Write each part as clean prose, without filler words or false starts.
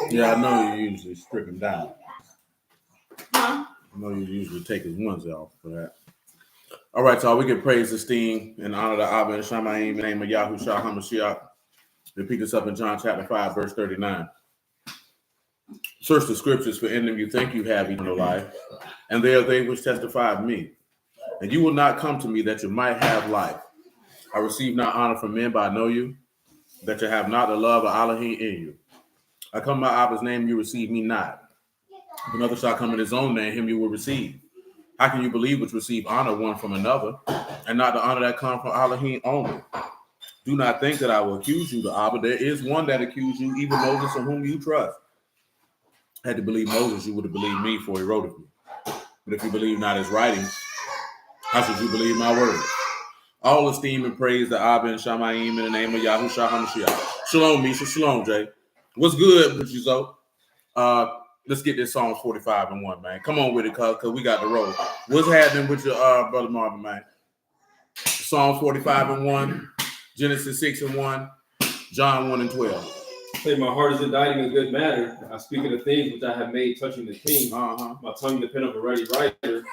Yeah, I know you usually strip him down. Huh? I know you usually take his ones off for that. All right, so we give praise, esteem, and honor to Abba and Shamayim in the name of Yahushua HaMashiach. Repeat this up in John chapter 5, verse 39. Search the scriptures, for in them you think you have eternal life, and they are they which testify of me. And you will not come to me that you might have life. I receive not honor from men, but I know you, that you have not the love of Elohim in you. I come by Abba's name, you receive me not. If another shall come in his own name, him you will receive. How can you believe which receive honor one from another, and not the honor that comes from Elohim only? Do not think that I will accuse you to Abba. There is one that accused you, even Moses, in whom you trust. Had to believe Moses, you would have believed me, for he wrote of me. But if you believe not his writings, how should you believe my words? All esteem and praise to Abba and Shamayim in the name of Yahushua HaMashiach. Shalom, Misha. Shalom, Jay. What's good, Buchizo? Let's get this Psalms 45 and 1, man. Come on with it, cuz we got the road. What's happening with your brother Marvin, man? Psalms 45 and 1, Genesis 6 and 1, John 1 and 12. Say, my heart is indicting a good matter. I speak of the things which I have made touching the king. My tongue the pen of a ready writer.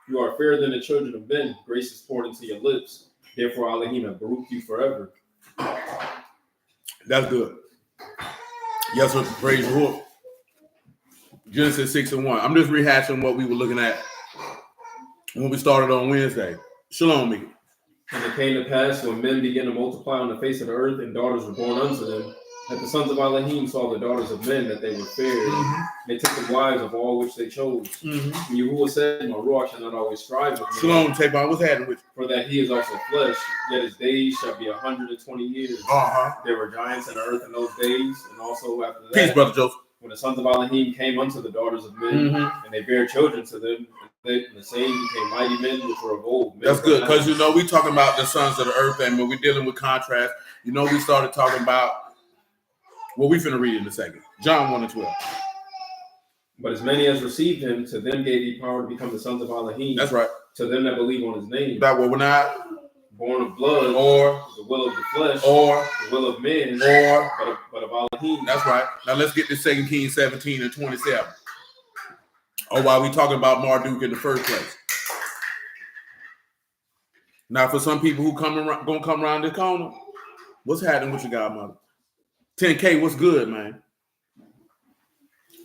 You are fairer than the children of men. Grace is poured into your lips. Therefore, Elohim have baruch you forever. That's good. Yes, sir. Praise the Lord. Genesis 6 and 1. I'm just rehashing what we were looking at when we started on Wednesday. Shalom, Mickey. And it came to pass when men began to multiply on the face of the earth, and daughters were born unto them, that the sons of Elohim saw the daughters of men, that they were fair. Mm-hmm. They took the wives of all which they chose. Mm-hmm. And Yahuwah said, my ruach shall not always strive with me. Shalom, Tabon. What's happening with you? For that he is also flesh, yet his days shall be 120 years. There were giants in the earth in those days, and also after that. Peace, Brother Joseph. When the sons of Elohim came unto the daughters of men, and they bare children to them, and the same became mighty men which were of old. That's good, because we talking about the sons of the earth, and when we're dealing with contrast, we started talking about what we finna read in a second. John 1 and 12. But as many as received him, to them gave he power to become the sons of Elohim. That's right. To them that believe on his name. That we're not born of blood, or the will of the flesh, or the will of men, or but of Elohim. That's right. Now let's get to 2 Kings 17 and 27. Or why we talking about Marduk in the first place. Now, for some people who gonna come around this corner, what's happening with your godmother? 10K, what's good, man?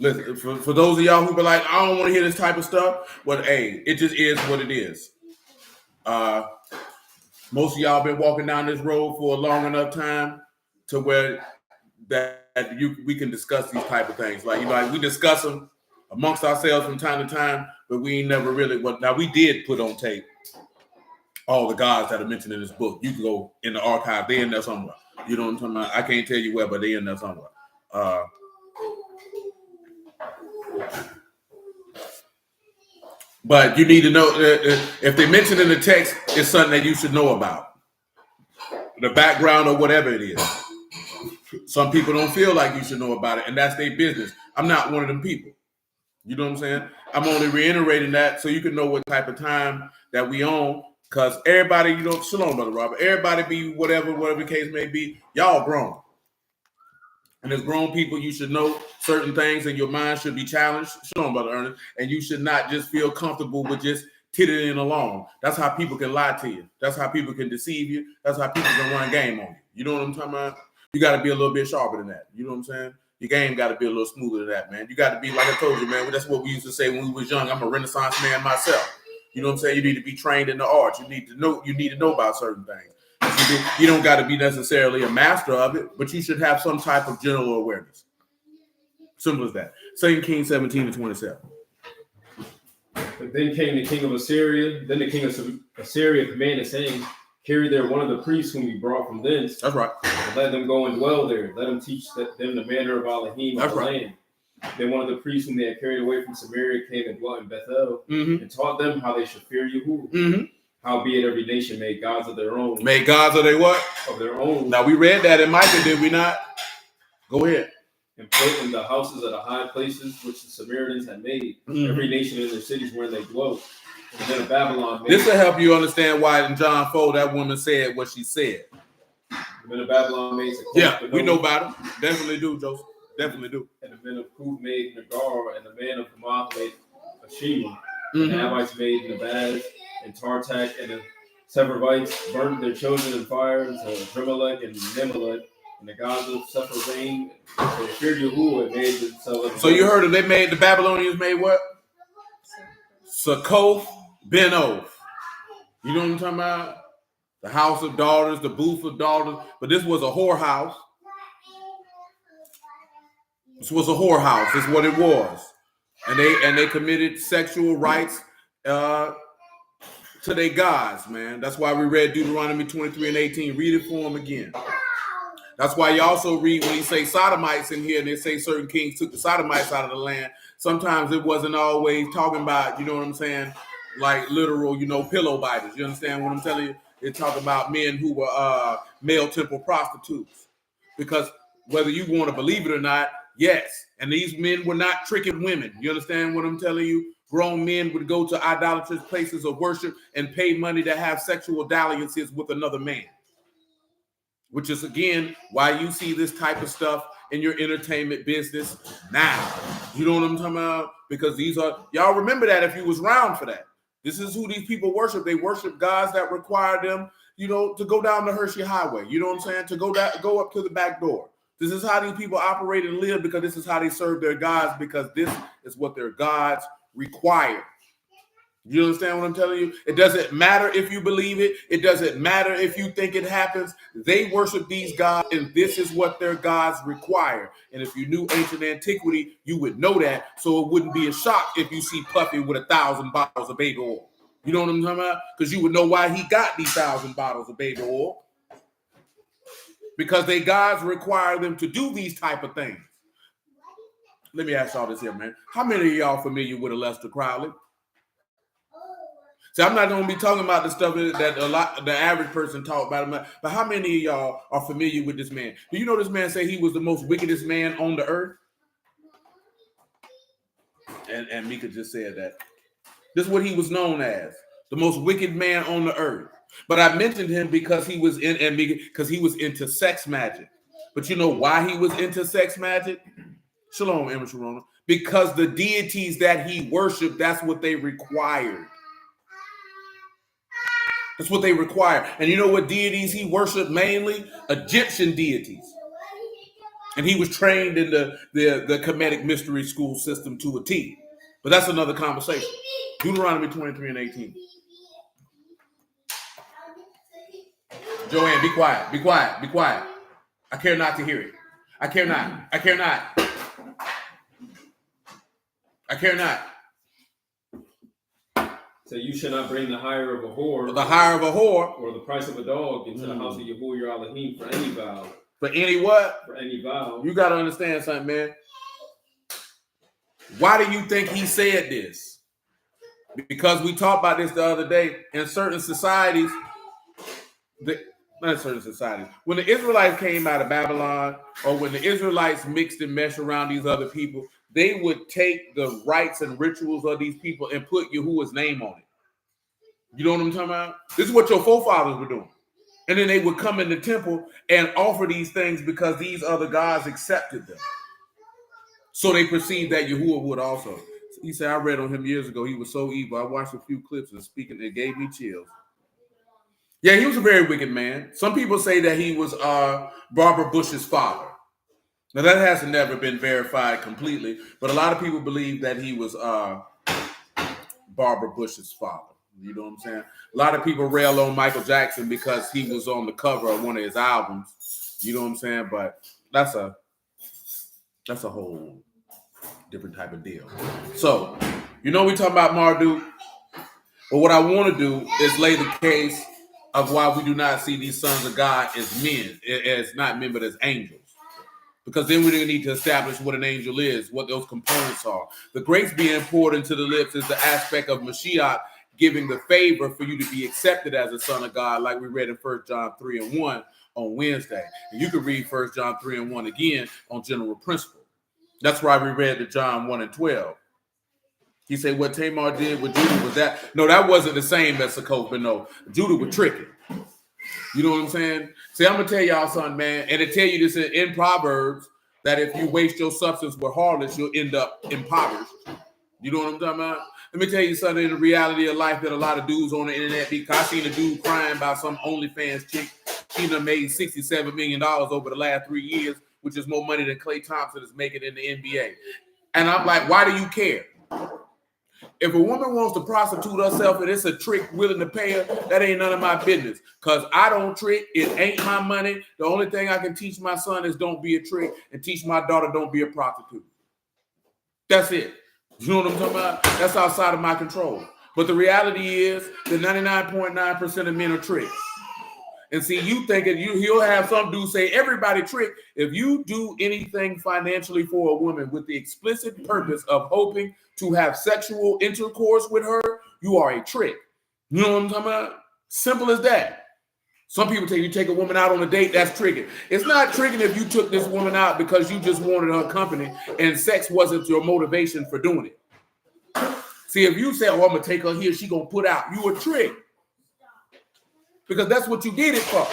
Listen, for those of y'all who be like, I don't want to hear this type of stuff, well, hey, it just is what it is. Most of y'all been walking down this road for a long enough time to where we can discuss these type of things. Like we discuss them amongst ourselves from time to time, but we ain't never really. Now we did put on tape all the gods that are mentioned in this book. You can go in the archive; they're in there somewhere. You know what I'm talking about? I can't tell you where, but they're in there somewhere. But you need to know if they mention in the text, it's something that you should know about. The background or whatever it is. Some people don't feel like you should know about it, and that's their business. I'm not one of them people. You know what I'm saying? I'm only reiterating that so you can know what type of time that we on. Because everybody, shalom, Brother Robert, everybody be whatever the case may be, y'all grown. And as grown people, you should know certain things and your mind should be challenged. Shalom, Brother Ernest. And you should not just feel comfortable with just titting along. That's how people can lie to you. That's how people can deceive you. That's how people can run game on you. You know what I'm talking about? You got to be a little bit sharper than that. You know what I'm saying? Your game got to be a little smoother than that, man. You got to be, like I told you, man, that's what we used to say when we was young. I'm a Renaissance man myself. You know what I'm saying? You need to be trained in the arts. You need to know about certain things. You don't got to be necessarily a master of it, but you should have some type of general awareness. Simple as that. 2 Kings 17 and 27. But then came the king of Assyria. Then the king of Assyria commanded, saying, carry there one of the priests whom we brought from thence. That's right. And let them go and dwell there. Let them teach them the manner of Elohim of the land. Then one of the priests whom they had carried away from Samaria came and dwelt in Bethel and taught them how they should fear Yahuwah. Howbeit every nation made gods of their own. Made gods of their what? Of their own. Now we read that in Micah, did we not? Go ahead. And put in the houses of the high places which the Samaritans had made. Every nation in their cities where they dwelt. And then Babylon made. This will help you understand why in John 4 that woman said what she said. And then Babylon made. Yeah, we know about it. Definitely do, Joseph. Definitely do. And the men of Kuth made Nagar, and the man of Hamath made Ashima. And the Abites made Nabaz and Tartak, and the Severites burnt their children in fire to Drimelech and Nemelech, and the gods of Sepharvaim. They feared Yahuwah and made themselves. So you heard of the Babylonians made what? Succoth Benoth. You know what I'm talking about? The house of daughters, the booth of daughters. But this was a whorehouse. This was a whorehouse. Is what it was. And they committed sexual rights to their gods, man. That's why we read Deuteronomy 23 and 18. Read it for them again. That's why you also read when he say sodomites in here, and they say certain kings took the sodomites out of the land. Sometimes it wasn't always talking about, you know what I'm saying, like literal, pillow biters. You understand what I'm telling you? They talk about men who were male temple prostitutes. Because whether you want to believe it or not, yes. And these men were not tricking women. You understand what I'm telling you? Grown men would go to idolatrous places of worship and pay money to have sexual dalliances with another man. Which is, again, why you see this type of stuff in your entertainment business now. You know what I'm talking about? Because y'all remember that if you was around for that. This is who these people worship. They worship gods that require them, to go down the Hershey Highway. You know what I'm saying? To go up to the back door. This is how these people operate and live, because this is how they serve their gods, because this is what their gods require. You understand what I'm telling you? It doesn't matter if you believe it. It doesn't matter if you think it happens. They worship these gods, and this is what their gods require. And if you knew ancient antiquity, you would know that. So it wouldn't be a shock if you see Puffy with 1,000 bottles of baby oil. You know what I'm talking about? Because you would know why he got these 1,000 bottles of baby oil. Because their gods require them to do these type of things. Let me ask y'all this here, man. How many of y'all familiar with Aleister Crowley? See, I'm not going to be talking about the stuff that the average person talk about him, but how many of y'all are familiar with this man? Do you know this man say he was the most wickedest man on the earth? And Mika just said that. This is what he was known as, the most wicked man on the earth. But I mentioned him because he was into sex magic. But you know why he was into sex magic? Shalom, Emma Sharona. Because the deities that he worshiped, that's what they required. That's what they require. And you know what deities he worshiped mainly? Egyptian deities. And he was trained in the Kemetic mystery school system to a T. But that's another conversation. Deuteronomy 23 and 18. Joanne, be quiet. Be quiet. Be quiet. I care not to hear it. I care not. I care not. I care not. So you should not bring the hire of a whore. The hire of a whore. Or the price of a dog into the house of Yahuwah your Elohim for any vow. For any what? For any vow. You got to understand something, man. Why do you think he said this? Because we talked about this the other day. In certain societies, not certain societies, when the Israelites came out of Babylon, or when the Israelites mixed and meshed around these other people, they would take the rites and rituals of these people and put Yahuwah's name on it. You know what I'm talking about? This is what your forefathers were doing. And then they would come in the temple and offer these things because these other gods accepted them. So they perceived that Yahuwah would also. He said, I read on him years ago, he was so evil. I watched a few clips and speaking, it gave me chills. Yeah, he was a very wicked man. Some people say that he was Barbara Bush's father. Now, that hasn't never been verified completely, but a lot of people believe that he was Barbara Bush's father. You know what I'm saying? A lot of people rail on Michael Jackson because he was on the cover of one of his albums. You know what I'm saying? But that's a whole different type of deal. So, we talking about Marduk, but what I want to do is lay the case of why we do not see these sons of God as men, as not men, but as angels. Because then we need to establish what an angel is, what those components are. The grace being poured into the lips is the aspect of Mashiach giving the favor for you to be accepted as a son of God, like we read in 1 John 3 and 1 on Wednesday. And you can read 1 John 3 and 1 again on general principle. That's why we read the John 1 and 12. He said what Tamar did with Judah was that. No, that wasn't the same as Succoth, but no, Judah was tricky. You know what I'm saying? See, I'm going to tell y'all something, man. And to tell you this in Proverbs, that if you waste your substance with harlots, you'll end up impoverished. You know what I'm talking about? Let me tell you something in the reality of life that a lot of dudes on the internet, because I seen a dude crying about some OnlyFans chick. She done made $67 million over the last 3 years, which is more money than Klay Thompson is making in the NBA. And I'm like, why do you care? If a woman wants to prostitute herself and it's a trick willing to pay her, that ain't none of my business. Because I don't trick. It ain't my money. The only thing I can teach my son is don't be a trick, and teach my daughter don't be a prostitute. That's it. You know what I'm talking about? That's outside of my control. But the reality is that 99.9% of men are tricks. And see, you thinking he'll have some dude say everybody trick. If you do anything financially for a woman with the explicit purpose of hoping to have sexual intercourse with her, you are a trick. You know what I'm talking about? Simple as that. Some people you take a woman out on a date, that's tricking. It's not tricking if you took this woman out because you just wanted her company and sex wasn't your motivation for doing it. See, if you say, oh, I'm going to take her here, she going to put out, you a trick. Because that's what you did it for.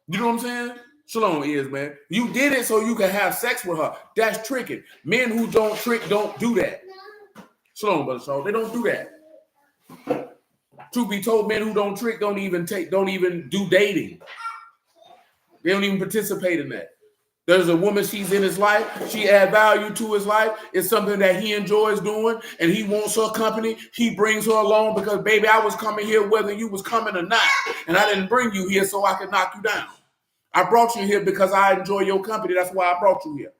You know what I'm saying? Shalom is, man. You did it so you can have sex with her. That's tricking. Men who don't trick don't do that. Shalom, Brother Shaw. They don't do that. Truth be told, men who don't trick don't even do dating. They don't even participate in that. There's a woman, she's in his life. She adds value to his life. It's something that he enjoys doing, and he wants her company. He brings her along because, baby, I was coming here whether you was coming or not, and I didn't bring you here so I could knock you down. I brought you here because I enjoy your company. That's why I brought you here.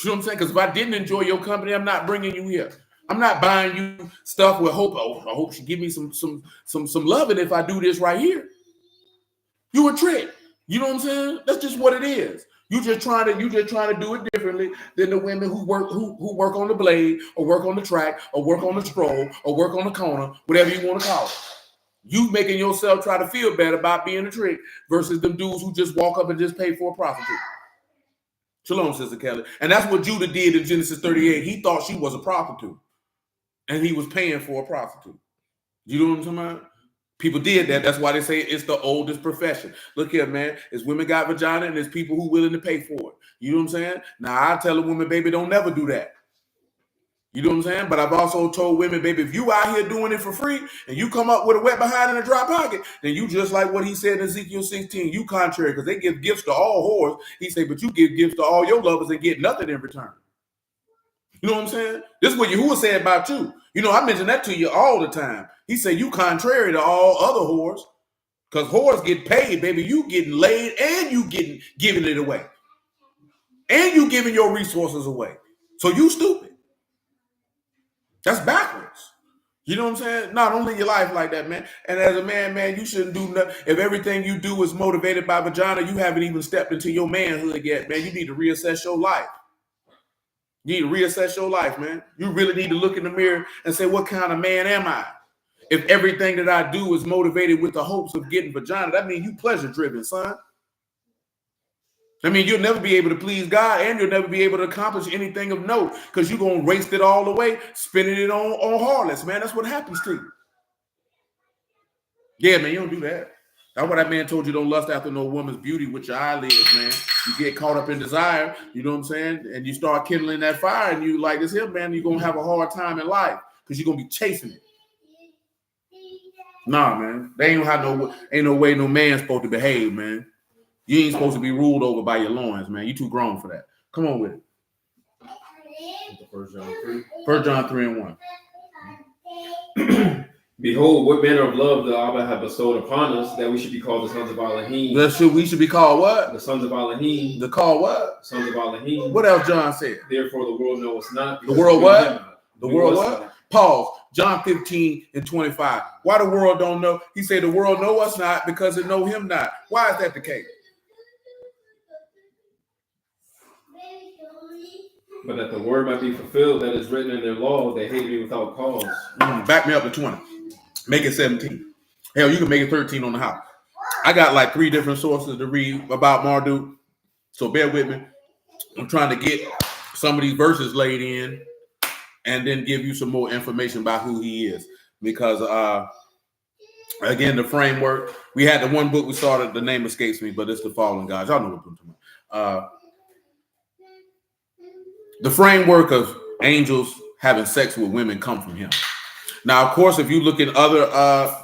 You know what I'm saying? Because if I didn't enjoy your company, I'm not bringing you here. I'm not buying you stuff with hope. Oh, I hope she give me some loving if I do this right here. You a trick. You know what I'm saying? That's just what it is. You just trying to do it differently than the women who work on the blade or work on the track or work on the stroll or work on the corner, whatever you want to call it. You making yourself try to feel bad about being a trick versus them dudes who just walk up and just pay for a prostitute. Shalom, Sister Kelly. And that's what Judah did in Genesis 38. He thought she was a prostitute, and he was paying for a prostitute. You know what I'm talking about? People did that. That's why they say it's the oldest profession. Look here, man. It's women got vagina, and there's people who willing to pay for it. You know what I'm saying? Now, I tell a woman, baby, don't never do that. You know what I'm saying? But I've also told women, baby, if you out here doing it for free and you come up with a wet behind and a dry pocket, then you just like what he said in Ezekiel 16, you contrary, because they give gifts to all whores. He said, but you give gifts to all your lovers and get nothing in return. You know what I'm saying? This is what Yahuwah said about you. You know, I mention that to you all the time. He said, you contrary to all other whores, because whores get paid, baby. You getting laid and you giving it away. And you giving your resources away. So you stupid. That's backwards. You know what I'm saying? No, don't live your life like that, man. And as a man, you shouldn't do nothing. If everything you do is motivated by vagina, you haven't even stepped into your manhood yet, man. You need to reassess your life. You need to reassess your life, man. You really need to look in the mirror and say, what kind of man am I? If everything that I do is motivated with the hopes of getting vagina, that means you pleasure-driven, son. I mean, you'll never be able to please God, and you'll never be able to accomplish anything of note because you're going to waste it all away, spending it on harlots, man. That's what happens to you. Yeah, man, you don't do that. That's what that man told you, don't lust after no woman's beauty with your eyelids, man. You get caught up in desire, you know what I'm saying? And you start kindling that fire, and you like this here, man, you're going to have a hard time in life because you're going to be chasing it. Nah, man. They ain't no way no man's supposed to behave, man. You ain't supposed to be ruled over by your loins, man. You too grown for that. Come on with it. 1 John 3. 1 John 3 and 1. Behold, what manner of love the Abba hath bestowed upon us, that we should be called the sons of Elohim. We should be called what? The sons of Elohim. The called what? Sons of Elohim. What else John said? Therefore the world knoweth not. The world what? The world what? Pause. John 15 and 25. Why the world don't know? He said the world know us not because it know him not. Why is that the case? But that the word might be fulfilled that is written in their law, they hate me without cause. Back me up to 20. Make it 17. Hell, you can make it 13 on the house. I got like 3 different sources to read about Marduk, so bear with me. I'm trying to get some of these verses laid in and then give you some more information about who he is. Because, again, the framework, we had the one book we started, the name escapes me, but it's The Fallen Gods. Y'all know what I'm talking The framework of angels having sex with women come from him. Now, of course, if you look at other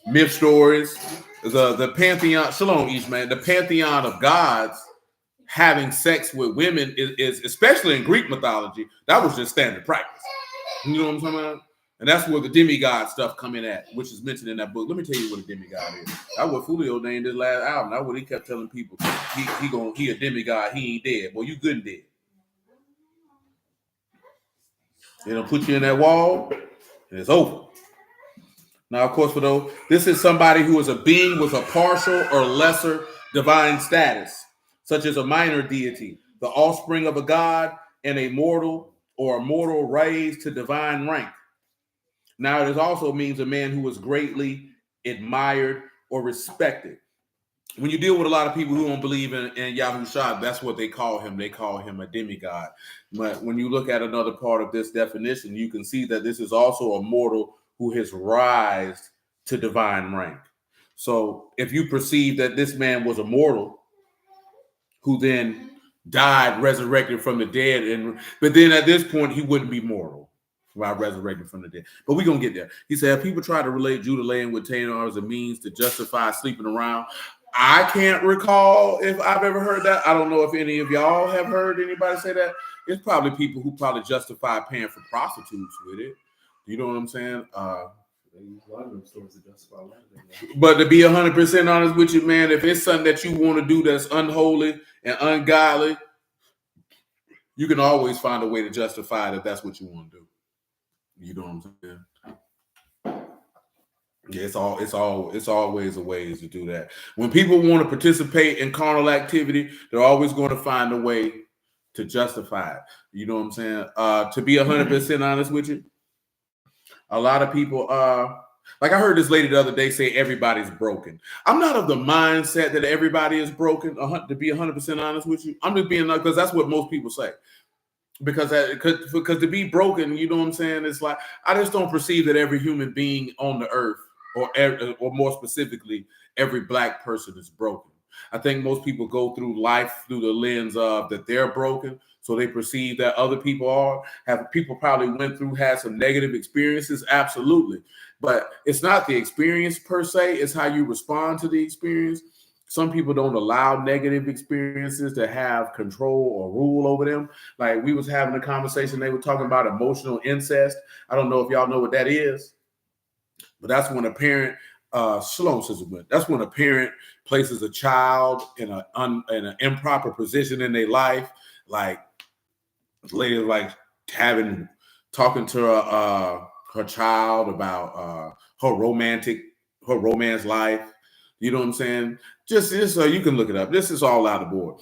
myth stories, the pantheon, shalom, Ishmael, the pantheon of gods having sex with women is especially in Greek mythology, that was just standard practice. You know what I'm talking about? And that's where the demigod stuff come in at, which is mentioned in that book. Let me tell you what a demigod is. That's what Julio named his last album. That's what he kept telling people. He a demigod. He ain't dead. Boy, you good and dead. They'll put you in that wall, and it's over. Now, of course, for those, this is somebody who is a being with a partial or lesser divine status, such as a minor deity, the offspring of a god, and a mortal or a mortal raised to divine rank. Now, it also means a man who is greatly admired or respected. When you deal with a lot of people who don't believe in Yahushua, that's what they call him. They call him a demigod. But when you look at another part of this definition, you can see that this is also a mortal who has rised to divine rank. So if you perceive that this man was a mortal who then died, resurrected from the dead, but then at this point, he wouldn't be mortal. While resurrected from the dead. But we're going to get there. He said, people try to relate Judah laying with Tamar as a means to justify sleeping around. I can't recall if I've ever heard that. I don't know if any of y'all have heard anybody say that. It's probably people who probably justify paying for prostitutes with it. You know what I'm saying? But to be 100% honest with you, man, if it's something that you want to do that's unholy and ungodly, you can always find a way to justify it if that's what you want to do. You know what I'm saying? Yeah, it's always a ways to do that. When people want to participate in carnal activity, they're always going to find a way to justify it. You know what I'm saying? To be 100% honest with you, a lot of people, like I heard this lady the other day say everybody's broken. I'm not of the mindset that everybody is broken. To be 100% honest with you, I'm just being because that's what most people say. Because to be broken, you know what I'm saying? It's like I just don't perceive that every human being on the earth, or more specifically, every black person is broken. I think most people go through life through the lens of that they're broken, so they perceive that other people are. Have people probably had some negative experiences? Absolutely, but it's not the experience per se; it's how you respond to the experience. Some people don't allow negative experiences to have control or rule over them. Like we was having a conversation, they were talking about emotional incest. I don't know if y'all know what that is, but that's when a parent, shalom, Sister Gwen, that's when a parent places a child in an improper position in their life. Like the lady was like talking to her child about her romance life. You know what I'm saying? Just so you can look it up. This is all out of board.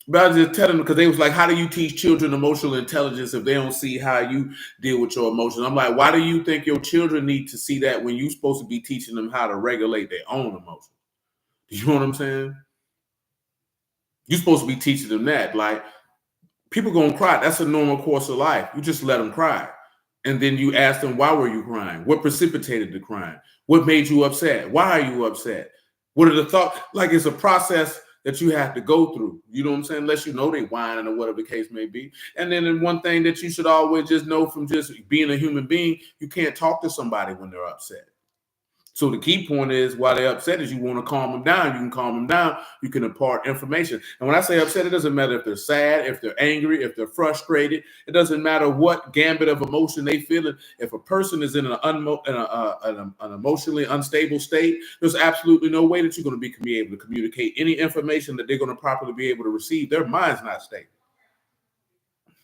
But I was just telling them because they was like, how do you teach children emotional intelligence if they don't see how you deal with your emotions? I'm like, why do you think your children need to see that when you're supposed to be teaching them how to regulate their own emotions? You know what I'm saying? You're supposed to be teaching them that. Like, people gonna cry. That's a normal course of life. You just let them cry. And then you ask them, why were you crying? What precipitated the crying? What made you upset? Why are you upset? What are the thoughts? Like, it's a process that you have to go through. You know what I'm saying? Unless you know they whining or whatever the case may be. And then one thing that you should always just know from just being a human being, you can't talk to somebody when they're upset. So the key point is, while they're upset, is you want to calm them down. You can calm them down. You can impart information. And when I say upset, it doesn't matter if they're sad, if they're angry, if they're frustrated. It doesn't matter what gambit of emotion they feel. If a person is in an emotionally unstable state, there's absolutely no way that you're going to be able to communicate any information that they're going to properly be able to receive. Their mind's not stable.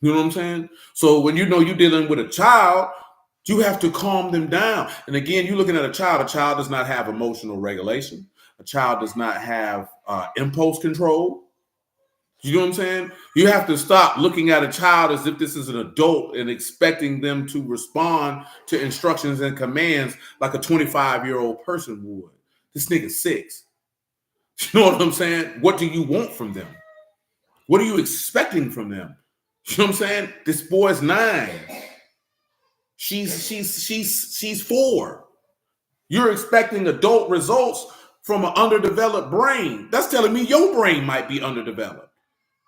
You know what I'm saying? So when you know you're dealing with a child, you have to calm them down. And again, you're looking at a child does not have emotional regulation. A child does not have impulse control. You know what I'm saying? You have to stop looking at a child as if this is an adult and expecting them to respond to instructions and commands like a 25-year-old person would. This nigga's 6. You know what I'm saying? What do you want from them? What are you expecting from them? You know what I'm saying? This boy's 9. She's 4. You're expecting adult results from an underdeveloped brain. That's telling me your brain might be underdeveloped.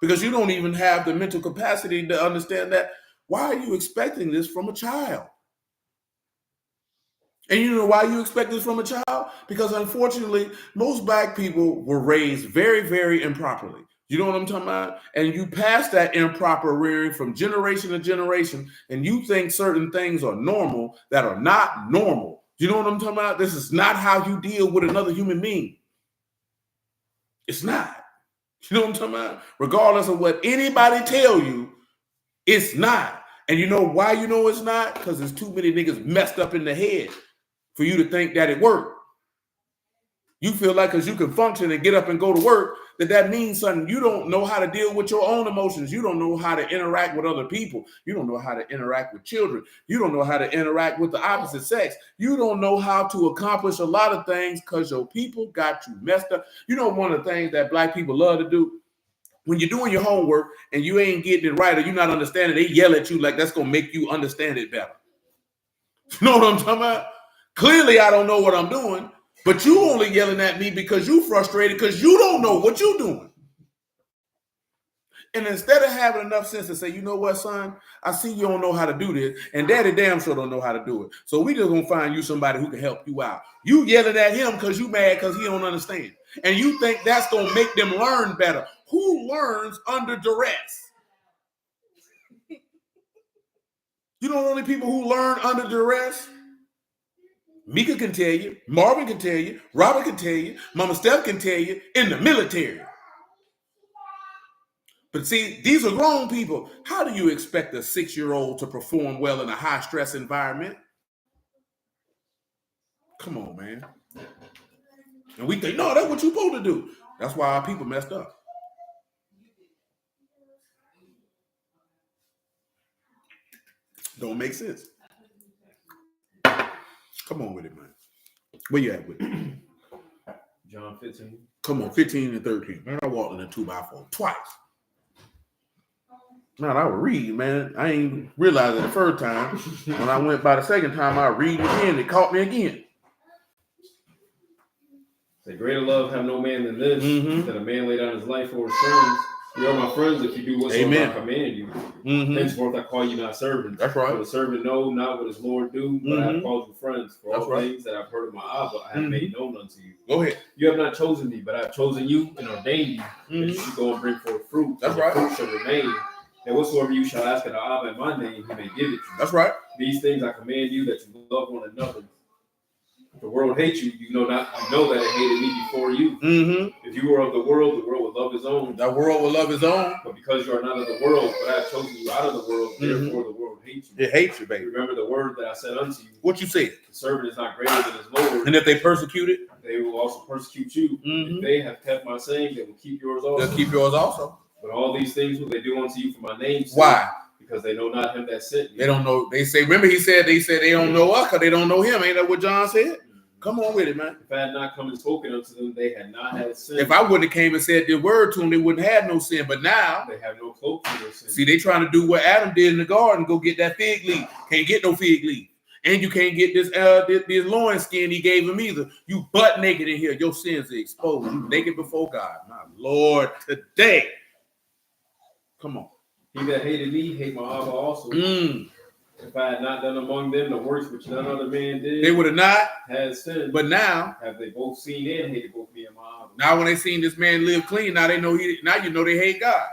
because you don't even have the mental capacity to understand that. Why are you expecting this from a child? And you know why you expect this from a child? Because unfortunately, most black people were raised very, very improperly. You know what I'm talking about? And you pass that improper rearing from generation to generation, and you think certain things are normal that are not normal. You know what I'm talking about? This is not how you deal with another human being. It's not. You know what I'm talking about? Regardless of what anybody tell you, it's not. And you know why you know it's not? Because there's too many niggas messed up in the head for you to think that it worked. You feel like because you can function and get up and go to work, that means something. You don't know how to deal with your own emotions. You don't know how to interact with other people. You don't know how to interact with children. You don't know how to interact with the opposite sex. You don't know how to accomplish a lot of things because your people got you messed up. You know, one of the things that black people love to do, when you're doing your homework and you ain't getting it right or you're not understanding, they yell at you like that's going to make you understand it better. You know what I'm talking about? Clearly, I don't know what I'm doing. But you only yelling at me because you frustrated because you don't know what you're doing. And instead of having enough sense to say, you know what, son, I see you don't know how to do this, and daddy damn sure don't know how to do it. So we just gonna find you somebody who can help you out. You yelling at him because you mad because he don't understand. And you think that's gonna make them learn better. Who learns under duress? You know the only people who learn under duress? Mika can tell you, Marvin can tell you, Robert can tell you, Mama Steph can tell you, in the military. But see, these are grown people. How do you expect a 6-year-old to perform well in a high-stress environment? Come on, man. And we think, no, that's what you're supposed to do. That's why our people messed up. Don't make sense. Come on with it, man. Where you at with it? John 15. Come on, 15 and 13. Man, I walked in a 2x4 twice. Man, I would read, man. I ain't realized it the first time. When I went by the second time, I read again. It caught me again. Say, greater love have no man than this, that a man lay down his life for his friends. You are my friends if you do whatsoever I command you. Henceforth I call you not servants. That's right. For the servant know not what his Lord do, but I have called you friends. For all things that I've heard of my Abba, I have made known unto you. Go ahead. You have not chosen me, but I have chosen you and ordained you that you should go and bring forth fruit. That's right. Fruit shall remain. And whatsoever you shall ask of the Abba in my name, he may give it to you. That's right. These things I command you, that you love one another. If the world hates you, you know that it hated me before you. If you were of the world would love his own. The world will love his own. But because you are not of the world, but I have chosen you out of the world, therefore the world hates you. It hates you, baby. Remember the word that I said unto you. What you said? The servant is not greater than his Lord. And if they persecute it, they will also persecute you. If they have kept my saying, they will keep yours also. They'll keep yours also. But all these things will they do unto you for my name's sake. Why? Because they know not him that sent me. They don't know. They say, remember he said, they don't know us because they don't know him. Ain't that what John said? Come on with it, man. If I had not come and spoken unto them, they had not had sin. If I wouldn't have came and said the word to them, they wouldn't have no sin. But now they have no cloak for their sin. See, they trying to do what Adam did in the garden, go get that fig leaf. Can't get no fig leaf. And you can't get this loin skin he gave him either. You butt naked in here. Your sins are exposed. You naked before God. My Lord, today. Come on. He that hated me, hate my Abba also. If I had not done among them the works which none other man did, they would have not had sinned. But now have they both seen and hated both me and my Abba. Now when they seen this man live clean, now they know now you know they hate God.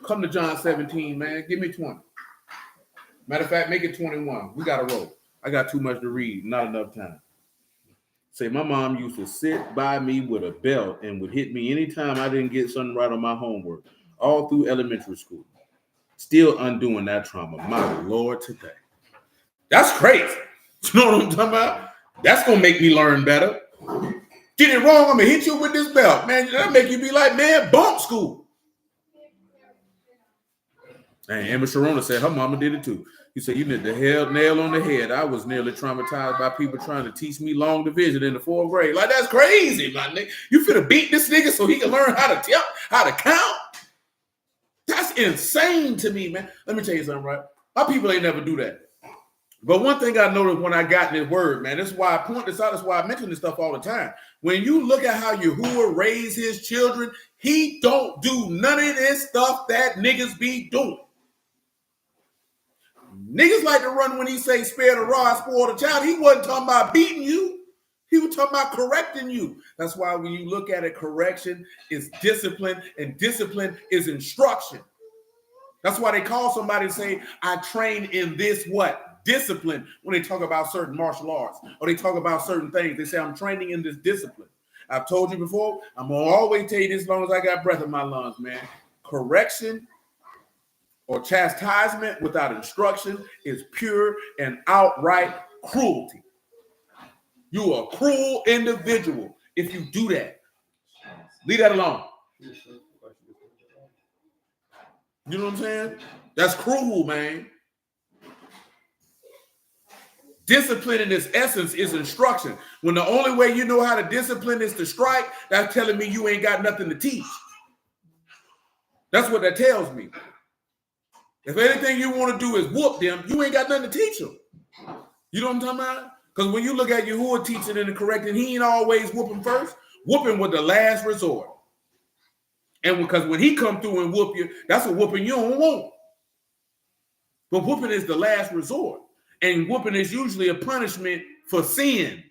Come to John 17, man. Give me 20. Matter of fact, make it 21. We got to roll. I got too much to read, not enough time. Say, my mom used to sit by me with a belt and would hit me anytime I didn't get something right on my homework, all through elementary school. Still undoing that trauma. My Lord, today. That's crazy. You know what I'm talking about? That's going to make me learn better. Get it wrong, I'm going to hit you with this belt. Man, that'll make you be like, man, bump school. And Emma Sharona said her mama did it too. He said, you did the nail on the head. I was nearly traumatized by people trying to teach me long division in the 4th grade. Like, that's crazy, my nigga. You finna beat this nigga so he can learn how to count? That's insane to me, man. Let me tell you something, right? My people ain't never do that. But one thing I noticed when I got in this word, man, this is why I point this out. That's why I mention this stuff all the time. When you look at how Yahuwah raised his children, he don't do none of this stuff that niggas be doing. Niggas like to run when he say spare the rod, spoil the child. He wasn't talking about beating you. He was talking about correcting you. That's why when you look at it, correction is discipline, and discipline is instruction. That's why they call somebody and say, I train in this what? Discipline. When they talk about certain martial arts or they talk about certain things, they say, I'm training in this discipline. I've told you before, I'm going to always tell you this as long as I got breath in my lungs, man. Correction or chastisement without instruction is pure and outright cruelty. You are a cruel individual if you do that. Leave that alone. You know what I'm saying? That's cruel, man. Discipline in its essence is instruction. When the only way you know how to discipline is to strike, that's telling me you ain't got nothing to teach. That's what that tells me. If anything you want to do is whoop them, you ain't got nothing to teach them. You know what I'm talking about? Because when you look at Yahuwah teaching and correcting, he ain't always whooping first. Whooping was the last resort. And because when he come through and whoop you, that's a whooping you don't want. But whooping is the last resort. And whooping is usually a punishment for sin.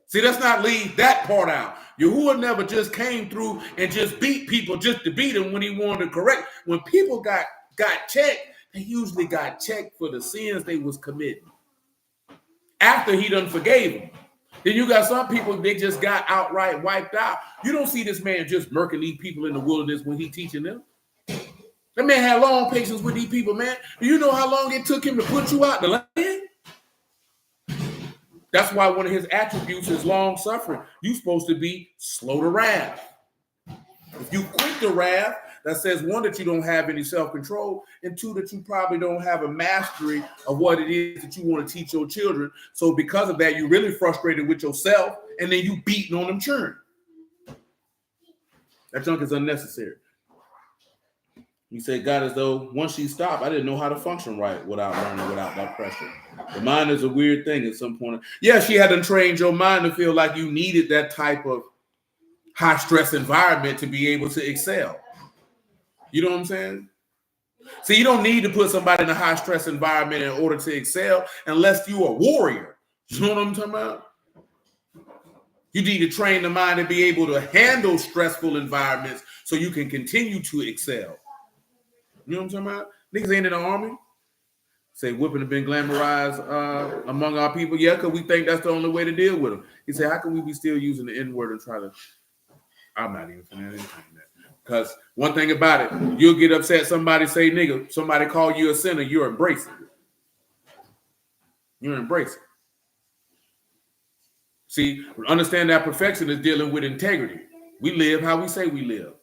See, let's not leave that part out. Yahuwah never just came through and just beat people just to beat them when he wanted to correct. When people got checked, they usually got checked for the sins they was committing. After he done forgave them. Then you got some people, they just got outright wiped out. You don't see this man just murking these people in the wilderness when he teaching them. That man had long patience with these people, man. Do you know how long it took him to put you out the land? That's why one of his attributes is long suffering. You're supposed to be slow to wrath. If you quick to wrath, that says, one, that you don't have any self-control, and two, that you probably don't have a mastery of what it is that you want to teach your children. So because of that, you're really frustrated with yourself, and then you beating on them children. That junk is unnecessary. You say, God, as though once she stopped, I didn't know how to function right without learning, without that pressure. The mind is a weird thing at some point. Yeah, she hadn't trained your mind to feel like you needed that type of high-stress environment to be able to excel. You know what I'm saying? See, you don't need to put somebody in a high-stress environment in order to excel unless you're a warrior. You know what I'm talking about? You need to train the mind to be able to handle stressful environments so you can continue to excel. You know what I'm talking about? Niggas ain't in the army. Say whipping have been glamorized among our people. Yeah, because we think that's the only way to deal with them. He said, how can we be still using the N-word and try to... I'm not even finna anything that. Because one thing about it, you'll get upset, somebody say nigga, somebody call you a sinner, you're embracing. You're embracing. See, understand that perfection is dealing with integrity. We live how we say we live.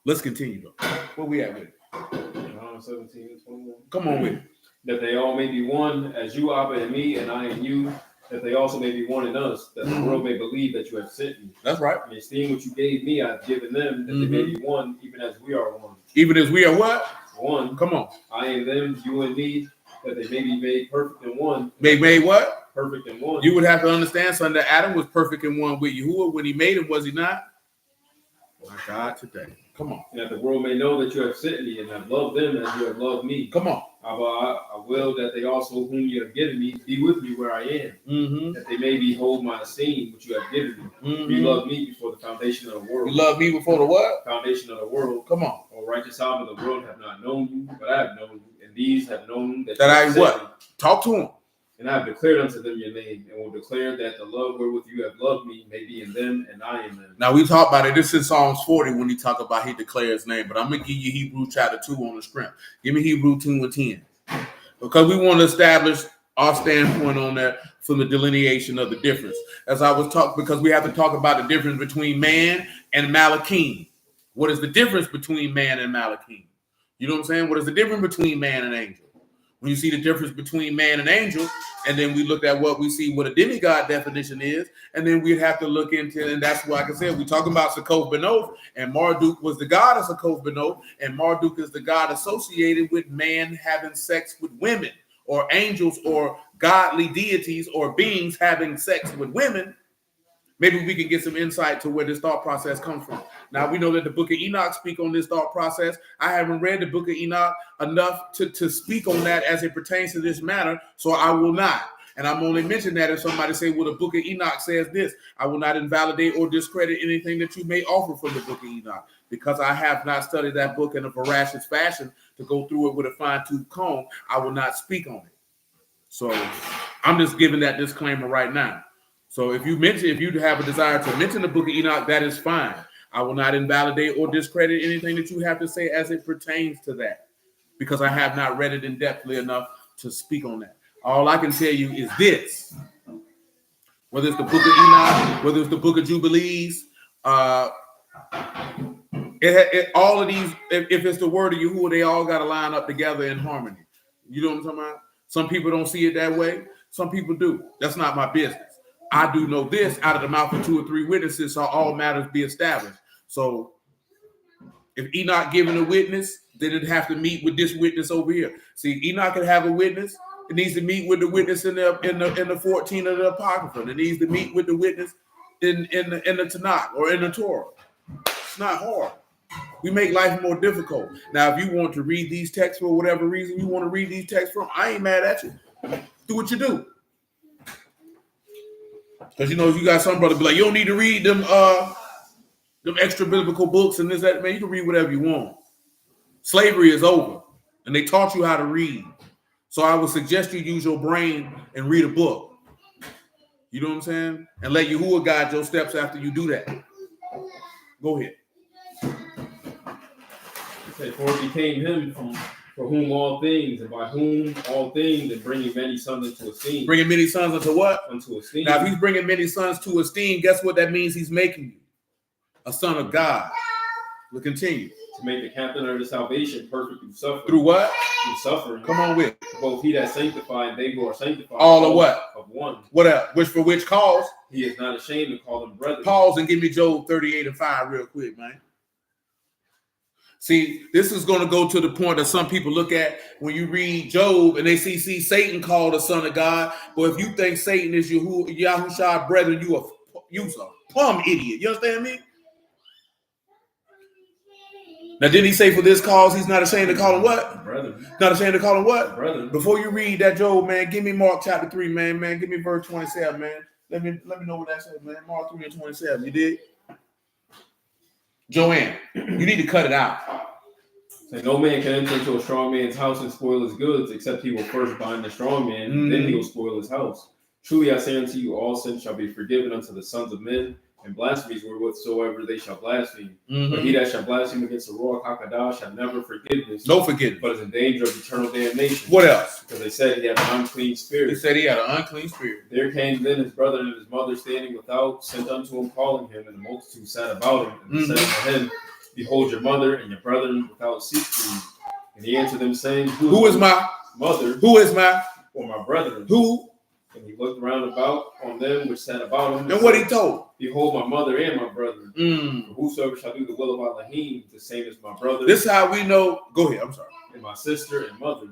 Let's continue though. Where we at with it? John 17:21. Come on with it. That they all may be one, as you, Abba, and me, and I and you, that they also may be one in us, that the world may believe that you have sent me. That's right. And esteem what you gave me, I have given them, that they may be one, even as we are one. Even as we are what? One. Come on. I and them, you and me, that they may be made perfect in one. Made what? Perfect in one. You would have to understand, son, that Adam was perfect in one with Yahuwah. When he made him, was he not? My God, today. Come on. And that the world may know that you have sent me and have loved them as you have loved me. Come on. I will that they also whom you have given me be with me where I am, that they may behold my esteem which you have given me. You loved me before the foundation of the world. You loved me before the what? Foundation of the world. Come on. O righteous Abba, the world have not known you, but I have known you, and these have known that I you have what? sent me. Talk to him. And I have declared unto them your name, and will declare that the love wherewith you have loved me may be in them, and I in them. Now we talk about it. This is Psalms 40 when he talk about he declares his name, but I'm gonna give you Hebrew chapter 2 on the strength. Give me Hebrew 2 and 10. Because we want to establish our standpoint on that from the delineation of the difference. As I was talking, because we have to talk about the difference between man and Malachim. What is the difference between man and Malachim? You know what I'm saying? What is the difference between man and angel? When you see the difference between man and angel, and then we look at what we see what a demigod definition is, and then we'd have to look into, and that's why, like I said, we talking about Succoth Benoth, and Marduk was the god of Succoth Benoth, and Marduk is the god associated with man having sex with women, or angels, or godly deities, or beings having sex with women. Maybe we can get some insight to where this thought process comes from. Now, we know that the book of Enoch speak on this thought process. I haven't read the book of Enoch enough to speak on that as it pertains to this matter, so I will not. And I'm only mentioning that if somebody say, well, the book of Enoch says this. I will not invalidate or discredit anything that you may offer from the book of Enoch, because I have not studied that book in a voracious fashion to go through it with a fine-tooth comb. I will not speak on it. So I'm just giving that disclaimer right now. So if you have a desire to mention the book of Enoch, that is fine. I will not invalidate or discredit anything that you have to say as it pertains to that, because I have not read it in depthly enough to speak on that. All I can tell you is this: whether it's the book of Enoch, whether it's the book of Jubilees, all of these, if it's the word of Yahuwah, they all got to line up together in harmony. You know what I'm talking about? Some people don't see it that way. Some people do. That's not my business. I do know this: out of the mouth of 2 or 3 witnesses shall all matters be established. So if Enoch giving a witness, then it'd have to meet with this witness over here. See, Enoch can have a witness. It needs to meet with the witness in the 14 of the Apocrypha. It needs to meet with the witness in the Tanakh or in the Torah. It's not hard. We make life more difficult. Now, if you want to read these texts for whatever reason you want to read these texts from, I ain't mad at you. Do what you do. Because, you got some brother be like, you don't need to read them extra biblical books and this, that. Man, you can read whatever you want. Slavery is over, and they taught you how to read. So I would suggest you use your brain and read a book. You know what I'm saying? And let Yahuwah guide your steps after you do that. Go ahead. For it became him for whom all things, and by whom all things, and bringing many sons into esteem. Bringing many sons into what? Unto esteem. Now, if he's bringing many sons to esteem, guess what that means? He's making you a son of God. We'll continue. To make the captain of the salvation perfect through suffering. Through what? Through suffering. Come on with. Both he that sanctified and they who are sanctified. All of what? Of one. What else? For which cause? He is not ashamed to call them brethren. Pause and give me Job 38:5 real quick, man. See, this is going to go to the point that some people look at when you read Job and they see Satan called a son of God. But if you think Satan is Yahushua brethren, you a plumb idiot. You understand me? Now, didn't he say for this cause he's not ashamed to call him what? Brethren. Not ashamed to call him what? Brethren. Before you read that Job, man, give me Mark chapter 3, man. Give me verse 27, man. Let me know what that says, man. Mark 3 and 27. You did? Joanne, you need to cut it out. So no man can enter into a strong man's house and spoil his goods, except he will first bind the strong man, then he will spoil his house. Truly I say unto you, all sins shall be forgiven unto the sons of men, and blasphemies whatsoever they shall blaspheme. But he that shall blaspheme against the Ruach HaKodesh shall never forgiveness. No forgiveness. But is in danger of eternal damnation. What else? Because they said he had an unclean spirit. They said he had an unclean spirit. There came then his brother and his mother standing without, sent unto him, calling him, and the multitude sat about him, and said unto him, Behold your mother and your brethren without seek for you. And he answered them, saying, Who is my mother? Who is my? Or my brethren? Who? And he looked round about on them which sat about him. And what he told? Behold my mother and my brethren. For whosoever shall do the will of Elohim, the same as my brother. This is how we know. Go ahead, I'm sorry. And my sister and mother.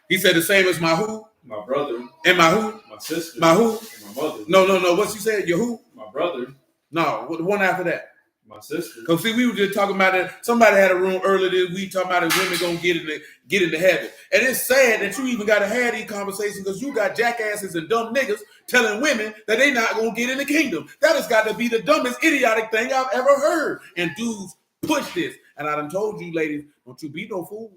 He said the same as my who? My brother. And my who? My sister. My who? And my mother. No. What's he said? Your who? My brother. No, the one after that. My sister. Because see, we were just talking about it. Somebody had a room earlier this week talking about if women gonna get into heaven. And it's sad that you even gotta have these conversations because you got jackasses and dumb niggas telling women that they not gonna get in the kingdom. That has got to be the dumbest idiotic thing I've ever heard. And dudes push this. And I done told you, ladies, don't you be no fool.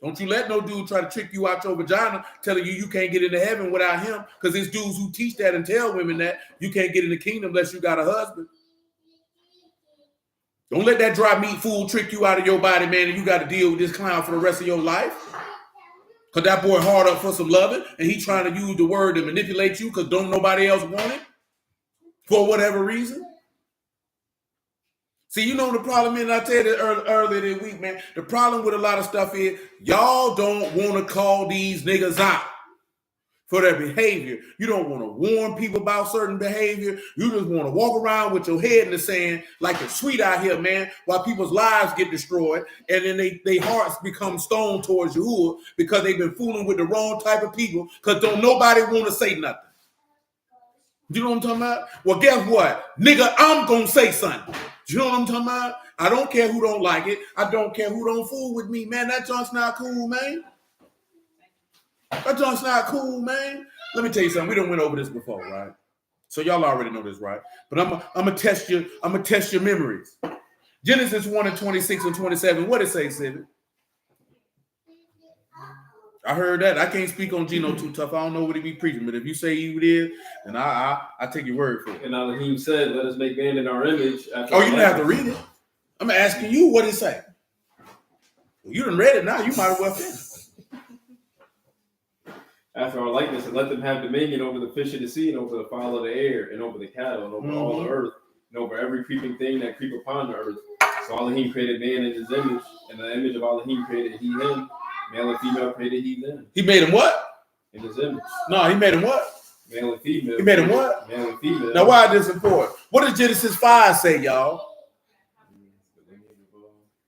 Don't you let no dude try to trick you out your vagina telling you can't get into heaven without him. Because there's dudes who teach that and tell women that you can't get in the kingdom unless you got a husband. Don't let that dry meat fool trick you out of your body, man, and you got to deal with this clown for the rest of your life. Because that boy hard up for some loving, and he trying to use the word to manipulate you because don't nobody else want it for whatever reason. See, you know the problem is, I tell you this earlier this week, man, the problem with a lot of stuff is y'all don't want to call these niggas out for their behavior. You don't want to warn people about certain behavior. You just want to walk around with your head in the sand like it's sweet out here, man, while people's lives get destroyed, and then they hearts become stone towards Yahuwah because they've been fooling with the wrong type of people because don't nobody want to say nothing. You know what I'm talking about? Well, guess what? Nigga, I'm going to say something. You know what I'm talking about? I don't care who don't like it. I don't care who don't fool with me, man. That junk's not cool, man. That junk's not cool, man. Let me tell you something. We done went over this before, right? So y'all already know this, right? But I'm gonna test your memories. Genesis 1:26 and 27. What it say, Sibby? I heard that. I can't speak on Gino too tough. I don't know what he be preaching, but if you say you did, then I take your word for it. And Elohim said, "Let us make man in our image." You don't have to read it. I'm asking you what it say. Well, you done read it now. You might as well finish. After our likeness, and let them have dominion over the fish of the sea, and over the fowl of the air, and over the cattle, and over all the earth, and over every creeping thing that creep upon the earth. So Elohim created man in his image, and the image of Elohim created he him. Male and female created he them. He made him what? In his image. No, he made him what? Male and female. He made him what? Male and female. Now, why is this important? What does Genesis 5 say, y'all?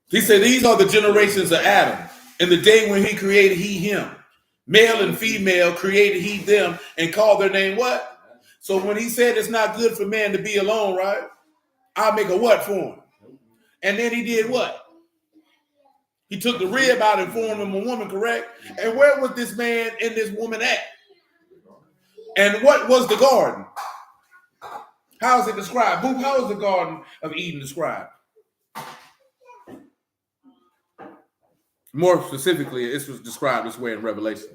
He said, these are the generations of Adam. In the day when he created he him. Male and female created he them and called their name what? So when he said it's not good for man to be alone, right? I'll make a what for him? And then he did what? He took the rib out and formed him a woman, correct? And where was this man and this woman at? And what was the garden? How is it described? How is the Garden of Eden described? More specifically, this was described this way in Revelation.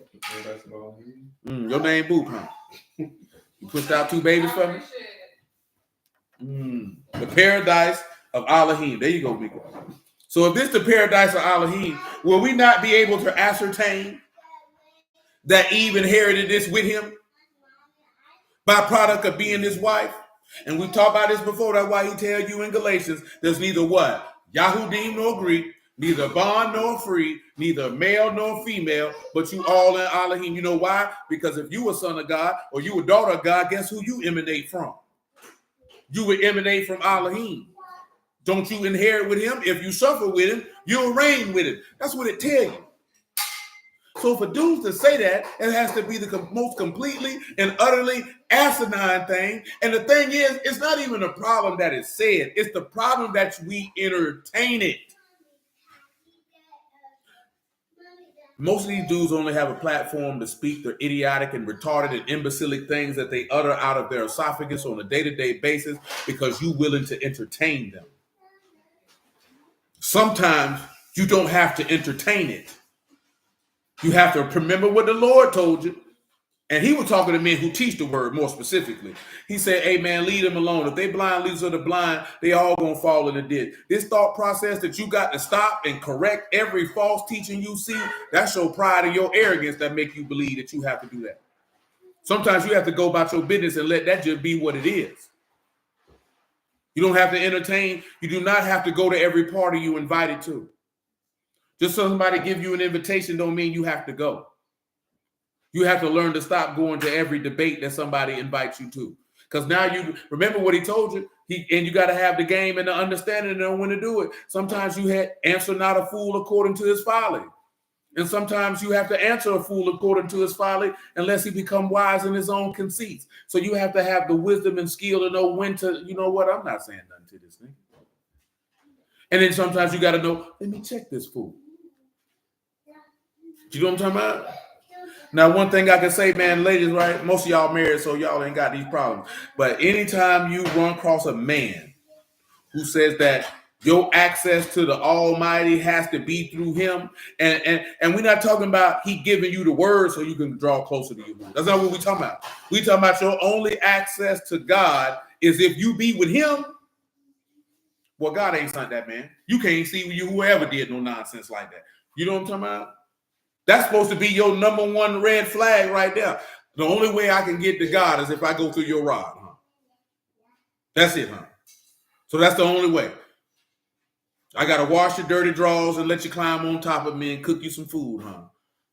Your name Boop, huh? You pushed out 2 babies for me? The paradise of Elohim. There you go, Miko. So if this is the paradise of Elohim, will we not be able to ascertain that Eve inherited this with him? Byproduct of being his wife? And we've talked about this before. That's why he tells you in Galatians, there's neither what? Yahudim nor Greek, neither bond nor free, neither male nor female, but you all in Elohim. You know why? Because if you a son of God or you a daughter of God, guess who you emanate from? You would emanate from Elohim. Don't you inherit with him? If you suffer with him, you'll reign with him. That's what it tells you. So for dudes to say that, it has to be the most completely and utterly asinine thing. And the thing is, it's not even a problem that it's said. It's the problem that we entertain it. Most of these dudes only have a platform to speak their idiotic and retarded and imbecilic things that they utter out of their esophagus on a day-to-day basis because you're willing to entertain them. Sometimes you don't have to entertain it. You have to remember what the Lord told you. And he was talking to men who teach the word more specifically. He said, hey, man, leave them alone. If they blind leaders of the blind, they all going to fall in the ditch. This thought process that you got to stop and correct every false teaching you see, that's your pride and your arrogance that make you believe that you have to do that. Sometimes you have to go about your business and let that just be what it is. You don't have to entertain. You do not have to go to every party you invited to. Just so somebody give you an invitation don't mean you have to go. You have to learn to stop going to every debate that somebody invites you to. Because now you remember what he told you. And you got to have the game and the understanding to know when to do it. Sometimes you had answer not a fool according to his folly. And sometimes you have to answer a fool according to his folly unless he become wise in his own conceits. So you have to have the wisdom and skill to know when to, you know what, I'm not saying nothing to this thing. And then sometimes you got to know, let me check this fool. You know what I'm talking about? Now, one thing I can say, man, ladies, right? Most of y'all married, so y'all ain't got these problems. But anytime you run across a man who says that your access to the Almighty has to be through him, and we're not talking about he giving you the word so you can draw closer to you. That's not what we're talking about. We're talking about your only access to God is if you be with him. Well, God ain't sent that, man. You can't see you whoever did no nonsense like that. You know what I'm talking about? That's supposed to be your number one red flag right there. The only way I can get to God is if I go through your rod, huh? That's it, huh? So that's the only way. I gotta wash your dirty drawers and let you climb on top of me and cook you some food, huh?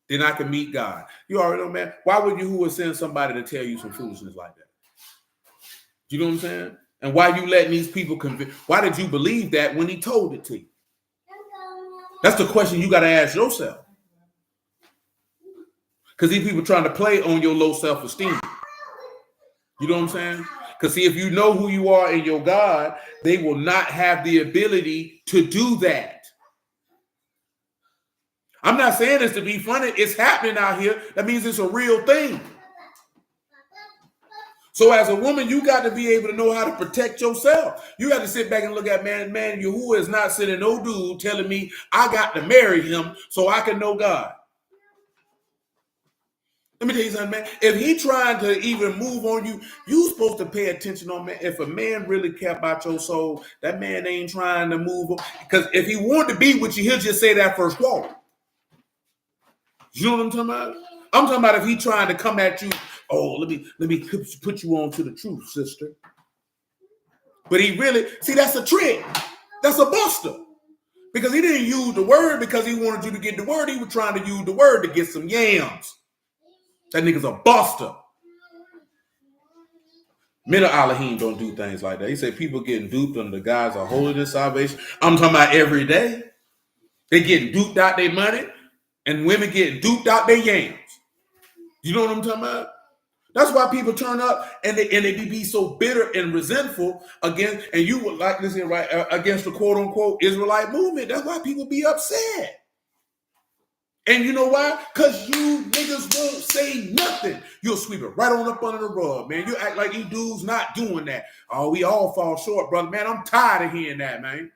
Then I can meet God. You already know, man. Why would Yahuwah send somebody to tell you some foolishness like that? You know what I'm saying? And why you letting these people convince? Why did you believe that when he told it to you? That's the question you got to ask yourself. Because these people trying to play on your low self-esteem. You know what I'm saying? Because see, if you know who you are in your God, they will not have the ability to do that. I'm not saying this to be funny. It's happening out here. That means it's a real thing. So as a woman, you got to be able to know how to protect yourself. You got to sit back and look at man, Yahuwah is not sending no dude telling me I got to marry him so I can know God. Let me tell you something, man. If he trying to even move on you, you supposed to pay attention on, man. If a man really care about your soul, that man ain't trying to move on. Because if he wanted to be with you, he'll just say that first walk. You know what I'm talking about? I'm talking about if he trying to come at you, oh, let me put you on to the truth, sister. But he really, see, that's a trick. That's a buster. Because he didn't use the word because he wanted you to get the word. He was trying to use the word to get some yams. That nigga's a buster. Men of Elohim don't do things like that. He said people getting duped under the guise of holiness, salvation. I'm talking about every day. They getting duped out their money, and women getting duped out their yams. You know what I'm talking about? That's why people turn up and they be so bitter and resentful against, and you would like this right against the quote unquote Israelite movement. That's why people be upset. And you know why? Because you niggas won't say nothing. You'll sweep it right on up under the rug, man. You act like you dudes not doing that. Oh, we all fall short, brother. Man, I'm tired of hearing that, man.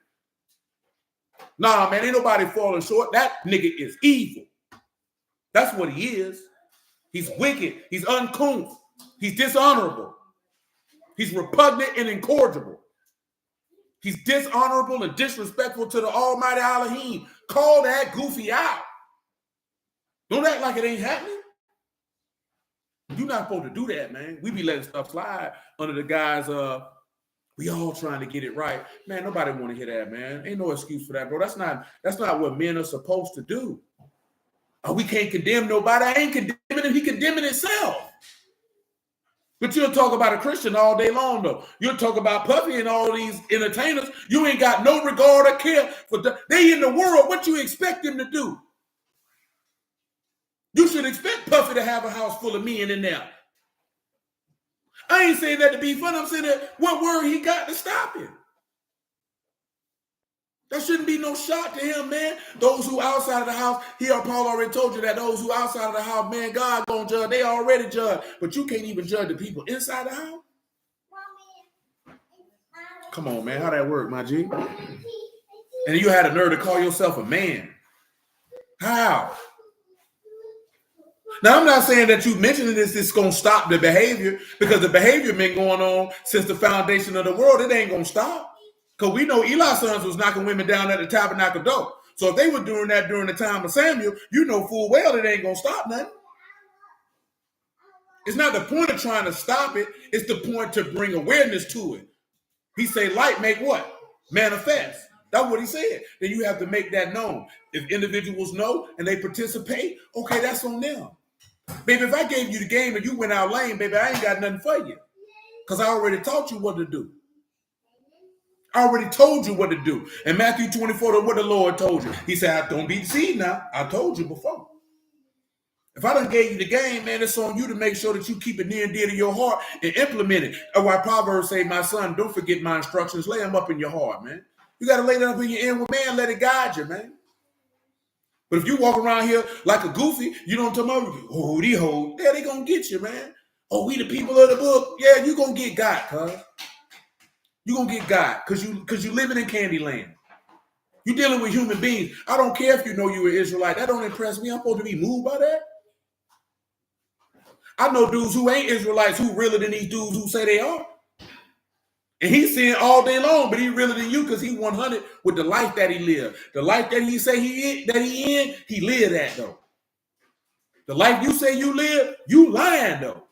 Nah, man, ain't nobody falling short. That nigga is evil. That's what he is. He's wicked. He's uncouth. He's dishonorable. He's repugnant and incorrigible. He's dishonorable and disrespectful to the Almighty Elohim. Call that goofy out. Don't act like it ain't happening. You're not supposed to do that, man. We be letting stuff slide under the guise of we all trying to get it right. Man, nobody want to hear that, man. Ain't no excuse for that, bro. That's not what men are supposed to do. Oh, we can't condemn nobody. I ain't condemning him. He condemning himself. But you'll talk about a Christian all day long, though. You'll talk about Puffy and all these entertainers. You ain't got no regard or care for they in the world. What you expect them to do? You should expect Puffy to have a house full of men in there. I ain't saying that to be funny. I'm saying that what word he got to stop him. That shouldn't be no shock to him, man. Those who outside of the house, Paul already told you that those who outside of the house, man, God gonna judge. They already judge. But you can't even judge the people inside the house. Come on, man. How that work, my G? And you had a nerve to call yourself a man. How? Now, I'm not saying that you mentioning this is going to stop the behavior, because the behavior been going on since the foundation of the world. It ain't going to stop. Because we know Eli's sons was knocking women down at the tabernacle door. So if they were doing that during the time of Samuel, you know full well it ain't going to stop nothing. It's not the point of trying to stop it. It's the point to bring awareness to it. He say light make what? Manifest. That's what he said. Then you have to make that known. If individuals know and they participate, okay, that's on them. Baby, if I gave you the game and you went out lane, baby, I ain't got nothing for you. Because I already taught you what to do. I already told you what to do. In Matthew 24, what the Lord told you. He said, don't be deceived now. I told you before. If I done gave you the game, man, it's on you to make sure that you keep it near and dear to your heart and implement it. That's why Proverbs say, my son, don't forget my instructions. Lay them up in your heart, man. You got to lay them up in your inward man. Let it guide you, man. But if you walk around here like a goofy, you don't tell me, oh, these hoes, yeah, they gonna get you, man. Oh, we the people of the book. Yeah, you gonna get got, cuz. You gonna get got, cause you living in Candyland. You dealing with human beings. I don't care if you know you're an Israelite. That don't impress me. I'm supposed to be moved by that. I know dudes who ain't Israelites who realer than these dudes who say they are. And he's seeing all day long, but he realer than you because he 100 with the life that he lived. The life that he say he in, he live that though. The life you say you live, you lying though.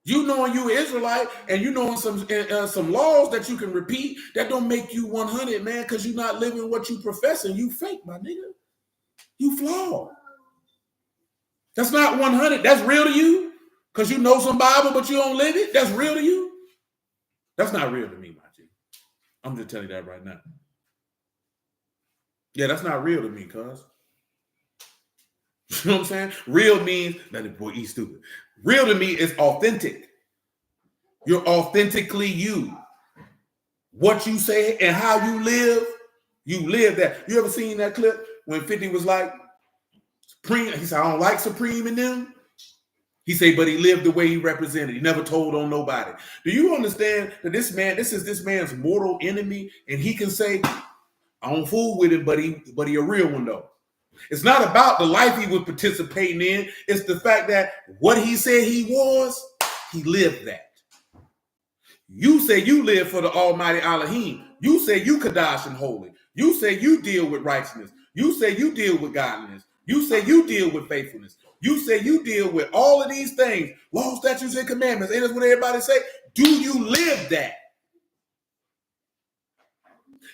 You knowing you an Israelite and you knowing some laws that you can repeat, that don't make you 100, man, because you're not living what you professing. You fake, my nigga. You flawed. That's not 100. That's real to you because you know some Bible, but you don't live it. That's real to you. That's not real to me, my G. I'm just telling you that right now. Yeah, that's not real to me, cuz. You know what I'm saying? Real means, that boy, he's stupid. Real to me is authentic. You're authentically you. What you say and how you live that. You ever seen that clip when 50 was like, Supreme? He said, I don't like Supreme in them. He said, but he lived the way he represented. He never told on nobody. Do you understand that this is this man's mortal enemy? And he can say, I don't fool with him, but he a real one though. It's not about the life he was participating in. It's the fact that what he said he was, he lived that. You say you live for the Almighty Elohim. You say you Kadash and holy. You say you deal with righteousness. You say you deal with godliness. You say you deal with faithfulness. You say you deal with all of these things, law, statutes, and commandments. Ain't that what everybody say? Do you live that?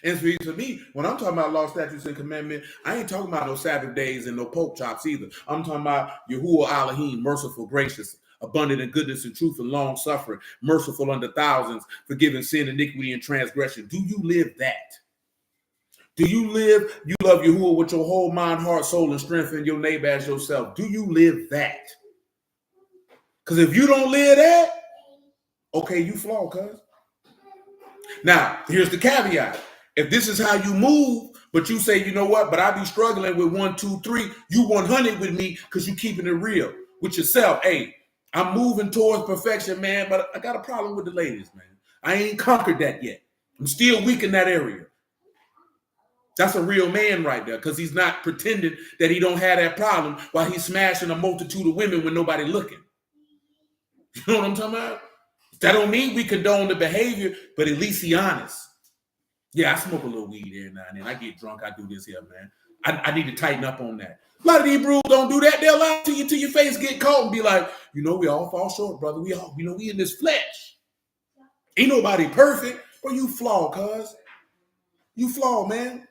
And for me, when I'm talking about law, statutes, and commandments, I ain't talking about no Sabbath days and no pork chops either. I'm talking about Yahuwah Elohim, merciful, gracious, abundant in goodness and truth and long suffering, merciful unto thousands, forgiving sin, iniquity, and transgression. Do you live that? Do you love Yahuwah with your whole mind, heart, soul, and strength, and your neighbor as yourself? Do you live that? Because if you don't live that, okay, you flaw, cuz. Now, here's the caveat. If this is how you move, but you say, you know what, but I be struggling with 1, 2, 3, you 100 with me because you keeping it real with yourself. Hey, I'm moving towards perfection, man, but I got a problem with the ladies, man. I ain't conquered that yet. I'm still weak in that area. That's a real man right there, because he's not pretending that he don't have that problem while he's smashing a multitude of women when nobody looking. You know what I'm talking about? That don't mean we condone the behavior, but at least he honest. Yeah, I smoke a little weed every now and then. I get drunk. I do this here, man. I need to tighten up on that. A lot of these Hebrews don't do that. They'll lie to you till your face get caught and be like, you know, we all fall short, brother. We in this flesh. Ain't nobody perfect. But you flawed, cuz. You flawed, man.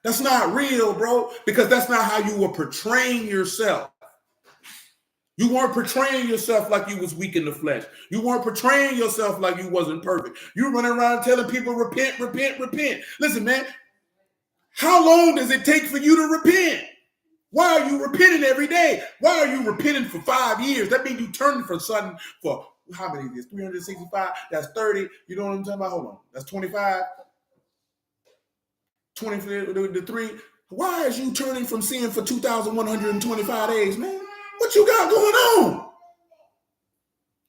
That's not real, bro, because that's not how you were portraying yourself. You weren't portraying yourself like you was weak in the flesh. You weren't portraying yourself like you wasn't perfect. You running around telling people, repent, repent, repent. Listen, man, how long does it take for you to repent? Why are you repenting every day? Why are you repenting for 5 years? That means you turning from something for how many years? 365? That's 30. You know what I'm talking about? Hold on. That's 25. 20 to 3. Why is you turning from sin for 2,125 days, man? What you got going on?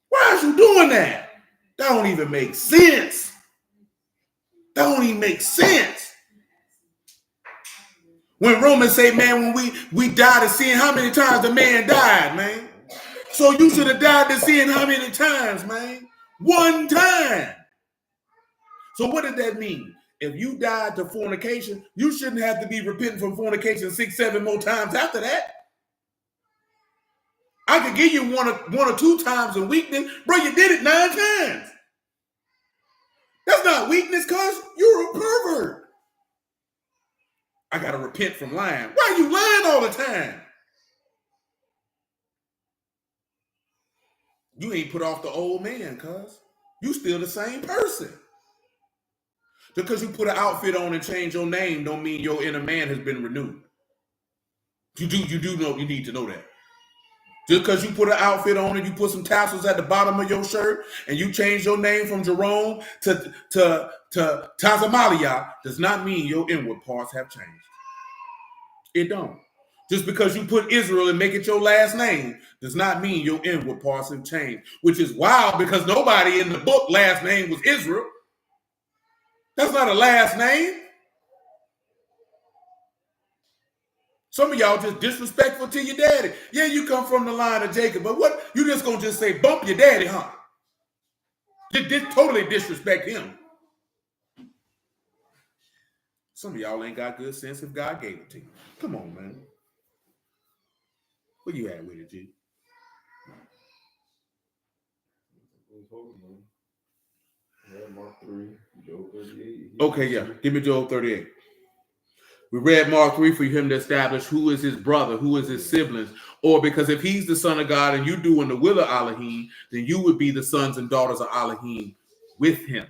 Why is you doing that? That don't even make sense. That don't even make sense. When Romans say, man, when we died to sin, how many times the man died, man? So you should have died to sin how many times, man? 1 time. So what does that mean? If you died to fornication, you shouldn't have to be repenting from fornication 6, 7 more times after that. I could give you one or 2 times of weakness. Bro, you did it 9 times. That's not weakness, cuz you're a pervert. I got to repent from lying. Why are you lying all the time? You ain't put off the old man, cuz. You still the same person. Because you put an outfit on and change your name don't mean your inner man has been renewed. You do know, you need to know that. Just because you put an outfit on and you put some tassels at the bottom of your shirt and you change your name from Jerome to Tazamalia does not mean your inward parts have changed. It don't. Just because you put Israel and make it your last name does not mean your inward parts have changed, which is wild because nobody in the book last name was Israel. That's not a last name. Some of y'all just disrespectful to your daddy. Yeah, you come from the line of Jacob, but what? You just gonna just say bump your daddy, huh? Just totally disrespect him. Some of y'all ain't got good sense if God gave it to you. Come on, man. Where you at with it, G? Mark 3, Job 38. Okay, yeah. Give me Job 38. We read Mark 3 for him to establish who is his brother, who is his siblings. Or because if he's the son of God and you doing the will of Elohim, then you would be the sons and daughters of Elohim with him.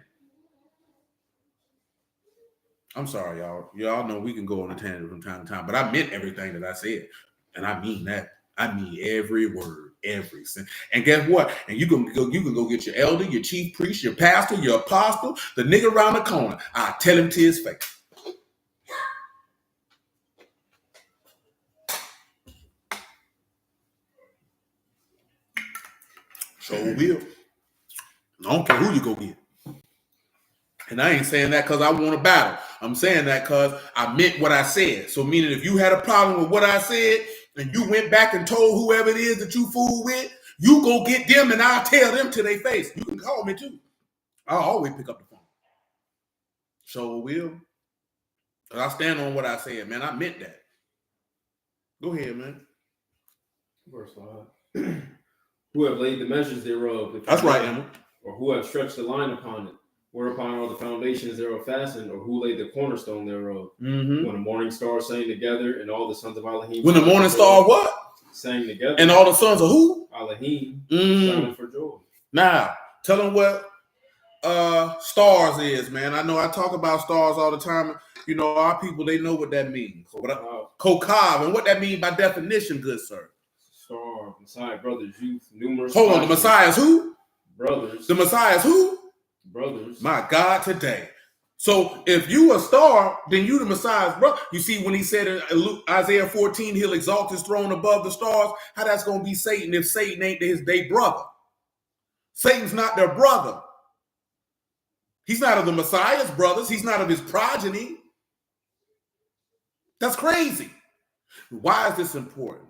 I'm sorry, y'all. Y'all know we can go on a tangent from time to time, but I meant everything that I said. And I mean that. I mean every word, every sentence. And guess what? And you can go get your elder, your chief priest, your pastor, your apostle, the nigga around the corner. I tell him to his face. So will. I don't care who you go get. And I ain't saying that because I want to battle. I'm saying that because I meant what I said. So meaning if you had a problem with what I said and you went back and told whoever it is that you fool with, you go get them and I'll tell them to their face. You can call me too. I'll always pick up the phone. So will. Because I stand on what I said, man. I meant that. Go ahead, man. Verse 5. Who have laid the measures thereof. That's right, Emma. Or who have stretched the line upon it. Whereupon are the foundations thereof fastened, or who laid the cornerstone thereof? Mm-hmm. When the morning stars sang together, and all the sons of Elohim. When the morning star what? Sang together. And all the sons of who? Elohim. Shouting for joy. Now, tell them what stars is, man. I know I talk about stars all the time. You know, our people, they know what that means. Kokav. And what that means by definition, good sir. Star, Messiah, brothers, youth, numerous. Hold on, the Messiah is who? Brothers. The Messiah is who? Brothers. My God, today. So if you a star, then you the Messiah's brother. You see when he said in Isaiah 14, he'll exalt his throne above the stars, how that's going to be Satan if Satan ain't their brother. Satan's not their brother. He's not of the Messiah's brothers. He's not of his progeny. That's crazy. Why is this important?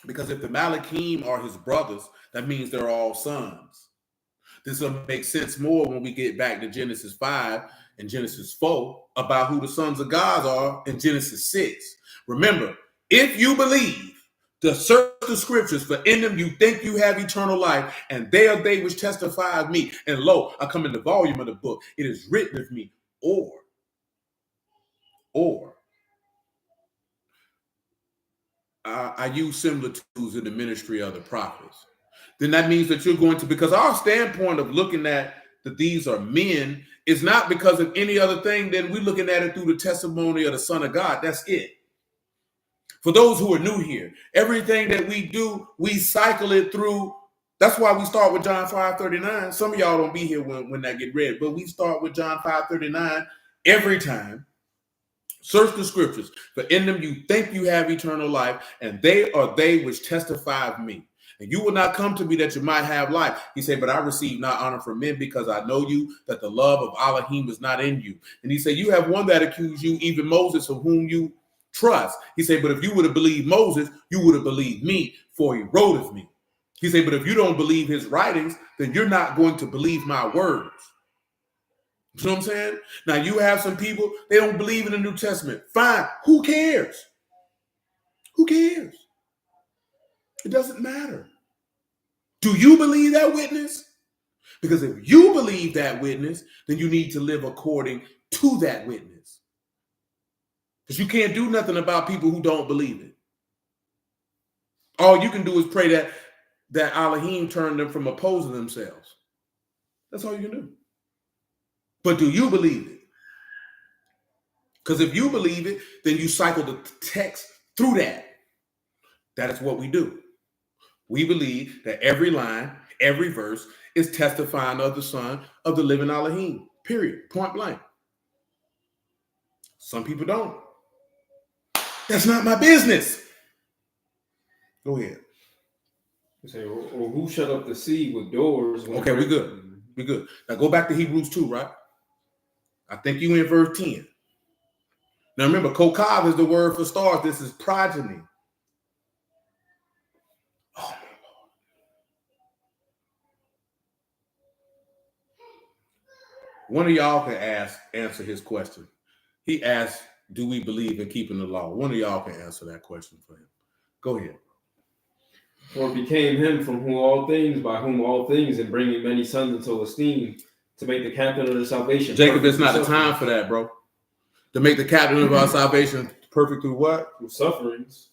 Because if the Malachim are his brothers, that means they're all sons. This will make sense more when we get back to Genesis 5 and Genesis 4 about who the sons of God are in Genesis 6. Remember, if you believe, to search the scriptures, for in them you think you have eternal life, and they are they which testify of me. And lo, I come in the volume of the book. It is written of me, or I use similitudes in the ministry of the prophets. Then that means that you're going to, because our standpoint of looking at that these are men is not because of any other thing than we're looking at it through the testimony of the Son of God. That's it. For those who are new here, everything that we do, we cycle it through. That's why we start with John 5:39. Some of y'all don't be here when that get read, but we start with John 5:39 every time. Search the scriptures, for in them you think you have eternal life, and they are they which testify of me. And you will not come to me that you might have life. He said, but I receive not honor from men because I know you, that the love of Elohim is not in you. And he said, you have one that accused you, even Moses, of whom you trust. He said, but if you would have believed Moses, you would have believed me, for he wrote of me. He said, but if you don't believe his writings, then you're not going to believe my words. You know what I'm saying? Now, you have some people, they don't believe in the New Testament. Fine. Who cares? Who cares? It doesn't matter. Do you believe that witness? Because if you believe that witness, then you need to live according to that witness. Because you can't do nothing about people who don't believe it. All you can do is pray that Elohim turn them from opposing themselves. That's all you can do. But do you believe it? Because if you believe it, then you cycle the text through that. That is what we do. We believe that every line, every verse is testifying of the Son of the living Elohim. Period. Point blank. Some people don't. That's not my business. Go ahead. Say, or who shut up the sea with doors? Okay, we good. We good. Now go back to Hebrews 2, right? I think you in verse 10. Now remember, Kokav is the word for stars. This is progeny. Oh, my Lord. One of y'all can answer his question. He asked, do we believe in keeping the law? One of y'all can answer that question for him. Go ahead. For it became him from whom all things, by whom all things, and bringing many sons into esteem, to make the captain of their salvation. Jacob, it's not the time for that, bro. To make the captain of our salvation perfect through what? Through sufferings.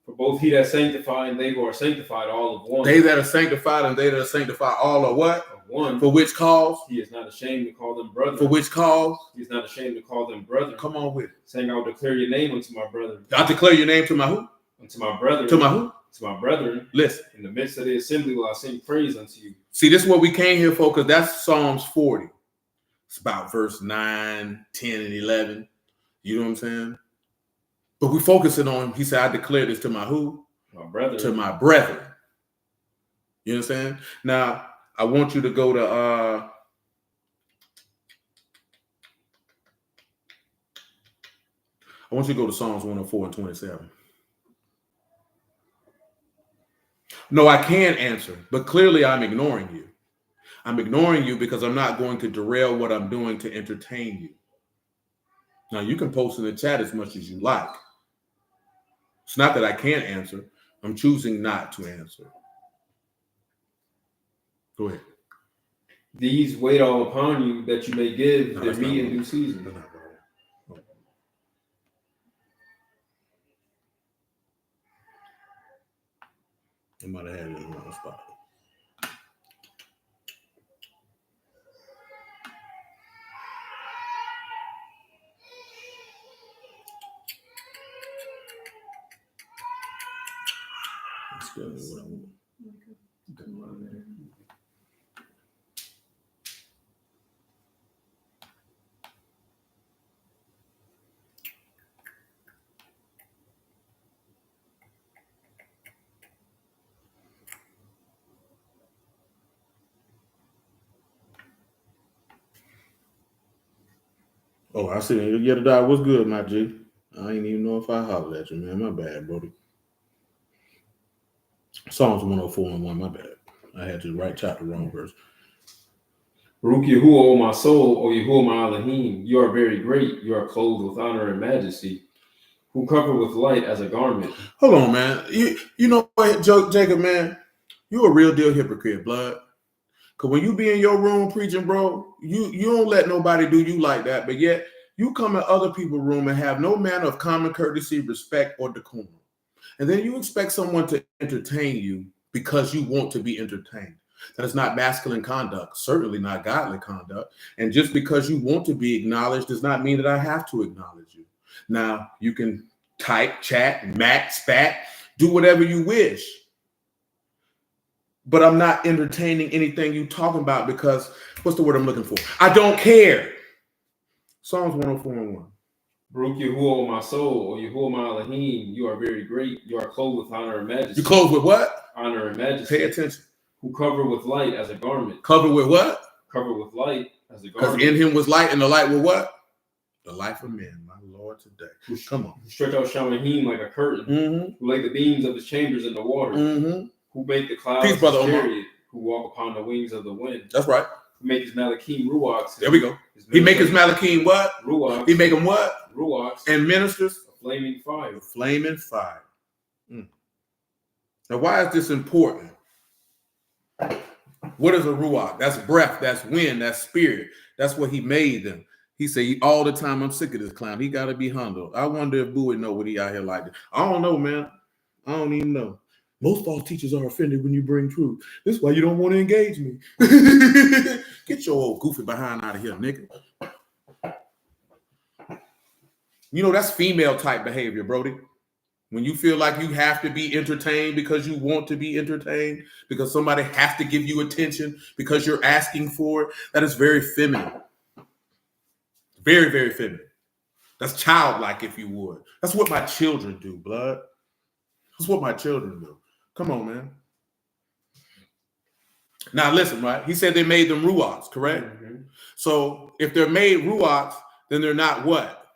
For both he that sanctified and they who are sanctified, all of one. They that are sanctified and they that are sanctified, all are what? Of one. For which cause? He is not ashamed to call them brethren. For which cause? He is not ashamed to call them brethren. Come on with it. Saying, I will declare your name unto my brethren. I declare your name to my who? Unto my brethren. To my who? To my brethren. Listen. In the midst of the assembly will I sing praise unto you. See, this is what we came here for, because that's Psalms 40. It's about verse 9, 10, and 11. You know what I'm saying? But we focusing on, he said, I declare this to my who? My brethren. To my brethren. You understand? Now, I want you to go to Psalms 104 and 27. No, I can answer, but clearly I'm ignoring you. I'm ignoring you because I'm not going to derail what I'm doing to entertain you. Now, you can post in the chat as much as you like. It's not that I can't answer. I'm choosing not to answer. Go ahead. These wait all upon you, that you may give their meat in due season. I might have had it in the wrong spot. Let's go with what I want. Oh, I see. Yeah, the dog was good, my G. I ain't even know if I hollered at you, man. My bad, brody. Psalms 104 and 1, my bad. I had to right chapter wrong verse. Baruch Yahuwah, O my soul, O Yahuwah my Elohim, you are very great. You are clothed with honor and majesty, who cover with light as a garment. Hold on, man. You know what, Jacob, man? You a real deal hypocrite, blood. Because when you be in your room preaching, bro, you don't let nobody do you like that. But yet, you come in other people's room and have no manner of common courtesy, respect, or decorum. And then you expect someone to entertain you because you want to be entertained. That is not masculine conduct, certainly not godly conduct. And just because you want to be acknowledged does not mean that I have to acknowledge you. Now, you can type, chat, mac, spat, do whatever you wish. But I'm not entertaining anything you talking about because, what's the word I'm looking for? I don't care. Psalms 104 and 1. Baruch Yahuwah, my soul, O Yahuwah my Elohim, you are very great. You are clothed with honor and majesty. You clothed with what? Honor and majesty. Pay attention. Who cover with light as a garment. Covered with what? Covered with light as a Because garment. in him was light, and the light was what? The life of men, my Lord, today. Come on. Who stretch out Shamahim like a curtain. Who lay the beams of his chambers in the water. Who make the clouds his chariot. Who walk upon the wings of the wind. That's right. Who make his Malachim ruachs. There we go. He make his Malachim what? Ruachs. He make them what? Ruachs. And ministers? A flaming fire. A flaming fire. Now, why is this important? What is a ruach? That's breath, that's wind, that's spirit. That's what he made them. He said, all the time, I'm sick of this clown. He got to be humbled. I wonder if Boo would know what he out here like this. I don't know, man. I don't even know. Most false teachers are offended when you bring truth. This is why you don't want to engage me. Get your old goofy behind out of here, nigga. You know, that's female type behavior, Brody. When you feel like you have to be entertained because you want to be entertained, because somebody has to give you attention because you're asking for it, that is very feminine. Very, very feminine. That's childlike, if you would. That's what my children do, blood. That's what my children do. Come on, man. Now, listen, right? He said they made them ruachs, correct? So if they're made ruachs, then they're not what?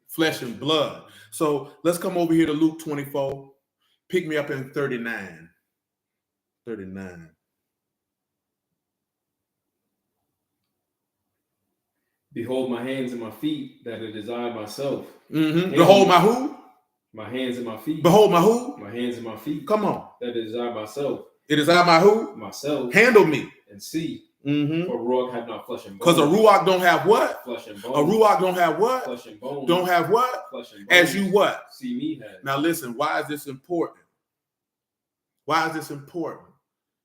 Flesh and blood. So let's come over here to Luke 24. Pick me up in 39. 39. Behold my hands and my feet, that it is I myself. Behold my who? My hands and my feet. Behold my who? My hands and my feet. Come on. That is I myself. It is I my who? Myself. Handle me. And see. Mm-hmm. For ruach have not flesh and bone. Because a ruach don't have what? Flesh and bone. A ruach don't have what? Flesh and bone. Don't have what? Flesh and bone. As you what? See me have. Now listen, why is this important? Why is this important?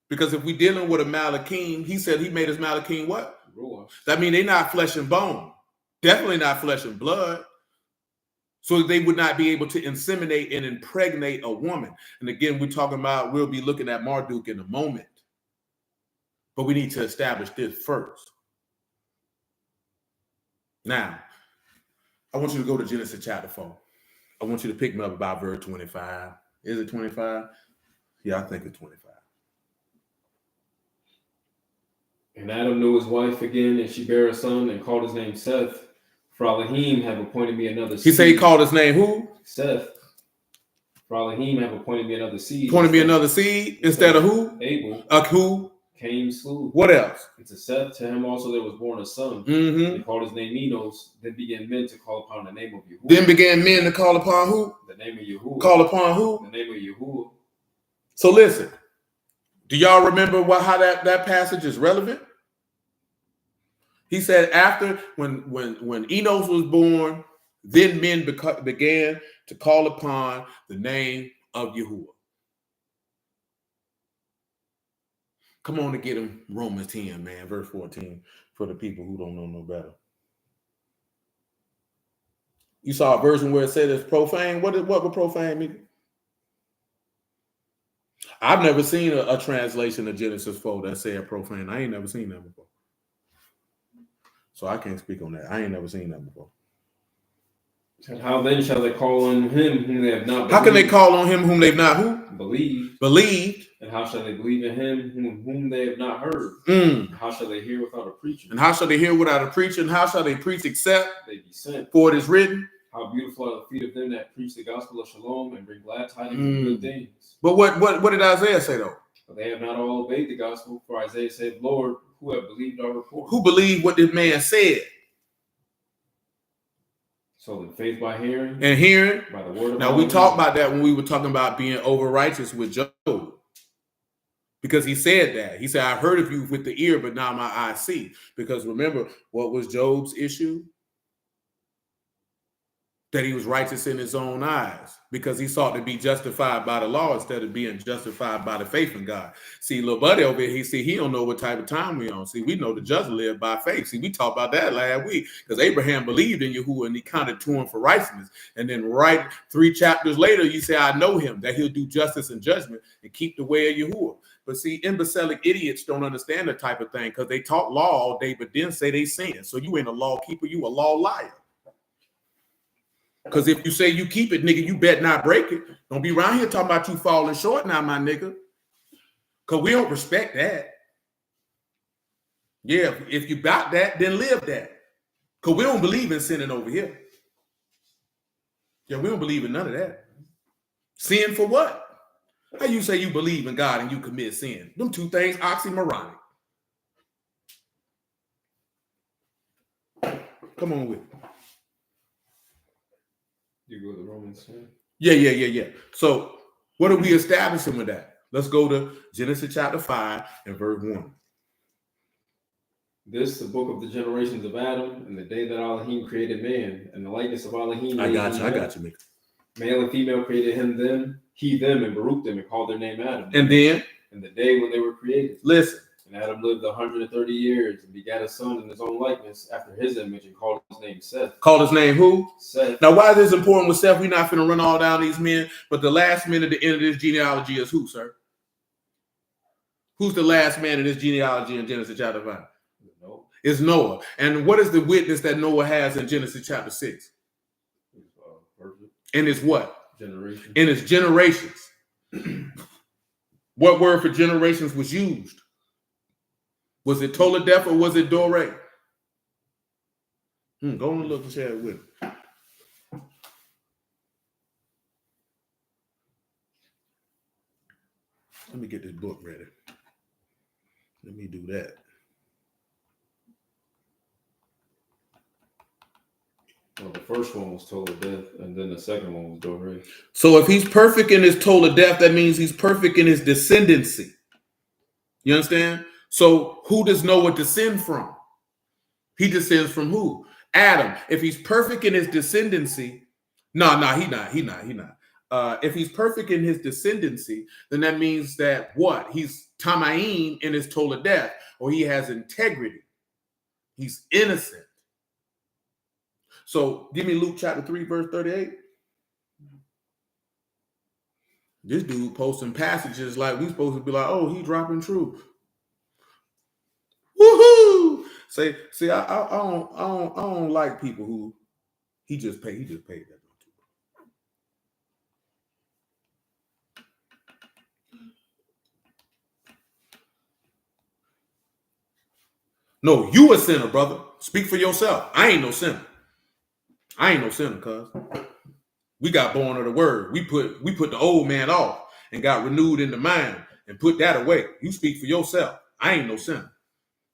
Because if we're dealing with a Malakim, he said he made his Malakim what? Ruach. That means they're not flesh and bone. Definitely not flesh and blood. So they would not be able to inseminate and impregnate a woman. And again, we'll be looking at Marduk in a moment. But we need to establish this first. Now, I want you to go to Genesis chapter 4. I want you to pick me up about verse 25. Is it 25? Yeah, I think it's 25. And Adam knew his wife again, and she bare a son and called his name Seth. For Elohim have appointed me another seed. He said he called his name who? Seth. For Elohim have appointed me another seed. Appointed me another seed instead of who? Abel. Who? Cain slew. What else? And to Seth, to him also there was born a son. Mm-hmm. They called his name Enos. Then began men to call upon the name of Yahuwah. Then began men to call upon who? The name of Yahuwah. Call upon who? The name of Yahuwah. So listen, do y'all remember how that passage is relevant? He said after when Enos was born, then men began to call upon the name of Yahuwah. Come on to get him Romans 10, man, verse 14, for the people who don't know no better. You saw a version where it said it's profane. What would profane mean? I've never seen a translation of Genesis 4 that said profane. I ain't never seen that before. So I can't speak on that. I ain't never seen that before. And how then shall they call on him whom they have not believed? How can they call on him whom they've not who? Believed. And how shall they believe in him whom they have not heard? How shall they hear without a preacher? And how shall they hear without a preacher? And how shall they preach except they be sent? For it is written. How beautiful are the feet of them that preach the gospel of shalom and bring glad tidings of good things. But what did Isaiah say though? But they have not all obeyed the gospel. For Isaiah said, Lord, who have believed our report? Who believed what this man said? So then faith by hearing. And hearing. By the word of Now we talked about that when we were talking about being over righteous with Job. Because he said that. He said, I heard of you with the ear, but now my eyes see. Because remember, what was Job's issue? That he was righteous in his own eyes because he sought to be justified by the law instead of being justified by the faith in God. See, little buddy over here, he don't know what type of time we on. See, we know the just live by faith. See, we talked about that last week because Abraham believed in Yahuwah and he counted to him for righteousness. And then right 3 chapters later, you say, I know him, that he'll do justice and judgment and keep the way of Yahuwah. But see, imbecilic idiots don't understand that type of thing because they talk law all day, but then say they sin. So you ain't a law keeper, you a law liar. Because if you say you keep it, nigga, you bet not break it. Don't be around here talking about you falling short now, my nigga. Because we don't respect that. Yeah, if you got that, then live that. Because we don't believe in sinning over here. Yeah, we don't believe in none of that. Sin for what? How you say you believe in God and you commit sin? Them two things oxymoronic. Come on with it. You go to Romans 10. Yeah. So what are we establishing with that? Let's go to Genesis chapter 5 and verse 1. This the book of the generations of Adam, and the day that Elohim created man, and the likeness of Elohim. I got you, Mick. Male and female created them, and Baruch them, and called their name Adam. And then? And the day when they were created. Listen. And Adam lived 130 years and begat a son in his own likeness after his image and called his name Seth. Called his name who? Seth. Now, why is this important with Seth? We're not going to run all down these men, but the last man at the end of this genealogy is who, sir? Who's the last man in this genealogy in Genesis chapter 5? Noah. It's Noah. And what is the witness that Noah has in Genesis chapter 6? In his what? Generation. In his generations. What word for generations was used? Was it Toledeth or was it Dore? Go on and look and share it with me. Let me get this book ready. Let me do that. Well, the first one was total death, and then the second one was Dore. So if he's perfect in his total death, that means he's perfect in his descendancy. You understand? So who does Noah descend from? He descends from who? Adam. If he's perfect in his descendancy, he not. If he's perfect in his descendancy, then that means that what? He's tamaim in his total death, or he has integrity. He's innocent. So give me Luke chapter 3, verse 38. This dude posting passages like we supposed to be like, oh, he dropping truth. Woohoo! See, I don't like people who he just paid that. No, you a sinner, brother. Speak for yourself. I ain't no sinner. Cuz. We got born of the word. We put the old man off and got renewed in the mind and put that away. You speak for yourself. I ain't no sinner.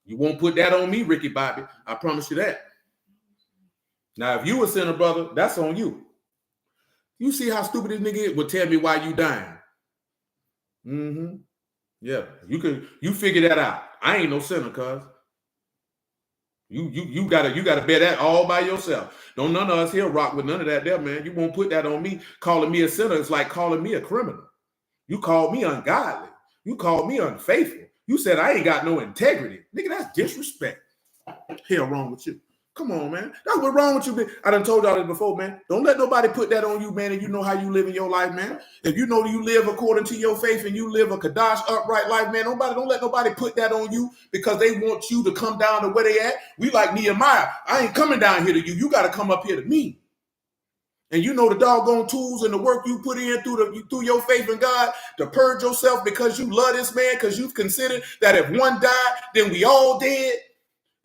You won't put that on me, Ricky Bobby. I promise you that. Now, if you a sinner, brother, that's on you. You see how stupid this nigga is? Well, tell me why you dying. Mm-hmm. Yeah, you figure that out. I ain't no sinner, cuz. You gotta bear that all by yourself. Don't none of us here rock with none of that there, man. You won't put that on me. Calling me a sinner is like calling me a criminal. You called me ungodly. You called me unfaithful. You said I ain't got no integrity. Nigga, that's disrespect. Hell wrong with you. Come on, man. That's what's wrong with you, man. I done told y'all this before, man. Don't let nobody put that on you, man, and you know how you live in your life, man. If you know you live according to your faith and you live a Kadash upright life, man, don't let nobody put that on you because they want you to come down to where they at. We like Nehemiah. I ain't coming down here to you. You got to come up here to me. And you know the doggone tools and the work you put in through your faith in God to purge yourself because you love this man, because you've considered that if one died, then we all dead.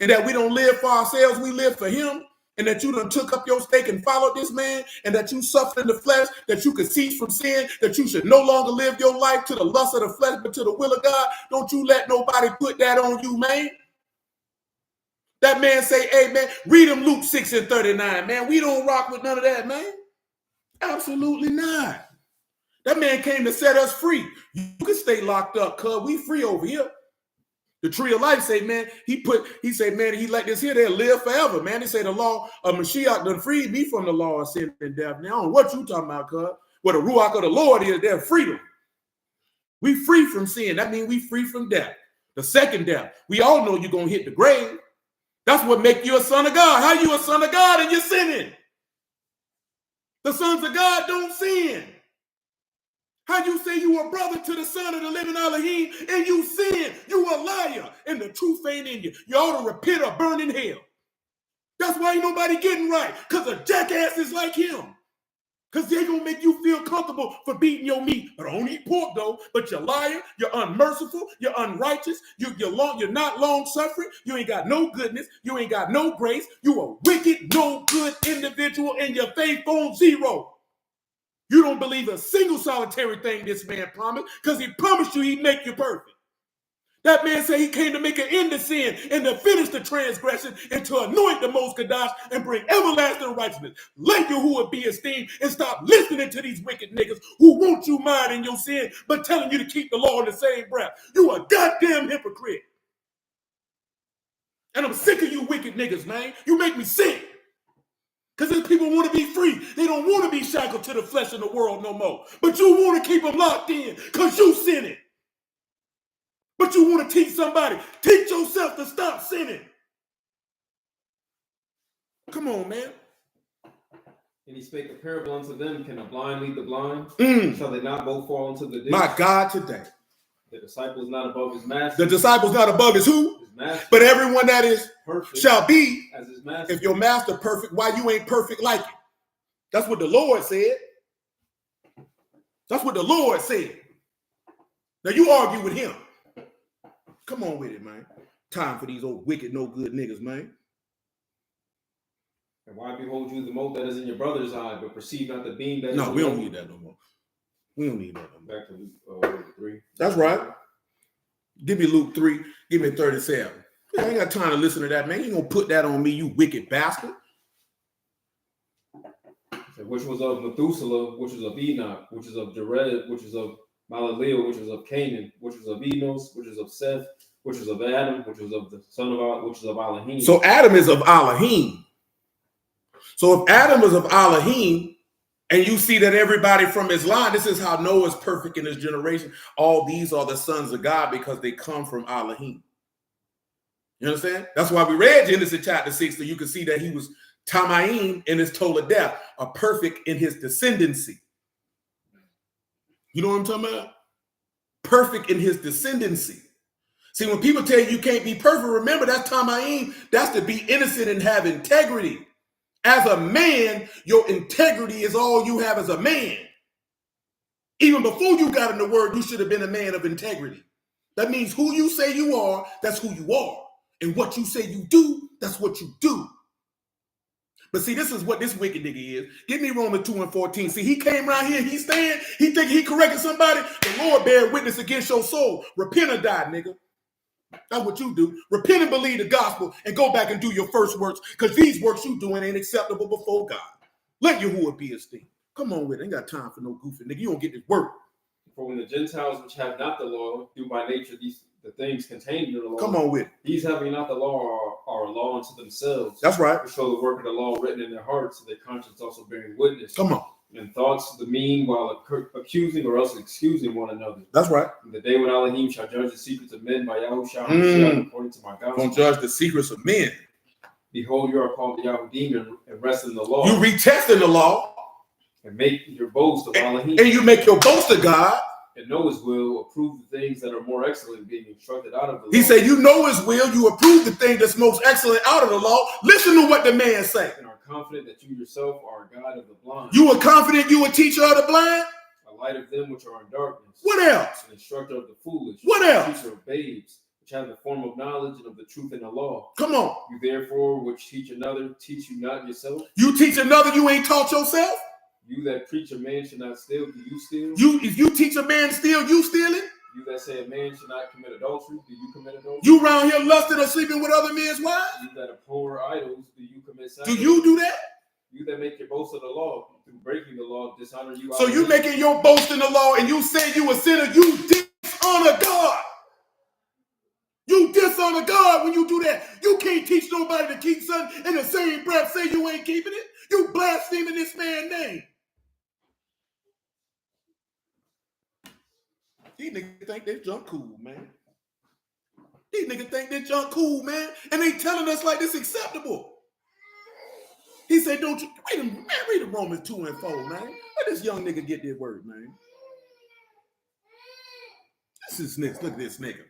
And that we don't live for ourselves, we live for him. And that you done took up your stake and followed this man. And that you suffered in the flesh, that you could cease from sin, that you should no longer live your life to the lust of the flesh, but to the will of God. Don't you let nobody put that on you, man. That man say, hey, man, read him Luke 6 and 39, man. We don't rock with none of that, man. Absolutely not. That man came to set us free. You can stay locked up, cuz we free over here. The tree of life say, man, he said, man, he let this here, they'll live forever, man. He say the law of Mashiach done freed me from the law of sin and death. Now, I don't know what you talking about, cuz. Where the Ruach of the Lord is, there's freedom. We free from sin. That means we free from death. The second death. We all know you're going to hit the grave. That's what make you a son of God. How you a son of God and you're sinning? The sons of God don't sin. How you say you a brother to the son of the living Elohim and you sin? You a liar and the truth ain't in you. You ought to repent or burn in hell. That's why ain't nobody getting right, because of jackasses like him. Because they gonna make you feel comfortable for beating your meat. But don't eat pork though. But you're liar, you're unmerciful, you're unrighteous, you're not long suffering, you ain't got no goodness, you ain't got no grace, you a wicked, no good individual, and your faith on zero. You don't believe a single solitary thing this man promised, because he promised you he'd make you perfect. That man said he came to make an end to sin and to finish the transgression and to anoint the most Kadash and bring everlasting righteousness. Let Yahuwah be esteemed and stop listening to these wicked niggas who want you minding your sin but telling you to keep the law in the same breath. You a goddamn hypocrite. And I'm sick of you wicked niggas, man. You make me sick. Because these people want to be free. They don't want to be shackled to the flesh in the world no more. But you want to keep them locked in because you sinning. But you want to teach somebody. Teach yourself to stop sinning. Come on, man. And he spake a parable unto them. Can a blind lead the blind? Shall they not both fall into the ditch? My God, today. The disciple is not above his master. The disciple is not above his who? His master. But everyone that is perfect shall be as his master. If your master perfect, why you ain't perfect like it? That's what the Lord said. That's what the Lord said. Now you argue with him. Come on with it, man. Time for these old wicked, no good niggas, man. And why behold you the mote that is in your brother's eye, but perceive not the beam that is in we your don't own? need that no more. We don't need that no more. Back to 3. That's right. Give me Luke 3. Give me 37. I ain't got time to listen to that, man. You ain't gonna put that on me, you wicked bastard. which was of Methuselah, which was of Enoch, which is of Jared, which is of Malaleel, which is of Canaan, which is of Enos, which is of Seth, which is of Adam, which is of the son of which is of Elohim. So Adam is of Elohim. So if Adam is of Elohim, and you see that everybody from his line, this is how Noah's perfect in his generation. All these are the sons of God because they come from Elohim. You understand? That's why we read Genesis chapter 6, so you can see that he was Tamaim in his total death, a perfect in his descendancy. You know what I'm talking about? Perfect in his descendancy. See, when people tell you can't be perfect, remember that's Tamaim. That's to be innocent and have integrity. As a man, your integrity is all you have as a man. Even before you got in the word, you should have been a man of integrity. That means who you say you are, that's who you are. And what you say you do, that's what you do. But see, this is what this wicked nigga is. Give me Romans 2:14. See, he came around here, he thinking he corrected somebody. The Lord bear witness against your soul. Repent or die, nigga. That's what you do. Repent and believe the gospel and go back and do your first works, because these works you doing ain't acceptable before God. Let Yahuwah be esteemed. Come on with it. Ain't got time for no goofy nigga. You don't get this work. For when the Gentiles which have not the law do by nature the things contained in the law. Come on with it. These having not the law are a law unto themselves. That's right. To show the work of the law written in their hearts, and their conscience also bearing witness. Come on. And thoughts the mean while accusing or else excusing one another. That's right. And the day when Elohim shall judge the secrets of men by Yahushua according to my gospel. Gonna judge the secrets of men. Behold, you are called the Yahudim and rest in the law. You retest in the law. And make your boast of Elohim. And you make your boast of God. And know his will, approve the things that are more excellent, being instructed out of the law. He said, you know his will, you approve the thing that's most excellent out of the law. Listen to what the man say. And are confident that you yourself are a guide of the blind. You are confident you a teacher of the blind? A light of them which are in darkness. What else? An instructor of the foolish. What else? Teacher of babes, which have the form of knowledge and of the truth in the law. Come on. You therefore, which teach another, teach you not yourself. You teach another, you ain't taught yourself? You that preach a man should not steal, do you steal? If you teach a man to steal, you stealing? You that say a man should not commit adultery, do you commit adultery? You around here lusting or sleeping with other men's wives? You that abhor idols, do you commit sacrilege? Do you do that? You that make your boast of the law, through breaking the law, dishonor you. So you making your boast in the law and you say you a sinner, you dishonor God. You dishonor God when you do that. You can't teach nobody to keep something in the same breath say you ain't keeping it. You blaspheming this man's name. These niggas think they junk cool, man. These niggas think they junk cool, man. And they telling us like this acceptable. He said, don't you, read the Romans 2 and 4, man. Let this young nigga get this word, man. This is niggas. Look at this nigga.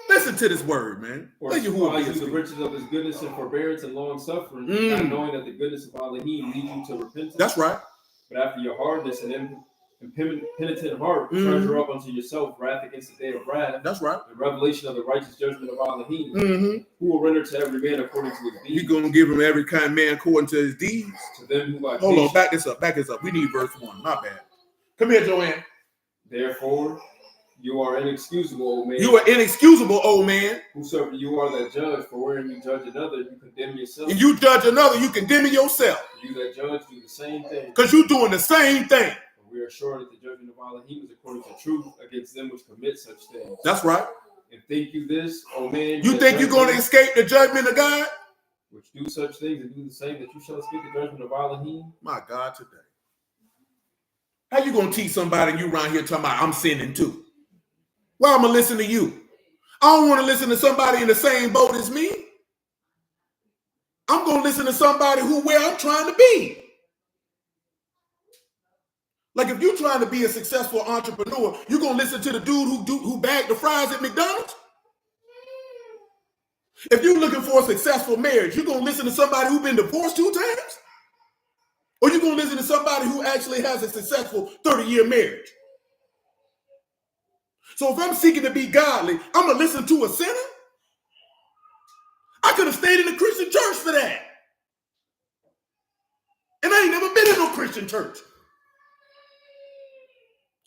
Listen to this word, man. Or despise you the riches of his goodness and forbearance and long suffering, not knowing that the goodness of Elohim leads you to repentance. That's right. But after your hardness and penitent heart, treasure up unto yourself wrath against the day of wrath. That's right. The revelation of the righteous judgment of Elohim, who will render to every man according to his deeds. He's gonna give him every kind of man according to his deeds. To them who by Hold on, back this up. We need verse 1. My bad. Come here, Joanne. Therefore, you are inexcusable, old man. You are inexcusable, old man. Whosoever you are that judge, for wherein you judge another, you condemn yourself. And you judge another, you condemn yourself. You that judge do the same thing. Because you're doing the same thing. We are sure that the judgment of Elohim is according to truth against them which commit such things. That's right. And think you this, O man? You think you're going to escape the judgment of God? Which do such things and do the same, that you shall escape the judgment of Elohim? My God, today. How you going to teach somebody and you around here talking about I'm sinning too? Why am I listening to you? I don't want to listen to somebody in the same boat as me. I'm going to listen to somebody where I'm trying to be. Like if you're trying to be a successful entrepreneur, you're going to listen to the dude who bagged the fries at McDonald's? If you're looking for a successful marriage, you're going to listen to somebody who's been divorced 2 times? Or you're going to listen to somebody who actually has a successful 30-year marriage? So if I'm seeking to be godly, I'm going to listen to a sinner? I could have stayed in a Christian church for that. And I ain't never been in no Christian church.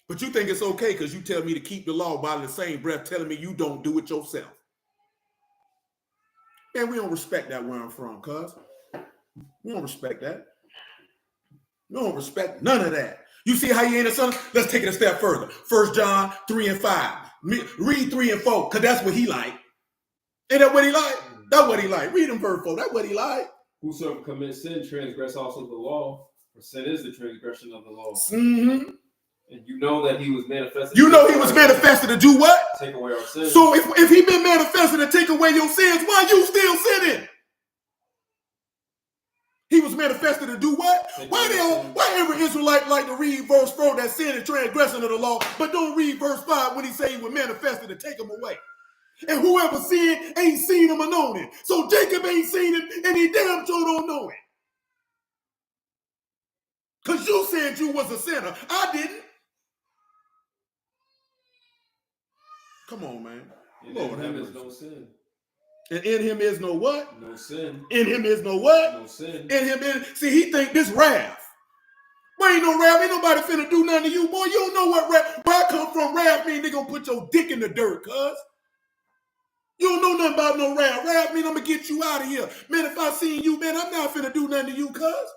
But you think it's okay because you tell me to keep the law while in the same breath telling me you don't do it yourself. Man, we don't respect that where I'm from, cuz. We don't respect that. You don't respect none of that. You see how you ain't a son? Let's take it a step further. 1 John 3 and 5. Read 3 and 4, because that's what he like. Ain't that what he like? That's what he like. Read him verse 4. That's what he like. Whosoever commits sin transgress also the law, for sin is the transgression of the law. Mm-hmm. And you know that he was manifested. You know he was manifested to do what? Take away our sins. So if he been manifested to take away your sins, why you still sinning? He was manifested to do what? Why every Israelite like to read verse 4 that sin is transgression of the law, but don't read verse 5 when he say he was manifested to take him away? And whoever sinned ain't seen him or known him. So Jacob ain't seen him, and he damn sure don't know him. Because you said you was a sinner. I didn't. Come on, man. Lord, him is no sin. And in him is no what? No sin. In him is no what? No sin. In him is, see, he think this wrath. Where ain't no wrath. Ain't nobody finna do nothing to you, boy. You don't know what wrath. Where I come from, wrath mean they gonna put your dick in the dirt, cuz. You don't know nothing about no wrath. Wrath mean I'm gonna get you out of here. Man, if I seen you, man, I'm not finna do nothing to you, cuz.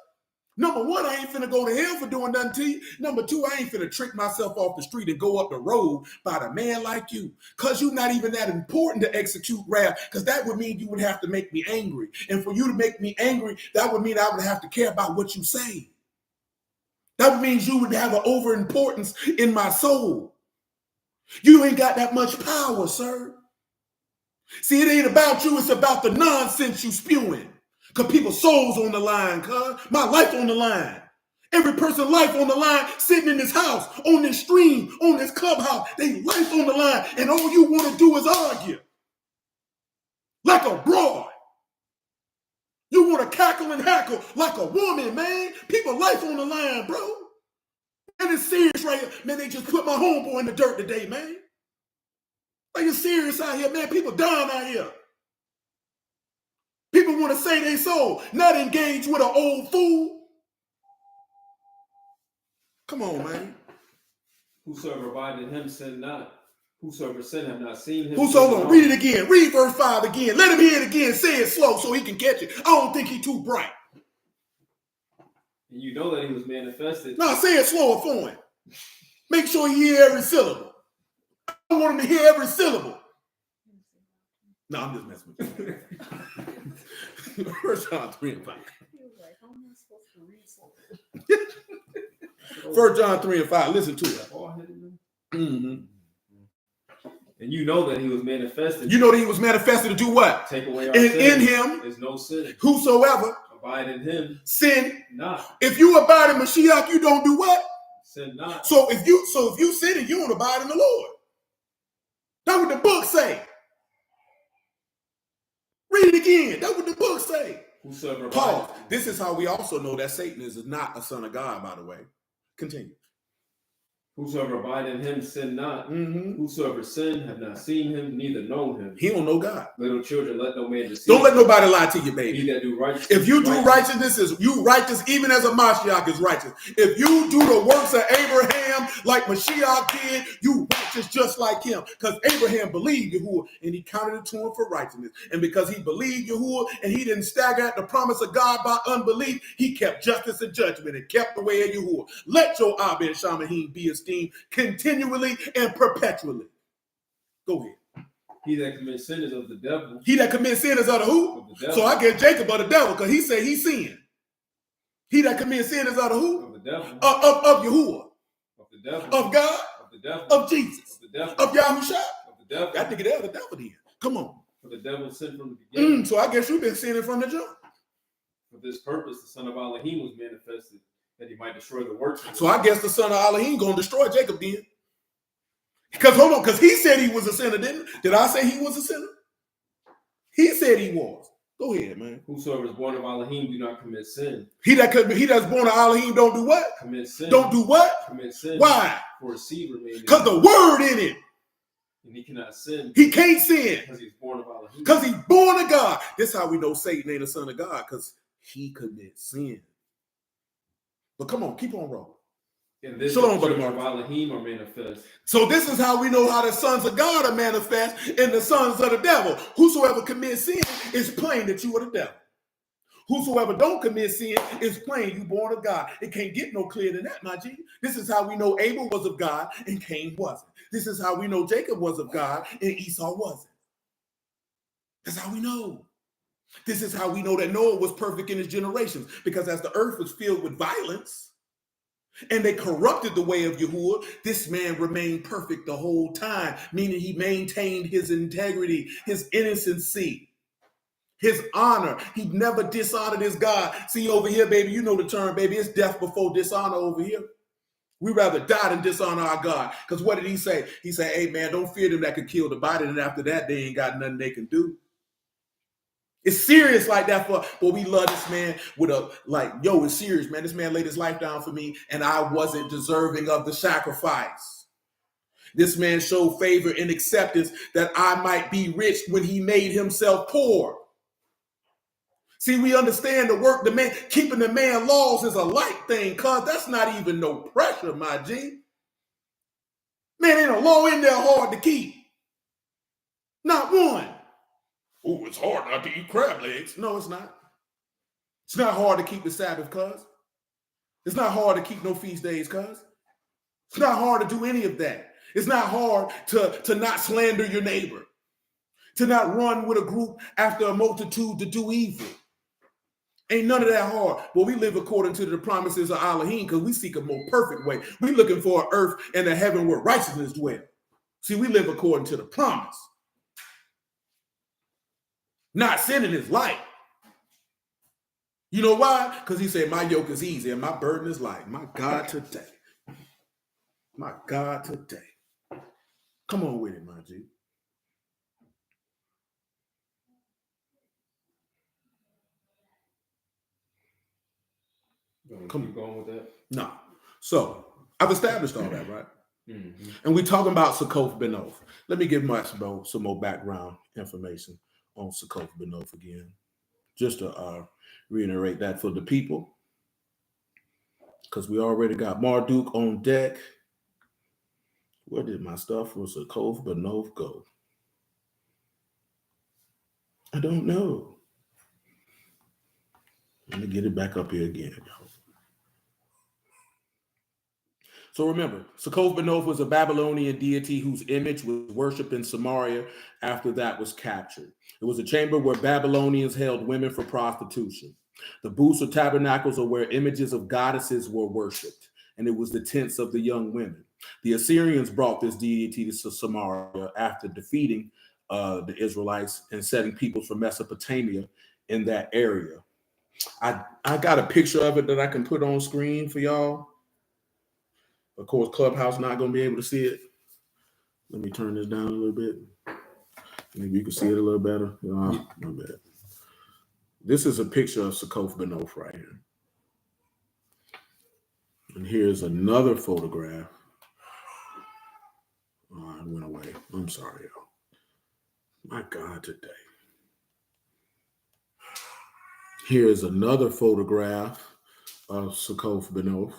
Number one, I ain't finna go to hell for doing nothing to you. Number two, I ain't finna trick myself off the street and go up the road by a man like you. Because you're not even that important to execute wrath. Because that would mean you would have to make me angry. And for you to make me angry, that would mean I would have to care about what you say. That means you would have an overimportance in my soul. You ain't got that much power, sir. See, it ain't about you. It's about the nonsense you spewing. Because people's souls on the line, cuz. My life on the line. Every person's life on the line, sitting in this house, on this stream, on this clubhouse. They life on the line, and all you want to do is argue. Like a broad. You want to cackle and hackle like a woman, man. People life on the line, bro. And it's serious right here. Man, they just put my homeboy in the dirt today, man. Like, it's serious out here, man. People dying out here. People want to say they soul, not engage with an old fool. Come on, man. Whosoever abide in him sin not. Whosoever sin have not seen him. Whosoever, read it again. Read verse 5 again. Let him hear it again. Say it slow so he can catch it. I don't think he's too bright. And you know that he was manifested. No, say it slower for him. Make sure he hear every syllable. I don't want him to hear every syllable. No, I'm just messing with you. 1 John 3 and 5. 1 John 3 and 5. Listen to it. Mm-hmm. And you know that he was manifested. You know that he was manifested to do what? Take away our and sins. In him is no sin. Whosoever abide in him sin not. If you abide in Mashiach, you don't do what? Sin not. So if you sin and you don't abide in the Lord. That's what the book say. Read it again. That's what the book say. Whosoever Paul, this is how we also know that Satan is not a son of God, by the way. Continue. Whosoever abide in him sin not. Mm-hmm. Whosoever sin have not seen him, neither known him. He don't know God. Little children, let no man deceive. Don't let nobody lie to you, baby. He that do righteousness. If you do righteousness, is you righteous even as a Mashiach is righteous. If you do the works of Abraham like Mashiach did, you righteous just like him. Because Abraham believed Yahuwah and he counted it to him for righteousness. And because he believed Yahuwah and he didn't stagger at the promise of God by unbelief, he kept justice and judgment and kept the way of Yahuwah. Let your Abba and Shamahim be esteemed continually and perpetually. Go ahead. He that commits sin is of the devil. He that commits sin is of the who? Of the devil. So I get Jacob of the devil because he said he sinned. He that commits sin is of the who? Of the devil. Of Yahuwah. Of the devil. Of God. Of the devil. Of Jesus. Of the devil. Of Yahusha. Of the devil. That nigga there, the devil then. Come on. For the devil sinned from the beginning. So I guess you've been sinning from the jump. For this purpose, the son of Elohim was manifested, that he might destroy the works of So I guess the son of Elohim gonna destroy Jacob then. Because hold on, because he said he was a sinner, didn't he? Did I say he was a sinner? He said he was. Go ahead, man. Whosoever is born of Elohim do not commit sin. He that's born of Elohim don't do what? Commit sin. Don't do what? Commit sin. Why? For a seed remains. Because the word in it. And he cannot sin. He can't sin. Because he's born of Elohim. Because he's born of God. This is how we know Satan ain't a son of God, because he commits sin. But come on, keep on rolling. And this Shalom, children brother of Elohim are manifest. So this is how we know how the sons of God are manifest and the sons of the devil. Whosoever commits sin is plain that you are the devil. Whosoever don't commit sin is plain, you born of God. It can't get no clearer than that, my G. This is how we know Abel was of God and Cain wasn't. This is how we know Jacob was of God and Esau wasn't. That's how we know. This is how we know that Noah was perfect in his generations, because as the earth was filled with violence and they corrupted the way of Yahuwah, this man remained perfect the whole time, meaning he maintained his integrity, his innocency, his honor. He never dishonored his God. See over here, baby, you know the term, baby. It's death before dishonor over here. We rather die than dishonor our God. Because what did he say? He said, hey, man, don't fear them that could kill the body. And after that, they ain't got nothing they can do. It's serious like that but we love this man with a, like, yo, it's serious, man. This man laid his life down for me, and I wasn't deserving of the sacrifice. This man showed favor and acceptance that I might be rich when he made himself poor. See, we understand the work, the man, keeping the man laws is a light thing, cuz that's not even no pressure, my G. Man, ain't no law in there hard to keep. Not one. Oh, it's hard not to eat crab legs. No, it's not. It's not hard to keep the Sabbath, cuz. It's not hard to keep no feast days, cuz. It's not hard to do any of that. It's not hard to not slander your neighbor, to not run with a group after a multitude to do evil. Ain't none of that hard. But we live according to the promises of Elohim because we seek a more perfect way. We're looking for an earth and a heaven where righteousness dwells. See, we live according to the promise. Not sinning is light. You know why? Because he said, my yoke is easy and my burden is light. My God today. My God today. Come on with it, my G. Keep going with that? No. So, I've established all that, right? Mm-hmm. And we're talking about Succoth Benoth. Let me give some more background information on Succoth Benoth again, just to reiterate that for the people, because we already got Marduk on deck. Where did my stuff for Succoth Benoth go? I don't know. Let me get it back up here again, y'all. So remember, Succoth Benoth was a Babylonian deity whose image was worshipped in Samaria after that was captured. It was a chamber where Babylonians held women for prostitution. The booths or tabernacles are where images of goddesses were worshipped, and it was the tents of the young women. The Assyrians brought this deity to Samaria after defeating the Israelites and setting peoples from Mesopotamia in that area. I got a picture of it that I can put on screen for y'all. Of course, Clubhouse not going to be able to see it. Let me turn this down a little bit. Maybe you can see it a little better. My bad. This is a picture of Succoth Benoth right here. And here's another photograph. Oh, it went away. I'm sorry, y'all. My God, today. Here's another photograph of Succoth Benoth.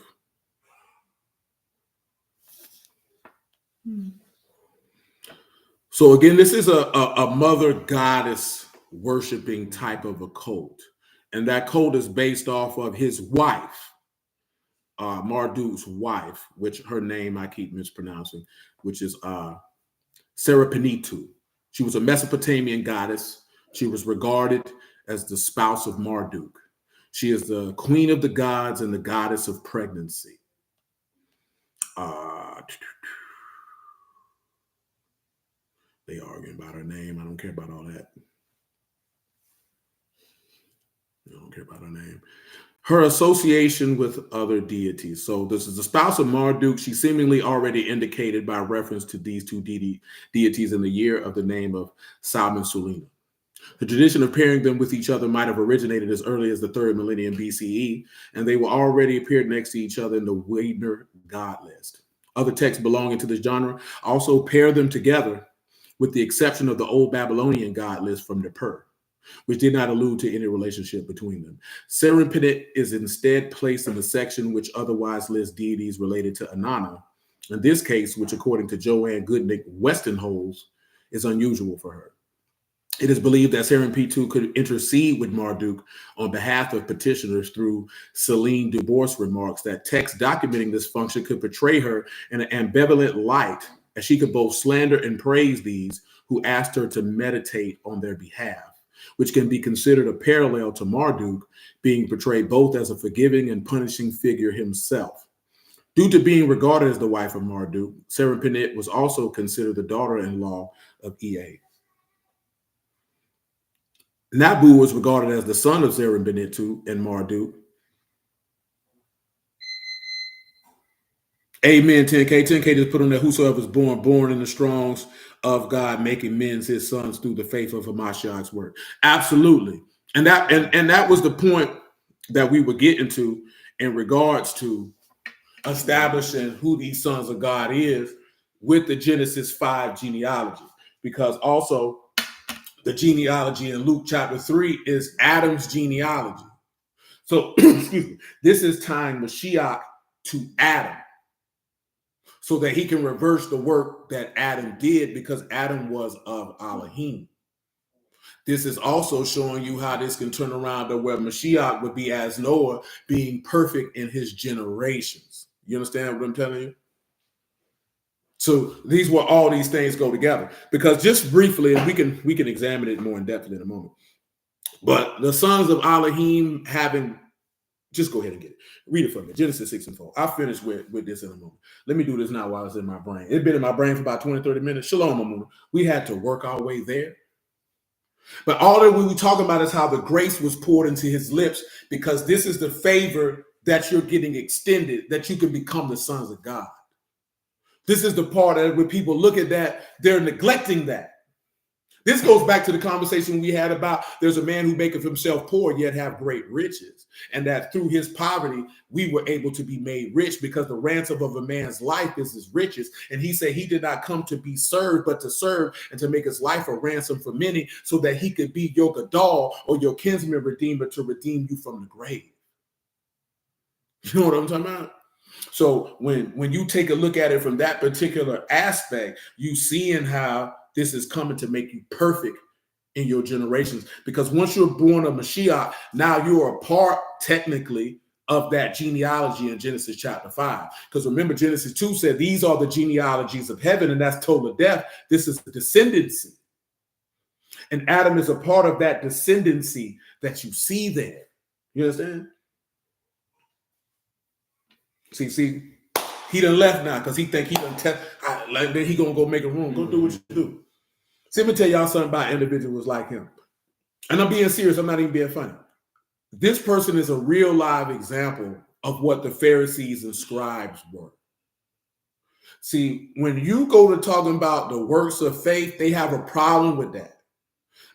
So again, this is a mother goddess worshiping type of a cult. And that cult is based off of his wife, Marduk's wife, which her name I keep mispronouncing, which is Serapinitu. She was a Mesopotamian goddess. She was regarded as the spouse of Marduk. She is the queen of the gods and the goddess of pregnancy. They arguing about her name. I don't care about all that. I don't care about her name. Her association with other deities. So this is the spouse of Marduk. She seemingly already indicated by reference to these two deities in the year of the name of Salmon Sulina. The tradition of pairing them with each other might have originated as early as the 3rd millennium BCE, and they were already appeared next to each other in the Weidner God list. Other texts belonging to this genre also pair them together, with the exception of the Old Babylonian God list from Nippur, which did not allude to any relationship between them. Serapinit is instead placed in the section which otherwise lists deities related to Inanna. In this case, which according to Joanne Goodnick Weston holds, is unusual for her. It is believed that Sarah P2 could intercede with Marduk on behalf of petitioners through Celine Dubois' remarks that text documenting this function could portray her in an ambivalent light, as she could both slander and praise these who asked her to meditate on their behalf, which can be considered a parallel to Marduk being portrayed both as a forgiving and punishing figure himself. Due to being regarded as the wife of Marduk, Serenptahit was also considered the daughter-in-law of Ea. Nabu was regarded as the son of Serenptahit and Marduk. Amen. 10K. 10K just put on there, whosoever is born in the strongs of God, making men his sons through the faith of Hamashiach's word. Absolutely. And that was the point that we were getting to in regards to establishing who these sons of God is with the Genesis 5 genealogy. Because also the genealogy in Luke chapter 3 is Adam's genealogy. So, excuse me, this is tying Mashiach to Adam so that he can reverse the work that Adam did, because Adam was of Elohim. This is also showing you how this can turn around to where Mashiach would be as Noah, being perfect in his generations. You understand what I'm telling you? So all these things go together, because just briefly, and we can examine it more in depth in a moment. But the sons of Elohim having, just go ahead and get it. Read it for me. Genesis 6 and 4. I'll finish with this in a moment. Let me do this now while it's in my brain. It's been in my brain for about 20, 30 minutes. Shalom, Amuna. We had to work our way there. But all that we were talking about is how the grace was poured into his lips, because this is the favor that you're getting extended, that you can become the sons of God. This is the part that when people look at that, they're neglecting that. This goes back to the conversation we had about there's a man who maketh himself poor yet have great riches, and that through his poverty we were able to be made rich, because the ransom of a man's life is his riches. And he said he did not come to be served, but to serve, and to make his life a ransom for many, so that he could be your gadol, or your kinsman redeemer, to redeem you from the grave. You know what I'm talking about? So when you take a look at it from that particular aspect, you seeing how this is coming to make you perfect in your generations. Because once you're born of Mashiach, now you are a part technically of that genealogy in Genesis chapter 5. Because remember, Genesis 2 said these are the genealogies of heaven, and that's total death. This is the descendancy. And Adam is a part of that descendancy that you see there. You understand? See, he done left now because he think he done then he gonna go make a room. Go do what you do. See, let me tell y'all something about individuals like him. And I'm being serious. I'm not even being funny. This person is a real live example of what the Pharisees and scribes were. See, when you go to talking about the works of faith, they have a problem with that.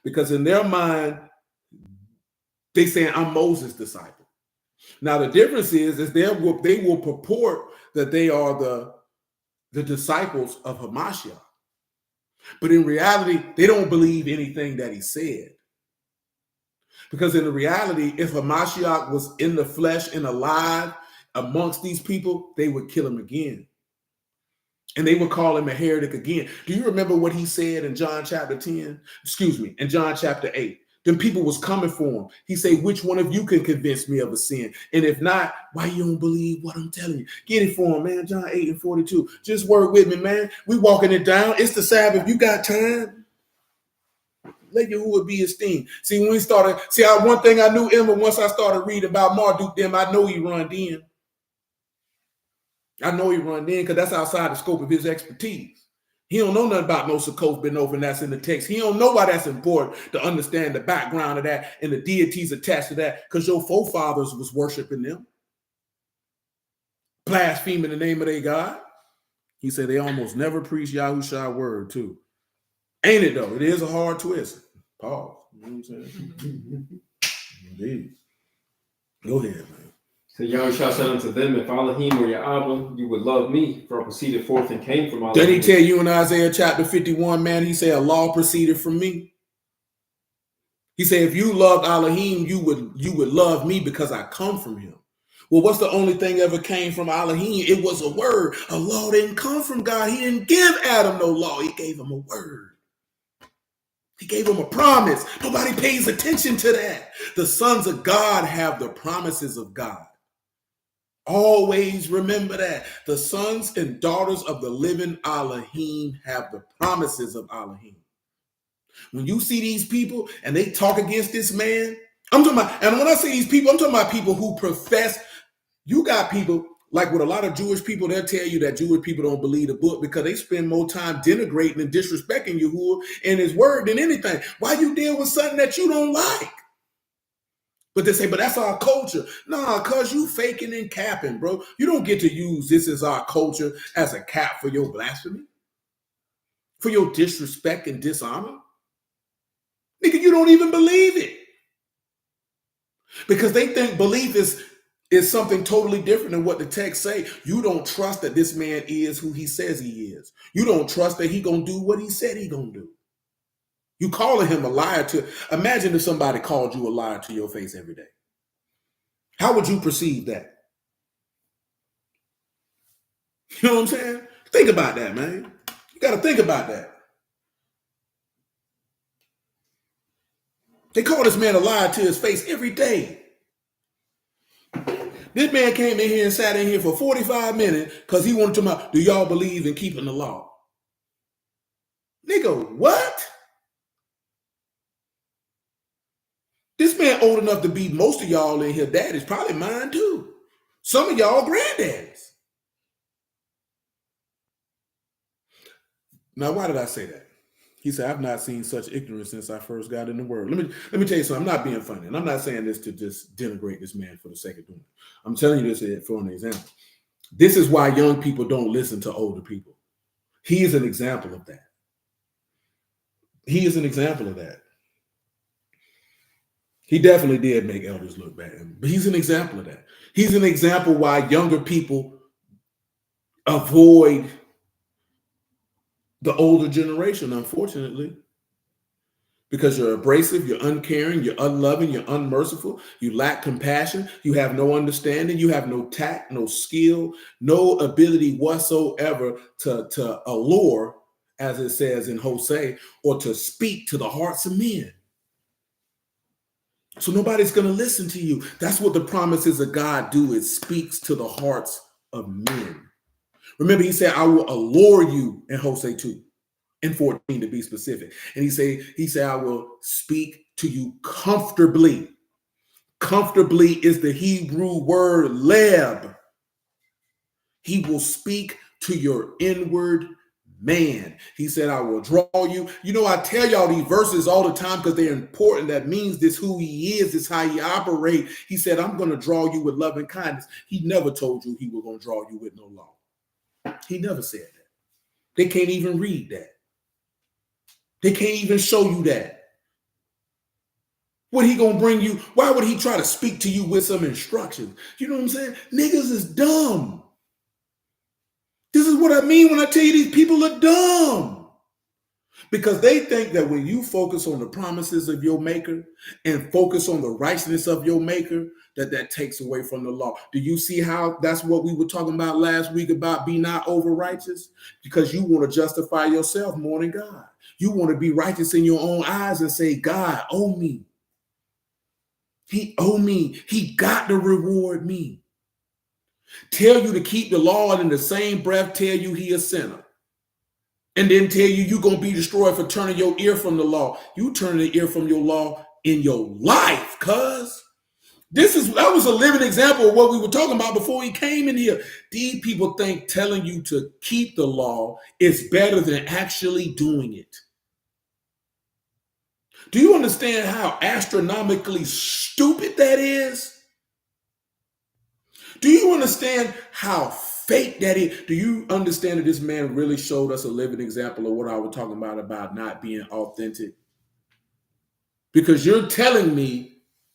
Because in their mind, they saying, I'm Moses' disciple. Now, the difference is they will purport that they are the disciples of Hamashiach. But in reality, they don't believe anything that he said. Because in the reality, if Hamashiach was in the flesh and alive amongst these people, they would kill him again. And they would call him a heretic again. Do you remember what he said in John chapter 10? In John chapter 8. Then people was coming for him. He said, which one of you can convince me of a sin? And if not, why you don't believe what I'm telling you? Get it for him, man. John 8 and 42. Just work with me, man. We walking it down. It's the Sabbath. You got time. Let Yahuwah be esteemed. See, when we started, one thing I knew, Emma, once I started reading about Marduk, them, I know he run in. I know he run in because that's outside the scope of his expertise. He don't know nothing about no Sukkot Benov, and that's in the text. He don't know why that's important to understand the background of that and the deities attached to that, because your forefathers was worshiping them, blaspheming the name of their God. He said they almost never preach Yahushua's word too. Ain't it though? It is a hard twist. Pause. You know what I'm saying? Indeed. Go ahead, man. So Yahushua said unto them, if Elohim were your Abba, you would love me, for I proceeded forth and came from Elohim. Did he tell you in Isaiah chapter 51, man, he said, a law proceeded from me? He said, if you loved Elohim, you would love me because I come from him. Well, what's the only thing ever came from Elohim? It was a word. A law didn't come from God. He didn't give Adam no law. He gave him a word. He gave them a promise. Nobody pays attention to that. The sons of God have the promises of God. Always remember that. The sons and daughters of the living Elohim have the promises of Elohim. When you see these people and they talk against this man, I'm talking about, and when I say these people, I'm talking about people who profess. You got people like with a lot of Jewish people, they'll tell you that Jewish people don't believe the book because they spend more time denigrating and disrespecting Yahuwah and his word than anything. Why you deal with something that you don't like? But they say, but that's our culture. Nah, cuz you faking and capping, bro. You don't get to use this as our culture as a cap for your blasphemy, for your disrespect and dishonor. Nigga, you don't even believe it. Because they think belief is something totally different than what the text say. You don't trust that this man is who he says he is. You don't trust that he gonna do what he said he gonna do. You calling him a liar to, imagine if somebody called you a liar to your face every day. How would you perceive that? You know what I'm saying? Think about that, man. You got to think about that. They call this man a liar to his face every day. This man came in here and sat in here for 45 minutes because he wanted to know, do y'all believe in keeping the law? Nigga, what? This man old enough to be most of y'all in here daddies, probably mine too. Some of y'all granddaddies. Now, why did I say that? He said, I've not seen such ignorance since I first got in the world. Let me tell you something. I'm not being funny. And I'm not saying this to just denigrate this man for the sake of doing it. I'm telling you this for an example. This is why young people don't listen to older people. He is an example of that. He is an example of that. He definitely did make elders look bad, but he's an example of that. He's an example why younger people avoid the older generation, unfortunately, because you're abrasive, you're uncaring, you're unloving, you're unmerciful, you lack compassion, you have no understanding, you have no tact, no skill, no ability whatsoever to allure, as it says in Hosea, or to speak to the hearts of men. So nobody's going to listen to you. That's what the promises of God do. It speaks to the hearts of men. Remember, he said, I will allure you in Hosea 2 and 14 to be specific. And he said, I will speak to you comfortably. Comfortably is the Hebrew word leb. He will speak to your inward man. He said, I will draw you. You know, I tell y'all these verses all the time because they're important. That means this who he is, this how he operates. He said, I'm going to draw you with love and kindness. He never told you he was going to draw you with no law. He never said that. They can't even read that. They can't even show you that. What he gonna bring you? Why would he try to speak to you with some instructions? You know what I'm saying? Niggas is dumb. This is what I mean when I tell you these people are dumb. Because they think that when you focus on the promises of your maker and focus on the righteousness of your maker, that takes away from the law. Do you see how that's what we were talking about last week about be not over righteous? Because you want to justify yourself more than God. You want to be righteous in your own eyes and say, God owe me. He owe me. He got to reward me. Tell you to keep the law and in the same breath tell you he a sinner. And then tell you you're going to be destroyed for turning your ear from the law. You turn the ear from your law in your life, cuz. That was a living example of what we were talking about before he came in here. These people think telling you to keep the law is better than actually doing it. Do you understand how astronomically stupid that is? Do you understand how fake that is? Do you understand that this man really showed us a living example of what I was talking about not being authentic? Because you're telling me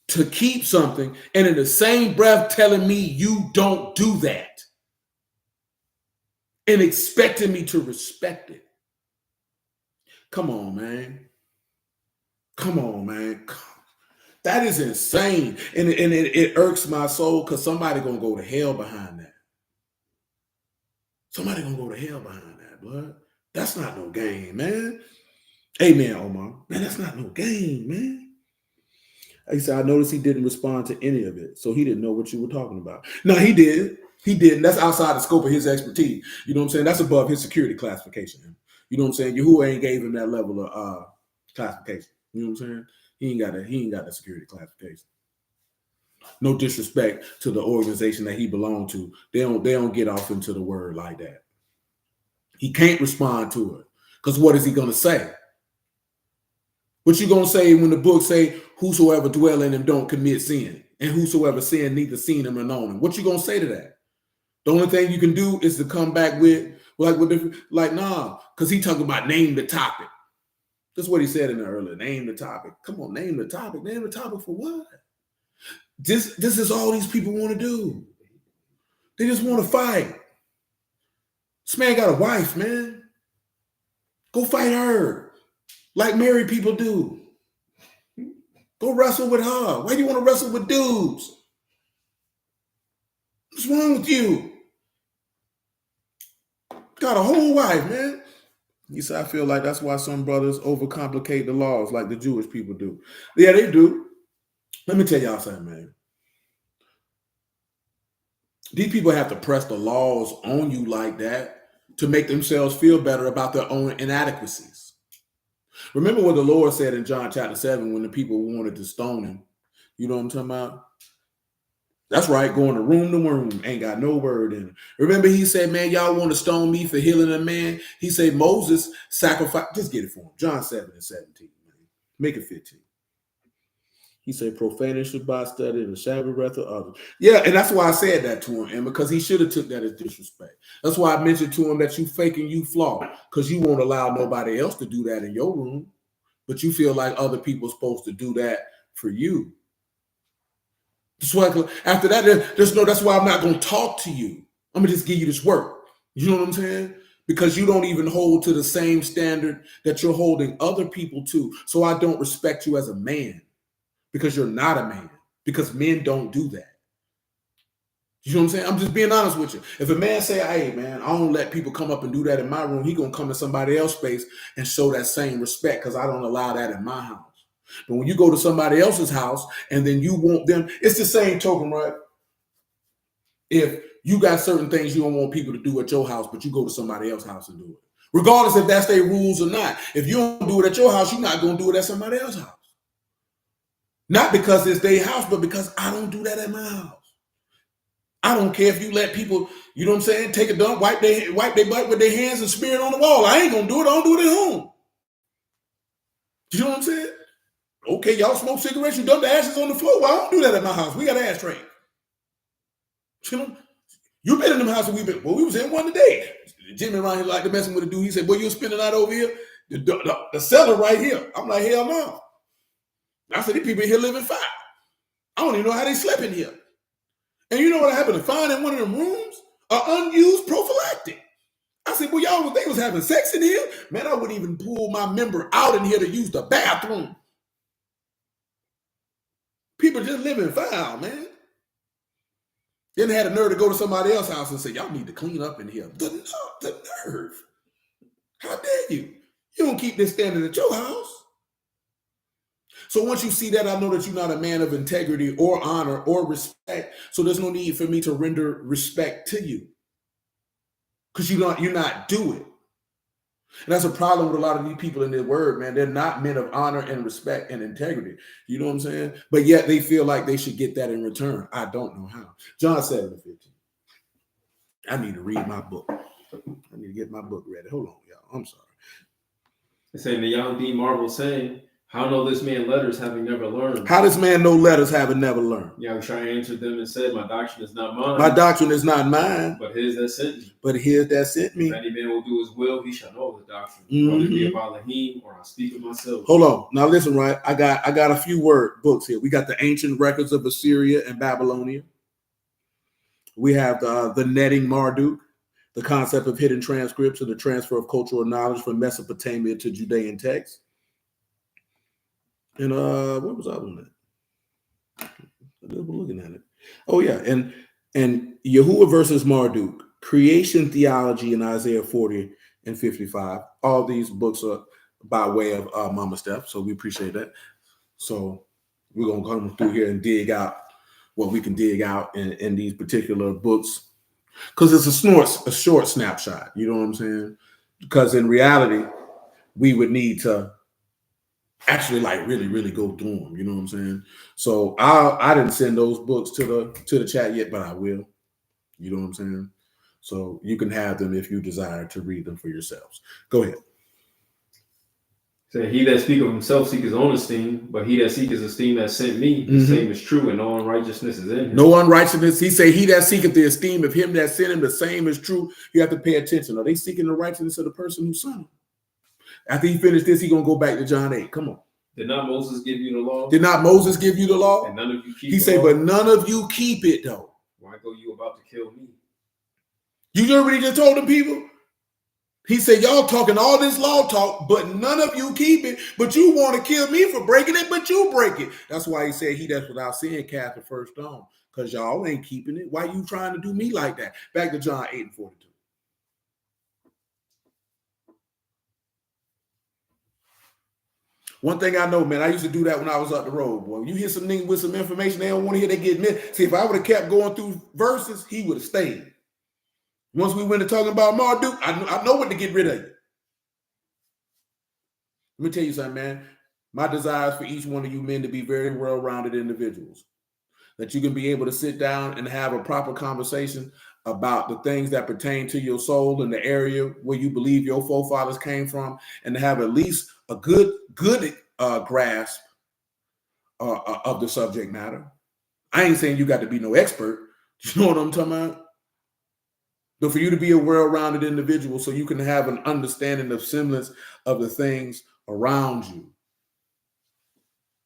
to keep something and in the same breath telling me you don't do that and expecting me to respect it. Come on, man. Come on, man. That is insane. And it irks my soul because somebody going to go to hell behind that. Somebody going to go to hell behind that, blood. That's not no game, man. Amen, Omar. Man, that's not no game, man. He said, I noticed he didn't respond to any of it. So he didn't know what you were talking about. No, he did. He didn't. That's outside the scope of his expertise. You know what I'm saying? That's above his security classification. You know what I'm saying? Yahuwah ain't gave him that level of classification. You know what I'm saying? He ain't got the security classification. No disrespect to the organization that he belonged to. They don't get off into the word like that. He can't respond to it. Because what is he gonna say? What you gonna say when the book say, whosoever dwell in him don't commit sin, and whosoever sin neither seen him or known him? What you gonna say to that? The only thing you can do is to come back with nah, because he talking about name the topic. That's what he said in the earlier. Name the topic. Come on, name the topic. Name the topic for what? This is all these people want to do. They just want to fight. This man got a wife, man. Go fight her. Like married people do. Go wrestle with her. Why do you want to wrestle with dudes? What's wrong with you? Got a whole wife, man. You see, I feel like that's why some brothers overcomplicate the laws like the Jewish people do. Yeah, they do. Let me tell y'all something, man. These people have to press the laws on you like that to make themselves feel better about their own inadequacies. Remember what the Lord said in John chapter 7 when the people wanted to stone him. You know what I'm talking about? That's right, going to room, ain't got no word in it. Remember he said, man, y'all want to stone me for healing a man? He said Moses sacrificed. Just get it for him. John 7 and 17, man. Make it 15. He said, profaning Shabbat study and the Sabbath breath of others. Yeah, and that's why I said that to him, and because he should have took that as disrespect. That's why I mentioned to him that you fake and you flaw, because you won't allow nobody else to do that in your room, but you feel like other people are supposed to do that for you. That's why after that, that's why I'm not going to talk to you. I'm going to just give you this work. You know what I'm saying? Because you don't even hold to the same standard that you're holding other people to. So I don't respect you as a man. Because you're not a man. Because men don't do that. You know what I'm saying? I'm just being honest with you. If a man say, hey, man, I don't let people come up and do that in my room, he going to come to somebody else's space and show that same respect because I don't allow that in my house. But when you go to somebody else's house and then you want them, it's the same token, right? If you got certain things you don't want people to do at your house, but you go to somebody else's house and do it. Regardless if that's their rules or not. If you don't do it at your house, you're not going to do it at somebody else's house. Not because it's their house, but because I don't do that at my house. I don't care if you let people, you know what I'm saying, take a dump, wipe their butt with their hands and smear it on the wall. I ain't going to do it. I don't do it at home. You know what I'm saying? Okay, y'all smoke cigarettes, you dump the ashes on the floor. Well, I don't do that at my house. We got an ashtray. You know, you've been in them houses we was in one today. Jimmy around here like to messing with a dude. He said, boy, you spend the night over here? The cellar right here. I'm like, hell no. I said, these people in here living fine. I don't even know how they slept in here. And you know what I happened to find in one of them rooms? An unused prophylactic. I said, well, y'all, they was having sex in here? Man, I wouldn't even pull my member out in here to use the bathroom. People just living foul, man. Then they had a nerve to go to somebody else's house and say, y'all need to clean up in here. The nerve. How dare you? You don't keep this standard at your house. So once you see that, I know that you're not a man of integrity or honor or respect. So there's no need for me to render respect to you. Because you're not do it. And that's a problem with a lot of these people in their word, man. They're not men of honor and respect and integrity. You know what I'm saying? But yet they feel like they should get that in return. I don't know how. John 7:15. I need to read my book. I need to get my book ready. Hold on, y'all. I'm sorry. They say the young D. Marvel saying, how know this man letters having never learned? How does man know letters having never learned? Yahushua answered them and said, my doctrine is not mine. My doctrine is not mine. But his that sent me. But his that sent me. If any man will do his will, he shall know the doctrine. Whether it be of Elohim or I speak of myself. Hold on. Now listen, right? I got a few books here. We got the ancient records of Assyria and Babylonia. We have the netting Marduk, the concept of hidden transcripts and the transfer of cultural knowledge from Mesopotamia to Judean texts. And what was I on that? I was looking at it. Oh yeah, and Yahuwah versus Marduk, creation theology in Isaiah 40 and 55. All these books are by way of Mama Steph. So we appreciate that. So we're going to come through here and dig out what we can dig out in these particular books. Because it's a short snapshot. You know what I'm saying? Because in reality, we would need to actually like really go through them. You know what I'm saying? So I didn't send those books to the chat yet, but I will. You know what I'm saying? So you can have them if you desire to read them for yourselves. Go ahead. Say, he that speak of himself seek his own esteem, but he that seek his esteem that sent me, the same is true, and no unrighteousness is in him. No unrighteousness. He say, he that seeketh the esteem of him that sent him, the same is true. You have to pay attention. Are they seeking the righteousness of the person who sent him? After he finished this, he's going to go back to John 8. Come on. Did not Moses give you the law? Did not Moses give you the law? And none of you keep He said, but none of you keep it, though. Why go you about to kill me? You already just told them people? He said, y'all talking all this law talk, but none of you keep it. But you want to kill me for breaking it, but you break it. That's why he said, he that's without sin cast the first stone. Because y'all ain't keeping it. Why you trying to do me like that? Back to John 8:42. One thing I know, man, I used to do that when I was up the road, boy. You hear some niggas with some information they don't want to hear, they get missed. See, if I would have kept going through verses, he would have stayed. Once we went to talking about Marduk, I know what to get rid of you. Let me tell you something, man. My desire is for each one of you men to be very well-rounded individuals. That you can be able to sit down and have a proper conversation about the things that pertain to your soul in the area where you believe your forefathers came from, and to have at least a good grasp of the subject matter. I ain't saying you got to be no expert. You know what I'm talking about? But for you to be a well-rounded individual so you can have an understanding of semblance of the things around you.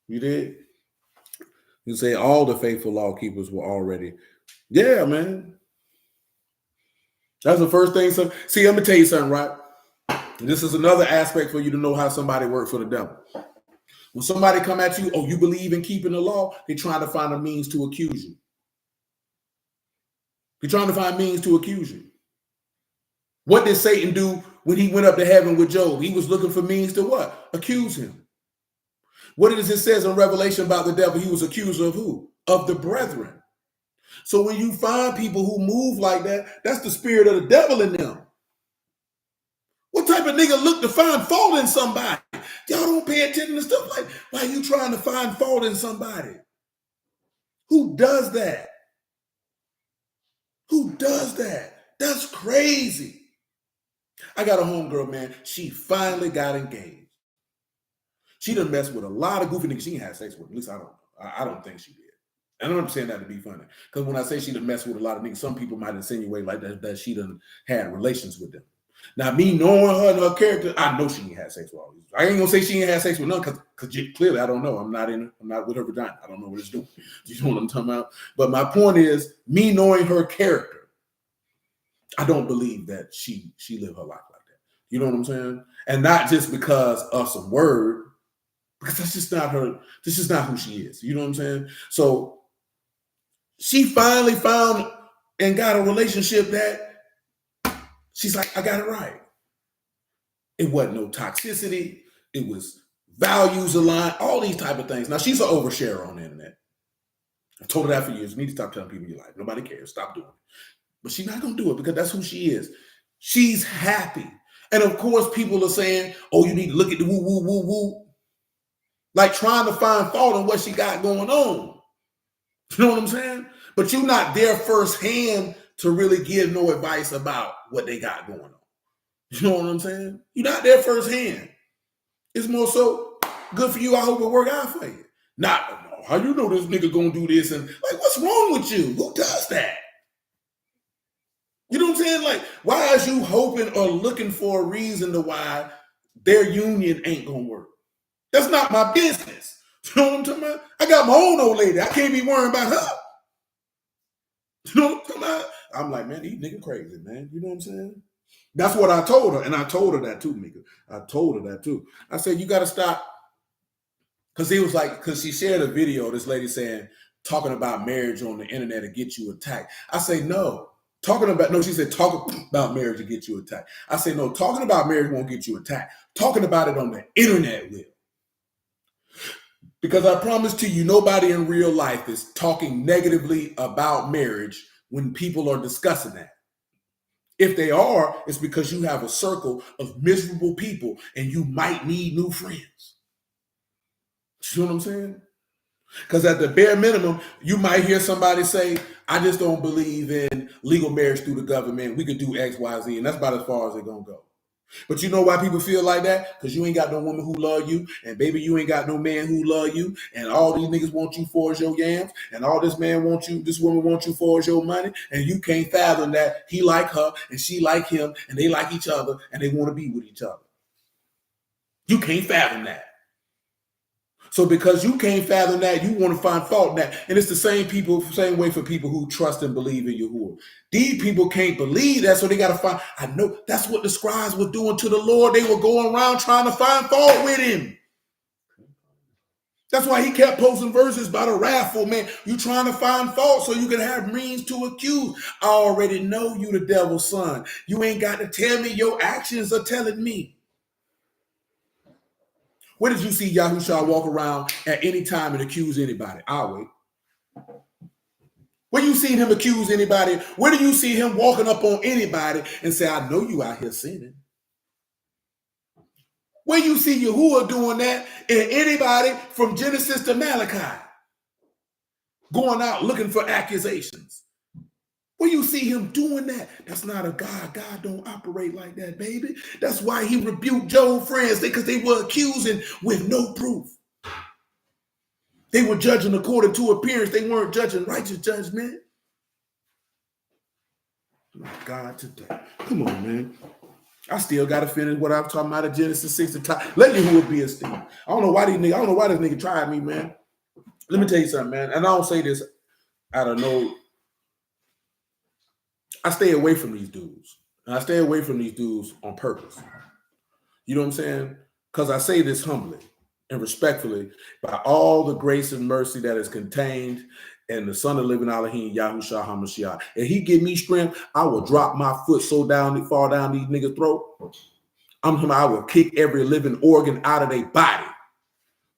You did? You say all the faithful law keepers were already. Yeah, man. That's the first thing. So, see, I'm going to tell you something, right? This is another aspect for you to know how somebody works for the devil. When somebody come at you, oh, you believe in keeping the law, they're trying to find a means to accuse you. They're trying to find means to accuse you. What did Satan do when he went up to heaven with Job? He was looking for means to what? Accuse him. What does it says in Revelation about the devil? He was accuser of who? Of the brethren. So when you find people who move like that, that's the spirit of the devil in them. What type of nigga look to find fault in somebody? Y'all don't pay attention to stuff like, why are you trying to find fault in somebody? Who does that? Who does that? That's crazy. I got a homegirl, man. She finally got engaged. She done messed with a lot of goofy niggas she ain't had sex with. At least I don't think she did. And I'm not saying that to be funny. Because when I say she done messed with a lot of niggas, some people might insinuate like that she done had relations with them. Now, me knowing her and her character, I know she ain't had sex with all these. I ain't gonna say she ain't had sex with none because clearly I don't know. I'm not with her vagina. I don't know what it's doing. You know what I'm talking about? But my point is, me knowing her character, I don't believe that she lived her life like that. You know what I'm saying? And not just because of some word, because that's just not her. This is not who she is. You know what I'm saying? So she finally found and got a relationship that she's like, I got it right. It wasn't no toxicity. It was values aligned, all these type of things. Now, she's an oversharer on the internet. I've told her that for years. You need to stop telling people your life. Nobody cares. Stop doing it. But she's not going to do it because that's who she is. She's happy. And of course, people are saying, oh, you need to look at the woo, woo, woo, woo. Like trying to find fault in what she got going on. You know what I'm saying? But you're not there firsthand to really give no advice about what they got going on. You know what I'm saying? You're not there firsthand. It's more so good for you. I hope it work out for you. Not, how you know this nigga gonna do this? And like, what's wrong with you? Who does that? You know what I'm saying? Like, why is you hoping or looking for a reason to why their union ain't gonna work? That's not my business. You know what I'm talking about? I got my own old lady. I can't be worrying about her. You know what I'm talking about? I'm like, man, these niggas crazy, man. You know what I'm saying? That's what I told her. And I told her that too, Mika. I told her that too. I said, you got to stop. Because she shared a video, this lady saying, talking about marriage on the internet to get you attacked. I say, no. She said, talking about marriage will get you attacked. I said, no, talking about marriage won't get you attacked. Talking about it on the internet will. Because I promise to you, nobody in real life is talking negatively about marriage when people are discussing that. If they are, it's because you have a circle of miserable people and you might need new friends. You know what I'm saying? Because at the bare minimum, you might hear somebody say, I just don't believe in legal marriage through the government. We could do X, Y, Z, and that's about as far as they're going to go. But you know why people feel like that? Because you ain't got no woman who love you, and baby, you ain't got no man who love you, and all these niggas want you for is your yams, and all this man wants you, this woman wants you for is your money, and you can't fathom that he like her, and she like him, and they like each other, and they want to be with each other. You can't fathom that. So because you can't fathom that, you want to find fault in that. And it's the same way for people who trust and believe in Yahuwah. These people can't believe that, so they got to find. I know that's what the scribes were doing to the Lord. They were going around trying to find fault with him. That's why he kept posting verses by the wrathful man. You trying to find fault so you can have means to accuse. I already know you the devil's son. You ain't got to tell me. Your actions are telling me. Where did you see Yahushua walk around at any time and accuse anybody? I'll wait. Where you seen him accuse anybody? Where do you see him walking up on anybody and say, I know you out here sinning? Where you see Yahuwah doing that in anybody from Genesis to Malachi? Going out looking for accusations. Where you see him doing that? That's not a God. God don't operate like that, baby. That's why he rebuked Job's friends, because they were accusing with no proof. They were judging according to appearance. They weren't judging righteous judgment. My God, today. Come on, man. I still got to finish what I'm talking about at Genesis 6. Let Yahuwah be esteemed. I don't know why this nigga tried me, man. Let me tell you something, man. And I don't say this out of no. I stay away from these dudes. And I stay away from these dudes on purpose. You know what I'm saying? Because I say this humbly and respectfully by all the grace and mercy that is contained in the Son of Living Elohim, Yahushua HaMashiach. If he give me strength, I will drop my foot so far down these niggas' throat. I will kick every living organ out of their body.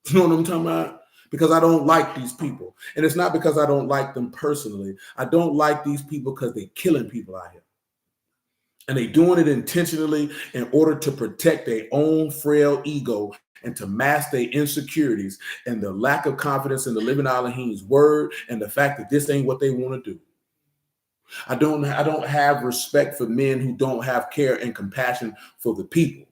You know what I'm talking about? Because I don't like these people. And it's not because I don't like them personally. I don't like these people because they're killing people out here. And they're doing it intentionally in order to protect their own frail ego and to mask their insecurities and the lack of confidence in the living Elohim's word and the fact that this ain't what they want to do. I don't have respect for men who don't have care and compassion for the people.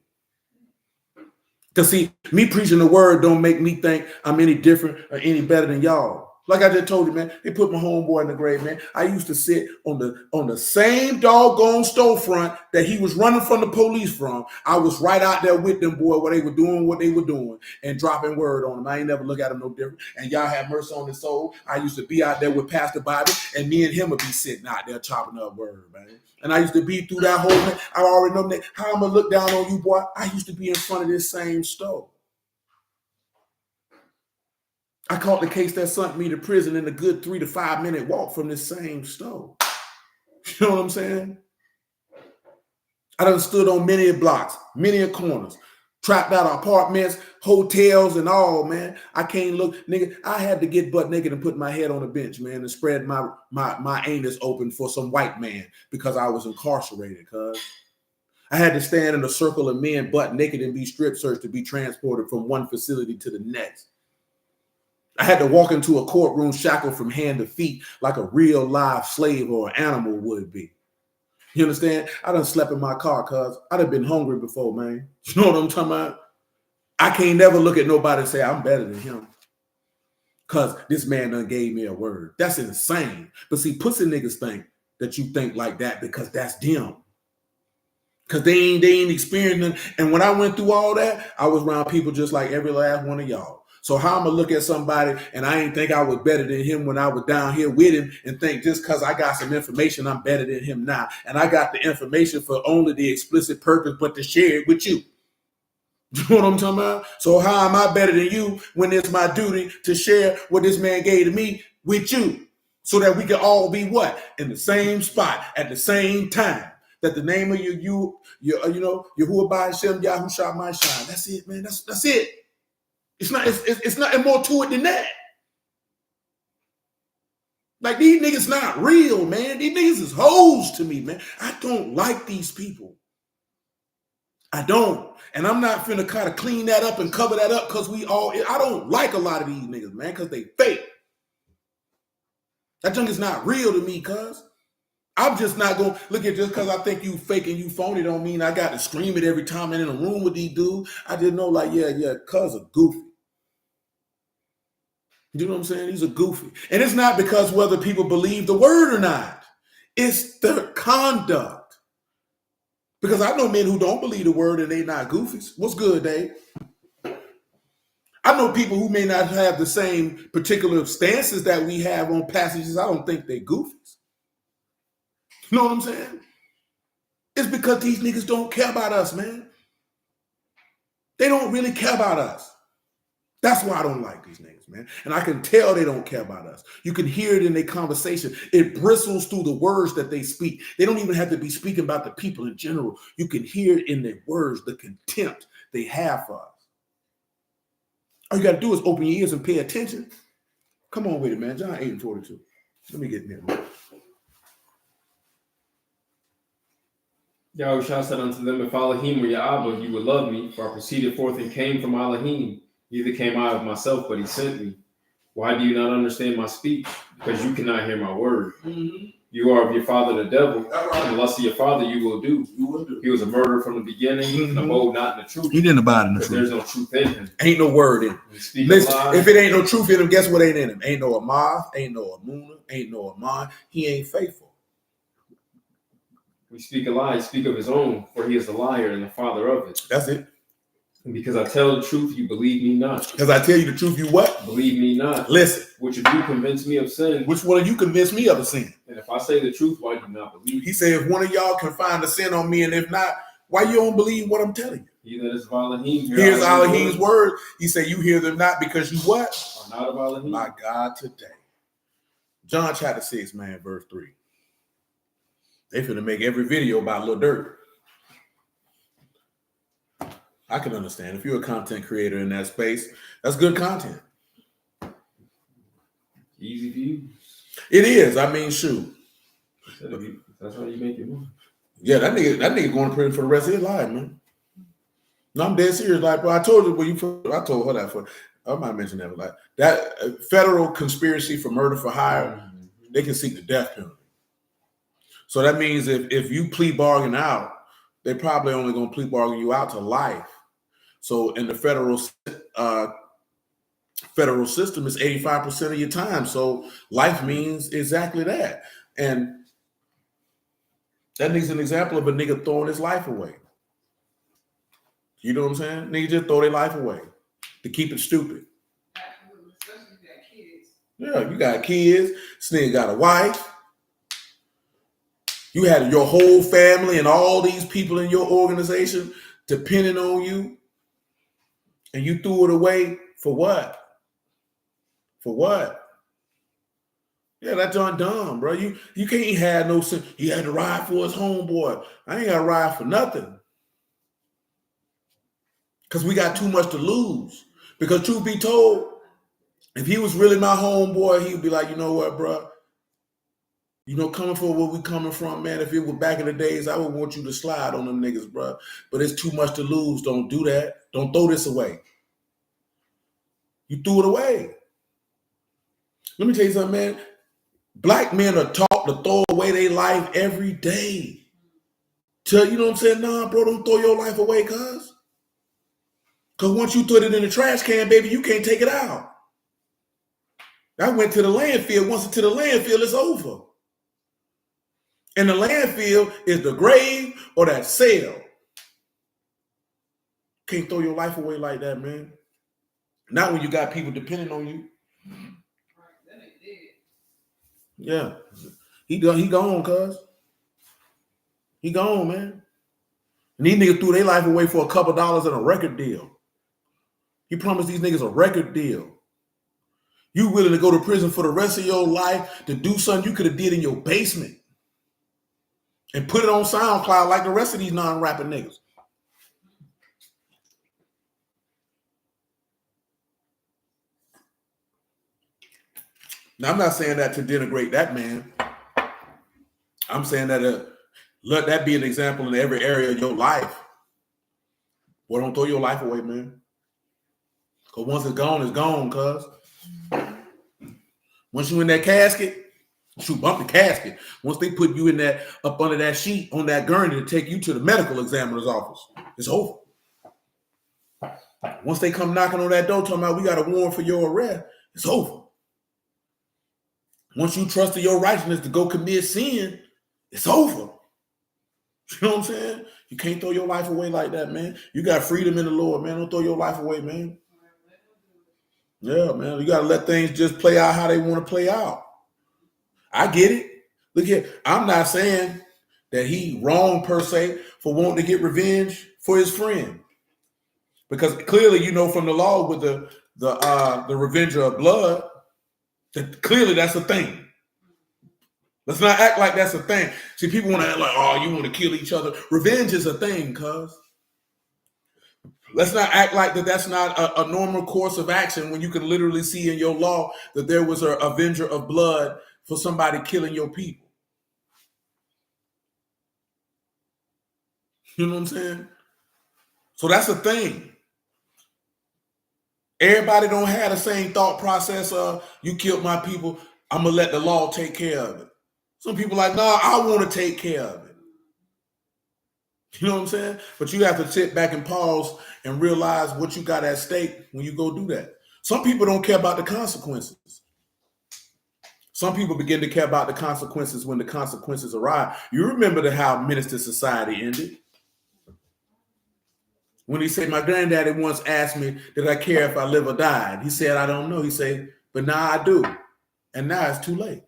Because see, me preaching the word don't make me think I'm any different or any better than y'all. Like I just told you, man, they put my homeboy in the grave, man. I used to sit on the same doggone storefront that he was running from the police from. I was right out there with them, boy, where they were doing what they were doing and dropping word on them. I ain't never look at them no different. And y'all have mercy on his soul. I used to be out there with Pastor Bobby, and me and him would be sitting out there chopping up word, man. And I used to be through that whole thing. I already know that. How I'm going to look down on you, boy? I used to be in front of this same store. I caught the case that sent me to prison in a good 3 to 5 minute walk from this same store. You know what I'm saying? I done stood on many blocks, many corners, trapped out apartments, hotels, and all, man. I can't look, nigga. I had to get butt naked and put my head on a bench, man, and spread my anus open for some white man because I was incarcerated, cuz. I had to stand in a circle of men butt naked and be strip searched to be transported from one facility to the next. I had to walk into a courtroom shackled from hand to feet like a real live slave or animal would be. You understand? I done slept in my car, cuz I done been hungry before, man. You know what I'm talking about? I can't never look at nobody and say I'm better than him because this man done gave me a word. That's insane. But see, pussy niggas think that you think like that because that's them. Because they ain't experiencing. And when I went through all that, I was around people just like every last one of y'all. So how I'm going to look at somebody and I ain't think I was better than him when I was down here with him and think just because I got some information, I'm better than him now. And I got the information for only the explicit purpose, but to share it with you. You know what I'm talking about? So how am I better than you when it's my duty to share what this man gave to me with you? So that we can all be what? In the same spot at the same time. That the name of your Yahuwah Hashem Yahushua might shine. That's it, man. That's it. It's nothing more to it than that. Like, these niggas not real, man. These niggas is hoes to me, man. I don't like these people. I don't. And I'm not finna kind of clean that up and cover that up because I don't like a lot of these niggas, man, because they fake. That junk is not real to me, cuz. I'm just not going to look at just because I think you fake and you phony don't mean I got to scream it every time I'm in a room with these dudes. I just know, like, yeah, cuz are goofy. You know what I'm saying? These are goofy. And it's not because whether people believe the word or not. It's their conduct. Because I know men who don't believe the word and they not goofies. What's good, Dave? I know people who may not have the same particular stances that we have on passages. I don't think they goofies. You know what I'm saying? It's because these niggas don't care about us, man. They don't really care about us. That's why I don't like these niggas, man. And I can tell they don't care about us. You can hear it in their conversation. It bristles through the words that they speak. They don't even have to be speaking about the people in general. You can hear it in their words, the contempt they have for us. All you got to do is open your ears and pay attention. Come on with it, man. John 8:42. Let me get in there, man. Yahushua said unto them, if Elohim were your Abba, you would love me, for I proceeded forth and came from Elohim. Neither came I of myself, but he sent me. Why do you not understand my speech? Because you cannot hear my word. Mm-hmm. You are of your father the devil, and the lust of your father you will do. He was a murderer from the beginning, and abode not in the truth. He didn't abide in the truth. There's no truth in him. Ain't no word in him. Listen, if it ain't no truth in him, guess what ain't in him? Ain't no Amath, ain't no Amuna, ain't no Aman. He ain't faithful. We speak a lie, speak of his own, for he is a liar and the father of it. That's it. And because I tell the truth, you believe me not. Because I tell you the truth, you what? Believe me not. Listen. Which of you convince me of sin? Which one of you convince me of a sin? And if I say the truth, why do you not believe? He said, if one of y'all can find a sin on me, and if not, why you don't believe what I'm telling you? He that is of Elohim, here's Elohim's word. He said, you hear them not because you what? Are not of Elohim. My God, today. John chapter 6, man, verse 3. They finna make every video about Lil Durk. I can understand. If you're a content creator in that space, that's good content. Easy to use. It is. I mean, shoot. That's how you make it money. Yeah, that nigga going to prison for the rest of his life, man. No, I'm dead serious. Like, bro, I told her I told her that for. I might mention that, like that federal conspiracy for murder for hire. Mm-hmm. They can seek the death penalty. So that means if you plea bargain out, they probably only going to plea bargain you out to life. So in the federal system, it's 85% of your time. So life means exactly that. And that nigga's an example of a nigga throwing his life away. You know what I'm saying? Nigga just throw their life away to keep it stupid. Yeah, you got kids. This nigga got a wife. You had your whole family and all these people in your organization depending on you. And you threw it away for what? For what? Yeah, that's John dumb, bro. You can't have no sense. He had to ride for his homeboy. I ain't got to ride for nothing. Because we got too much to lose. Because truth be told, if he was really my homeboy, he would be like, you know what, bro? You know, coming for where we coming from, man, if it were back in the days, I would want you to slide on them niggas, bro. But it's too much to lose. Don't do that. Don't throw this away. You threw it away. Let me tell you something, man. Black men are taught to throw away their life every day. You know what I'm saying? Nah, bro, don't throw your life away, cuz. Because once you throw it in the trash can, baby, you can't take it out. I went to the landfill. Once it's to the landfill, it's over. And the landfill is the grave or that cell. Can't throw your life away like that, man. Not when you got people depending on you. Yeah. He gone, cuz. He gone, man. And these niggas threw their life away for a couple dollars and a record deal. He promised these niggas a record deal. You willing to go to prison for the rest of your life to do something you could have did in your basement and put it on SoundCloud like the rest of these non-rapping niggas. Now, I'm not saying that to denigrate that man. I'm saying that let that be an example in every area of your life. Boy, don't throw your life away, man. Because once it's gone, cuz. Once you in that casket, shoot, bump the casket. Once they put you in that, up under that sheet on that gurney to take you to the medical examiner's office, it's over. Once they come knocking on that door talking about we got a warrant for your arrest, it's over. Once you trusted your righteousness to go commit sin, it's over. You know what I'm saying? You can't throw your life away like that, man. You got freedom in the Lord, man. Don't throw your life away, man. Yeah, man. You got to let things just play out how they want to play out. I get it. Look here. I'm not saying that he wrong per se for wanting to get revenge for his friend. Because clearly, you know, from the law with the revenger of blood, that clearly that's a thing. Let's not act like that's a thing. See, people want to act like, oh, you want to kill each other. Revenge is a thing, cuz. Let's not act like that's not a normal course of action when you can literally see in your law that there was an avenger of blood for somebody killing your people. You know what I'm saying? So that's a thing. Everybody don't have the same thought process of you killed my people, I'm going to let the law take care of it. Some people like, nah, I want to take care of it. You know what I'm saying? But you have to sit back and pause and realize what you got at stake when you go do that. Some people don't care about the consequences. Some people begin to care about the consequences when the consequences arrive. You remember how Minister Society ended? When he said, my granddaddy once asked me, did I care if I live or died? He said, I don't know. He said, but now I do. And now it's too late.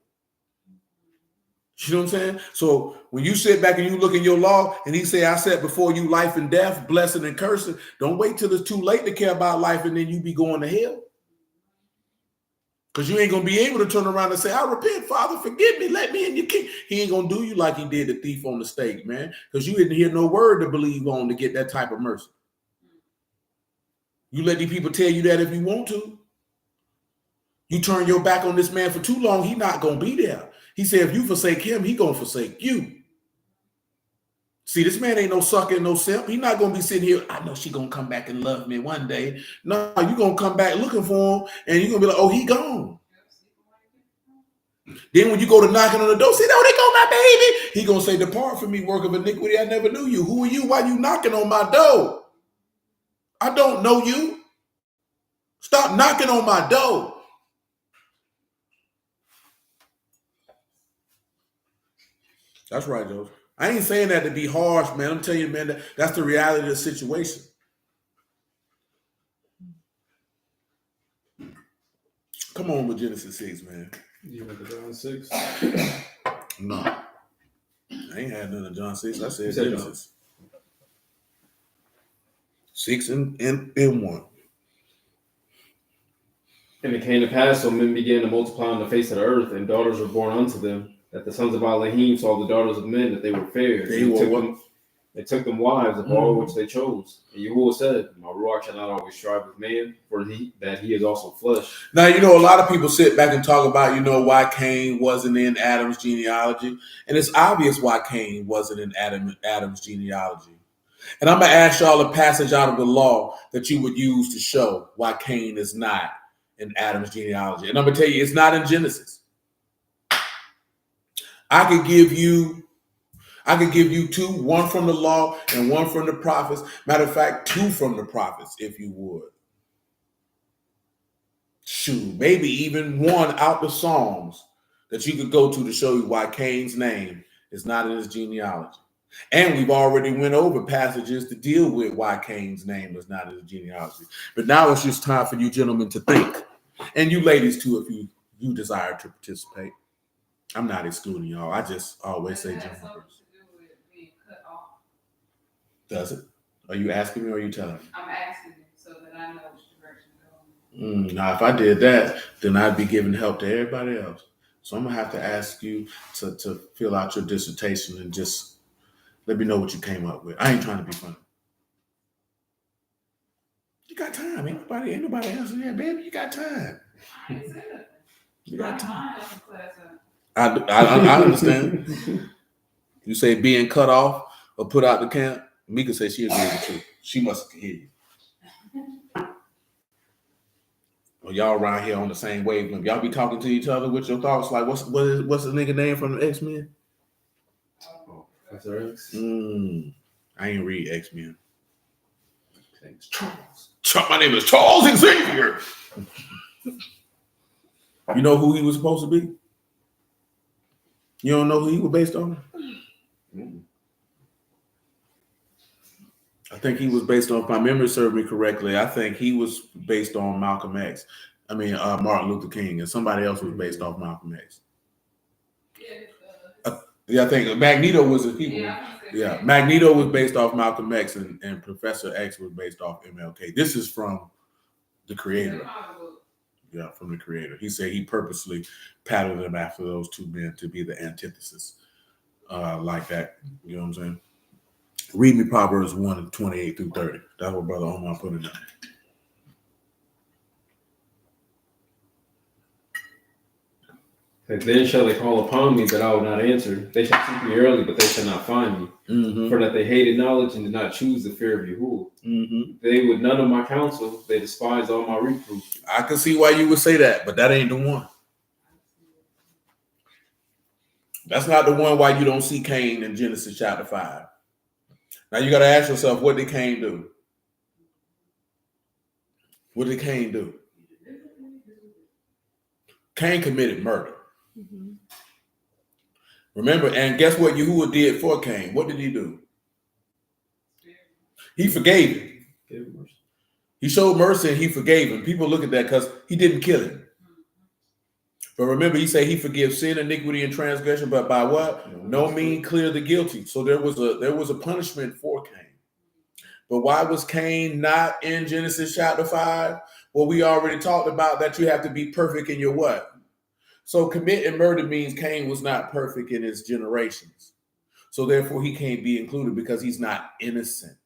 You know what I'm saying? So when you sit back and you look in your law and he say, I set before you life and death, blessing and cursing, don't wait till it's too late to care about life and then you be going to hell. Because you ain't going to be able to turn around and say, I repent, Father, forgive me, let me in your kingdom. He ain't going to do you like he did the thief on the stake, man. Because you didn't hear no word to believe on to get that type of mercy. You let these people tell you that if you want to. You turn your back on this man for too long, he not going to be there. He said, if you forsake him, he going to forsake you. See, this man ain't no sucker, no simp. He not going to be sitting here, I know she going to come back and love me one day. No, you going to come back looking for him, and you're going to be like, oh, he gone. Then when you go to knocking on the door, say, oh, they go my baby. He going to say, depart from me, work of iniquity. I never knew you. Who are you? Why you knocking on my door? I don't know you. Stop knocking on my door. That's right, Joseph. I ain't saying that to be harsh, man. I'm telling you, man, that's the reality of the situation. Come on with Genesis 6, man. You went to John 6? No. I ain't had none of John 6. I said Genesis. 6 and 1. And it came to pass, so men began to multiply on the face of the earth, and daughters were born unto them, that the sons of Elohim saw the daughters of men, that they were fair. They took them wives of all which they chose. And Yahuwah said, my ruach shall not always strive with man, for that he is also flesh. Now, you know, a lot of people sit back and talk about, you know, why Cain wasn't in Adam's genealogy. And it's obvious why Cain wasn't in Adam's genealogy. And I'm going to ask y'all a passage out of the law that you would use to show why Cain is not in Adam's genealogy. And I'm going to tell you, it's not in Genesis. I could give you two, one from the law and one from the prophets. Matter of fact, two from the prophets, if you would. Shoot, maybe even one out the Psalms that you could go to show you why Cain's name is not in his genealogy. And we've already went over passages to deal with why Cain's name is not in his genealogy. But now it's just time for you gentlemen to think. And you ladies too, if you desire to participate. I'm not excluding y'all. I just always say gentlemen. Does it? Are you asking me or are you telling me? I'm asking you so that I know which direction to Now, if I did that, then I'd be giving help to everybody else. So I'm gonna have to ask you to fill out your dissertation and just let me know what you came up with. I ain't trying to be funny. You got time. Ain't nobody answering that, baby. You got time. You got time. I understand. You say being cut off or put out the camp. Mika says she agreed with you. She must hear you. Well, y'all around here on the same wavelength. Y'all be talking to each other with your thoughts. Like, what's the nigga name from the X-Men? Professor X. I ain't read X-Men. His name is Charles. My name is Charles Xavier. You know who he was supposed to be? You don't know who he was based on? I think he was based on, if my memory serves me correctly, I think he was based on Malcolm X. I mean, Martin Luther King, and somebody else was based off Malcolm X. I think Magneto was his people. Yeah, Magneto was based off Malcolm X, and Professor X was based off MLK. This is from the creator. Yeah, from the creator. He said he purposely patterned them after those two men to be the antithesis, like that. You know what I'm saying? Read me Proverbs 1:28 through 30. That's what Brother Omar put in there. And then shall they call upon me, but I will not answer. They shall seek me early, but they shall not find me. Mm-hmm. For that they hated knowledge and did not choose the fear of Yahuwah. Mm-hmm. They would none of my counsel. They despised all my reproof. I can see why you would say that, but that ain't the one. That's not the one why you don't see Cain in Genesis chapter 5. Now you got to ask yourself, what did Cain do? What did Cain do? Cain committed murder. Mm-hmm. Remember, and guess what Yahuwah did for Cain? What did he do? He forgave him. He showed mercy and he forgave him. People look at that because he didn't kill him. But remember, he said he forgives sin, iniquity, and transgression, but by what? No mean clear the guilty. So there was a punishment for Cain. But why was Cain not in Genesis chapter 5? Well, we already talked about that you have to be perfect in your what? So committing murder means Cain was not perfect in his generations. So therefore, he can't be included because he's not innocent.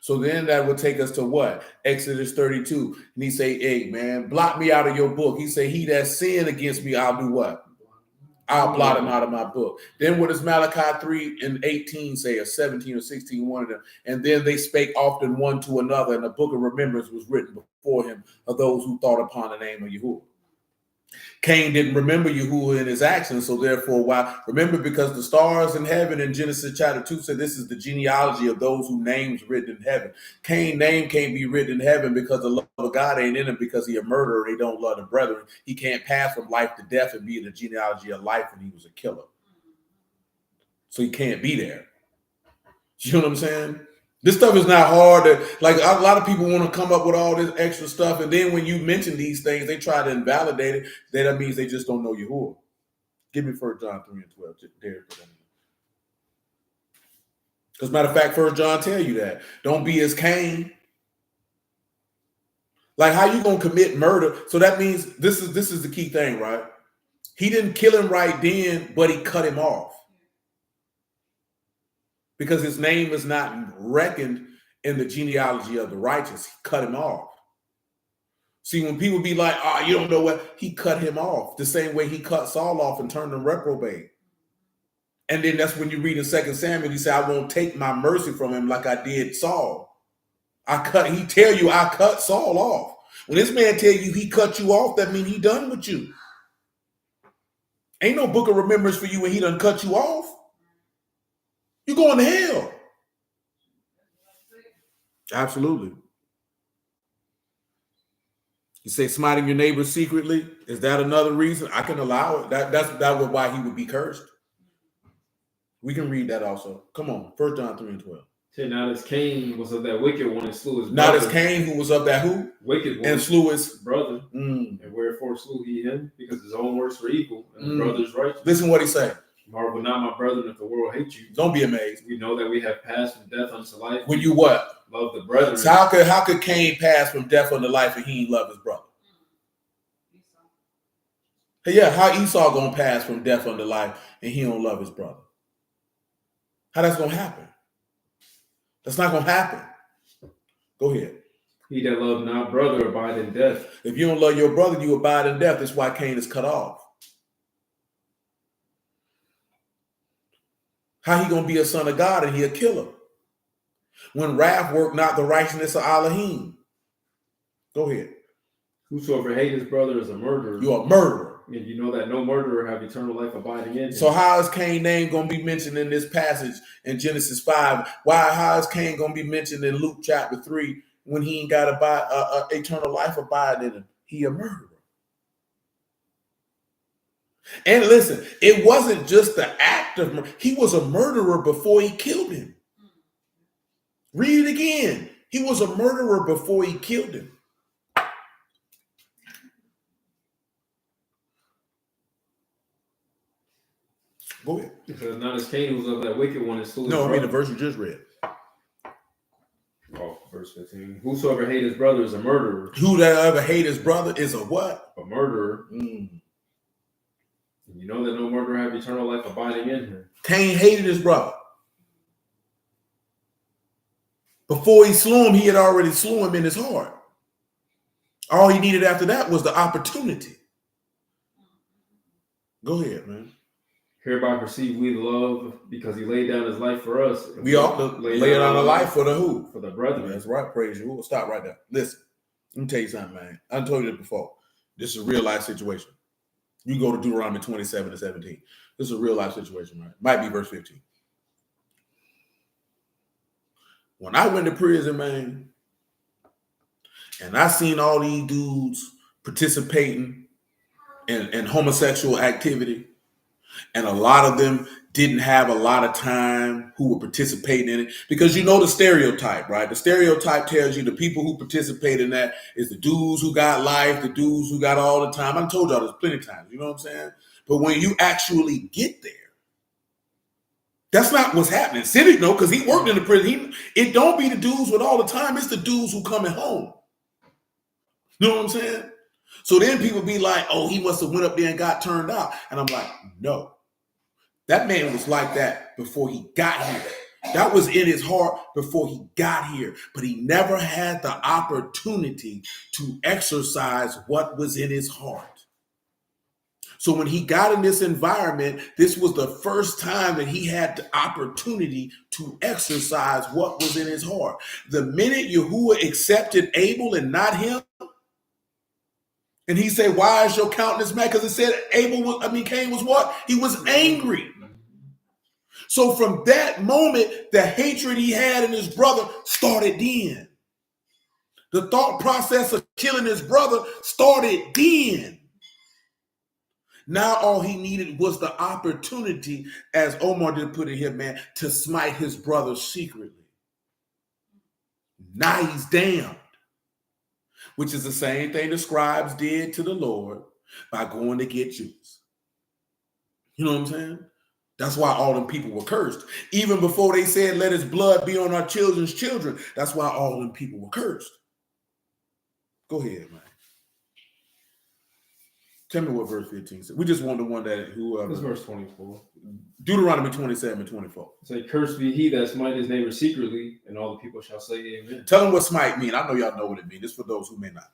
So then that would take us to what? Exodus 32. And he say, hey, man, blot me out of your book. He say, he that sinned against me, I'll do what? I'll blot him out of my book. Then what does Malachi 3:18 say, or 17 or 16, one of them? And then they spake often one to another, and a book of remembrance was written before him of those who thought upon the name of Yahuwah. Cain didn't remember Yahuwah in his actions, so therefore, why? Remember, because the stars in heaven in Genesis chapter 2 said this is the genealogy of those whose names written in heaven. Cain's name can't be written in heaven because the love of God ain't in him because he a murderer. He don't love the brethren. He can't pass from life to death and be in the genealogy of life when he was a killer. So he can't be there. You know what I'm saying? This stuff is not hard. Like a lot of people want to come up with all this extra stuff, and then when you mention these things, they try to invalidate it. That means they just don't know Yahuwah. Give me 1 John 3:12. Because matter of fact, 1 John tell you that. Don't be as Cain. Like how you gonna commit murder? So that means this is the key thing, right? He didn't kill him right then, but he cut him off. Because his name is not reckoned in the genealogy of the righteous. He cut him off. See, when people be like, oh, you don't know what, he cut him off. The same way he cut Saul off and turned him reprobate. And then that's when you read in 2 Samuel, he said, I won't take my mercy from him like I did Saul. He tell you, I cut Saul off. When this man tell you he cut you off, that means he done with you. Ain't no book of remembrance for you when he done cut you off. You're going to hell. Absolutely. You say smiting your neighbor secretly. Is that another reason? I can allow it. That was why he would be cursed. We can read that also. Come on. 1 John 3:12. Say not as Cain was of that wicked one and slew his brother. Not as Cain who was of that who? Wicked one. And slew his brother. And wherefore slew he him? Because his own works were evil and his brother's righteous. Listen what he said. Marvel not, my brethren, if the world hates you. Don't be amazed. We know that we have passed from death unto life. When you what? Love the brethren. So how could Cain pass from death unto life and he ain't love his brother? Hey, yeah, how Esau gonna pass from death unto life and he don't love his brother? How that's gonna happen? That's not gonna happen. Go ahead. He that loved not brother abide in death. If you don't love your brother, you abide in death. That's why Cain is cut off. How he gonna be a son of God and he a killer? When wrath work not the righteousness of Elohim. Go ahead. Whosoever hate his brother is a murderer. You're a murderer. And you know that no murderer have eternal life abiding in him. So how is Cain's name going to be mentioned in this passage in Genesis 5? How is Cain going to be mentioned in Luke chapter 3 when he ain't got eternal life abiding in him? He a murderer. And listen, it wasn't just the act of murder. He was a murderer before he killed him. Read it again. He was a murderer before he killed him. Go ahead. Because not as Cain who's of that wicked one is No, I mean the verse you just read. Oh, verse 15. Whosoever hate his brother is a murderer. Who that ever hate his brother is a what? A murderer. Mm. And you know that no murderer have eternal life abiding in him. Cain hated his brother. Before he slew him, he had already slew him in his heart. All he needed after that was the opportunity. Go ahead, man. Hereby perceive we the love because he laid down his life for us. We ought to lay down our life for the who? For the brethren. That's right. Praise you. We'll stop right there. Listen, let me tell you something, man. I told you this before. This is a real life situation. You go to Deuteronomy 27 to 17. This is a real life situation, right? Might be verse 15. When I went to prison, man, and I seen all these dudes participating in homosexual activity, and a lot of them didn't have a lot of time who were participating in it. Because you know the stereotype, right? The stereotype tells you the people who participate in that is the dudes who got life, the dudes who got all the time. I told y'all this plenty of times, you know what I'm saying? But when you actually get there, that's not what's happening. Siddiq, no, because he worked in the prison. It don't be the dudes with all the time. It's the dudes who coming home. You know what I'm saying? So then people be like, oh, he must have went up there and got turned out. And I'm like, no. That man was like that before he got here. That was in his heart before he got here. But he never had the opportunity to exercise what was in his heart. So when he got in this environment, this was the first time that he had the opportunity to exercise what was in his heart. The minute Yahuwah accepted Abel and not him, and he said, why is your countenance mad? Because it said Cain was what? He was angry. So from that moment, the hatred he had in his brother started then. The thought process of killing his brother started then. Now all he needed was the opportunity, as Omar did put it here, man, to smite his brother secretly. Now he's damned. Which is the same thing the scribes did to the Lord by going to get Jews. You know what I'm saying? That's why all them people were cursed. Even before they said, let his blood be on our children's children. That's why all them people were cursed. Go ahead, man. Tell me what verse 15 says. We just want the one that whoever. It's verse 24. Deuteronomy 27 and 24. Say, cursed be he that smite his neighbor secretly, and all the people shall say amen. Tell them what smite mean. I know y'all know what it means. This is for those who may not.